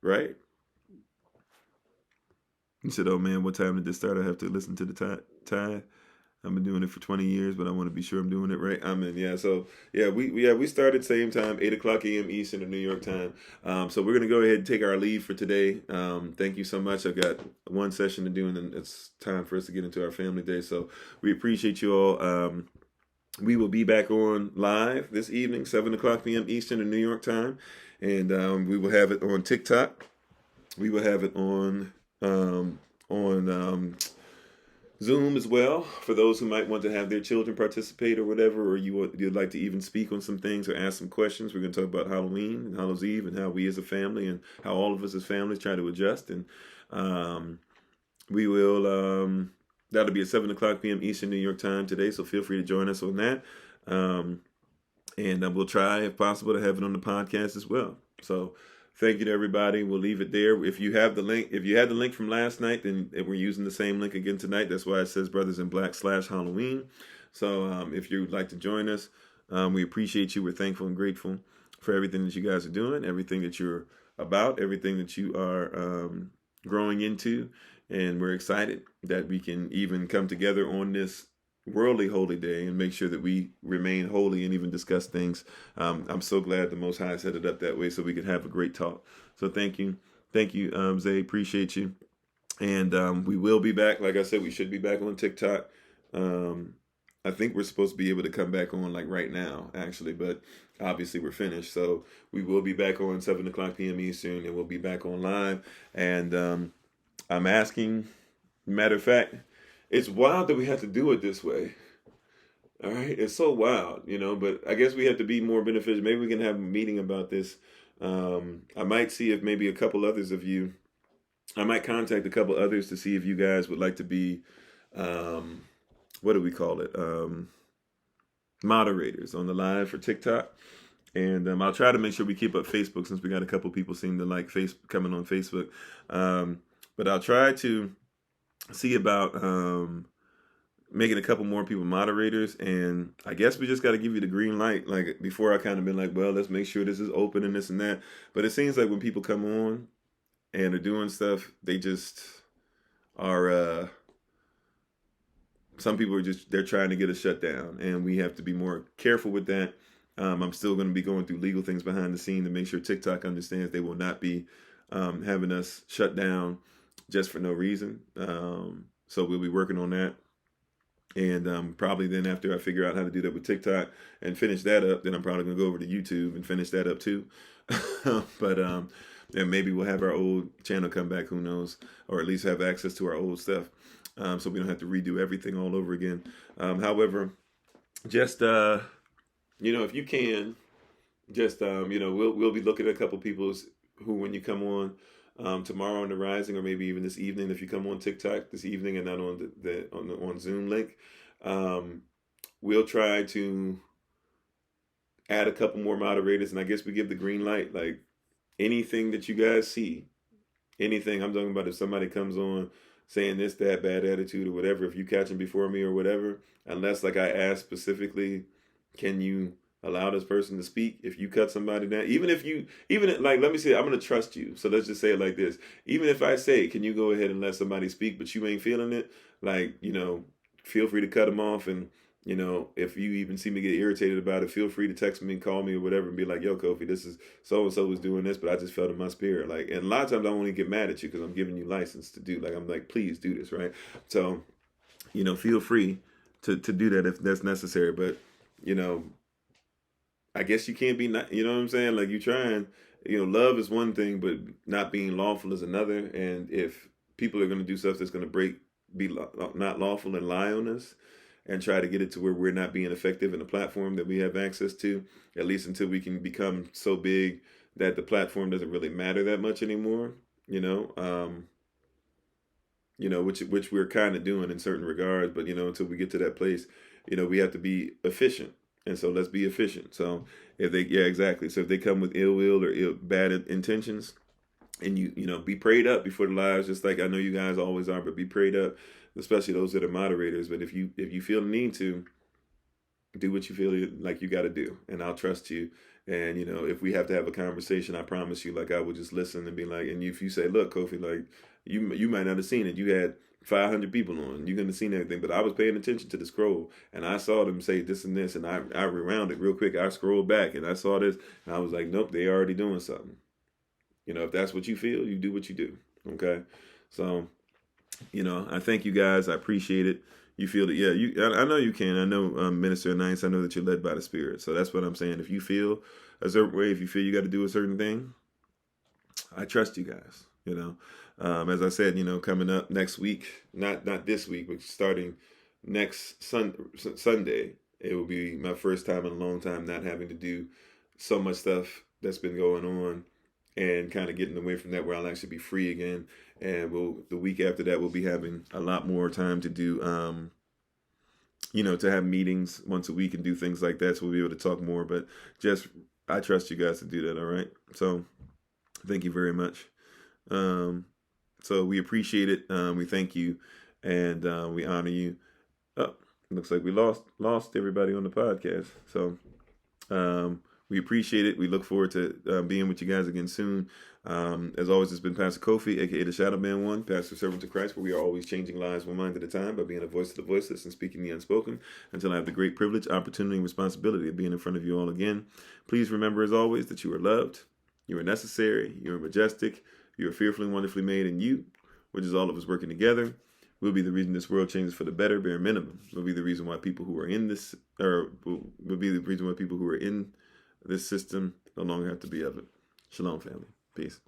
Right? He said, oh man, what time did this start? I have to listen to the tithe. I've been doing it for 20 years, but I want to be sure I'm doing it right. Amen. Yeah. So we started same time, 8:00 a.m. Eastern in New York time. So we're gonna go ahead and take our leave for today. Thank you so much. I've got one session to do, and then it's time for us to get into our family day. So we appreciate you all. We will be back on live this evening, 7:00 p.m. Eastern in New York time, and we will have it on TikTok. We will have it on Zoom as well, for those who might want to have their children participate or whatever, or you'd like to even speak on some things or ask some questions. We're going to talk about Halloween and Hallows Eve and how we as a family and how all of us as families try to adjust. And we will, that'll be at 7:00 p.m. Eastern New York time today, so feel free to join us on that. And we'll try, if possible, to have it on the podcast as well. So thank you to everybody. We'll leave it there. If you have the link, if you had the link from last night, then we're using the same link again tonight. That's why it says Brothers in Black /Halloween. So if you'd like to join us, we appreciate you. We're thankful and grateful for everything that you guys are doing, everything that you're about, everything that you are growing into. And we're excited that we can even come together on this worldly holy day and make sure that we remain holy and even discuss things. I'm so glad the Most High set it up that way so we could have a great talk. So thank you, Zay, appreciate you. And we will be back. Like I said, we should be back on TikTok. I think we're supposed to be able to come back on like right now, actually, but obviously we're finished. So we will be back on 7:00 p.m. Eastern, and we'll be back on live. And I'm asking, matter of fact, it's wild that we have to do it this way. All right. It's so wild, but I guess we have to be more beneficial. Maybe we can have a meeting about this. I might see if maybe a couple others of you, I might contact a couple others to see if you guys would like to be, what do we call it? Moderators on the live for TikTok. And I'll try to make sure we keep up Facebook, since we got a couple people seem to like coming on Facebook. But I'll try to see about making a couple more people moderators, and I guess we just got to give you the green light. Like before, I kind of been like, well, let's make sure this is open and this and that. But it seems like when people come on and are doing stuff, they just are. Some people they're trying to get us shut down, and we have to be more careful with that. I'm still going to be going through legal things behind the scene to make sure TikTok understands they will not be having us shut down just for no reason. So we'll be working on that. And probably then after I figure out how to do that with TikTok and finish that up, then I'm probably going to go over to YouTube and finish that up too. And maybe we'll have our old channel come back, who knows, or at least have access to our old stuff. So we don't have to redo everything all over again. However, just, if you can, just, we'll be looking at a couple people's who, when you come on tomorrow on the Rising, or maybe even this evening, if you come on TikTok this evening and not on on Zoom link, we'll try to add a couple more moderators, and I guess we give the green light. Like, anything that you guys see, anything I'm talking about, if somebody comes on saying this, that, bad attitude or whatever, if you catch them before me or whatever, unless like I ask specifically, can you allow this person to speak? If you cut somebody down, even like, let me say, I'm going to trust you. So let's just say it like this. Even if I say, can you go ahead and let somebody speak, but you ain't feeling it, like, feel free to cut them off. And, if you even see me get irritated about it, feel free to text me and call me or whatever and be like, yo, Kofi, this is so-and-so was doing this, but I just felt in my spirit. Like, and a lot of times I won't even get mad at you because I'm giving you license to do, like, I'm like, please do this, right? So, feel free to do that if that's necessary. But, I guess you can't be, not, you know what I'm saying? Like, you trying, love is one thing, but not being lawful is another. And if people are going to do stuff that's going to be not lawful and lie on us, and try to get it to where we're not being effective in the platform that we have access to, at least until we can become so big that the platform doesn't really matter that much anymore, which we're kind of doing in certain regards. But, until we get to that place, we have to be efficient. And so let's be efficient. So exactly. So if they come with ill will or bad intentions, and be prayed up before the lives, just like I know you guys always are, but be prayed up, especially those that are moderators. But if you feel the need to, do what you feel like you got to do, and I'll trust you. And if we have to have a conversation, I promise you, like, I will just listen and be like, and if you say, look, Kofi, like, you might not have seen it, you had 500 people on, you couldn't have seen everything, but I was paying attention to the scroll, and I saw them say this and this, and I rewound it real quick. I scrolled back and I saw this, and I was like, nope, they already doing something. If that's what you feel, you do what you do. Okay. So, I thank you guys. I appreciate it. You feel that, yeah, I know you can. I know, Minister Nice, I know that you're led by the Spirit. So that's what I'm saying. If you feel a certain way, if you feel you got to do a certain thing, I trust you guys, as I said, coming up next week, not this week, but starting next Sunday, it will be my first time in a long time not having to do so much stuff that's been going on, and kind of getting away from that, where I'll actually be free again. And the week after that, we'll be having a lot more time to do, to have meetings once a week and do things like that. So we'll be able to talk more, but I trust you guys to do that. All right. So thank you very much. So we appreciate it. We thank you, and we honor you. Oh, looks like we lost everybody on the podcast. So, we appreciate it. We look forward to being with you guys again soon. As always, it's been Pastor Kofi, aka the Shadow Man One, Pastor Servant of Christ, where we are always changing lives one mind at a time by being a voice to the voiceless and speaking the unspoken, until I have the great privilege, opportunity, and responsibility of being in front of you all again. Please remember, as always, that you are loved, you are necessary, you are majestic, you are fearfully and wonderfully made, and you, which is all of us working together, will be the reason this world changes for the better, bare minimum. Will be the reason why people who are in this, or will be the reason why people who are in this system no longer have to be of it. Shalom, family. Peace.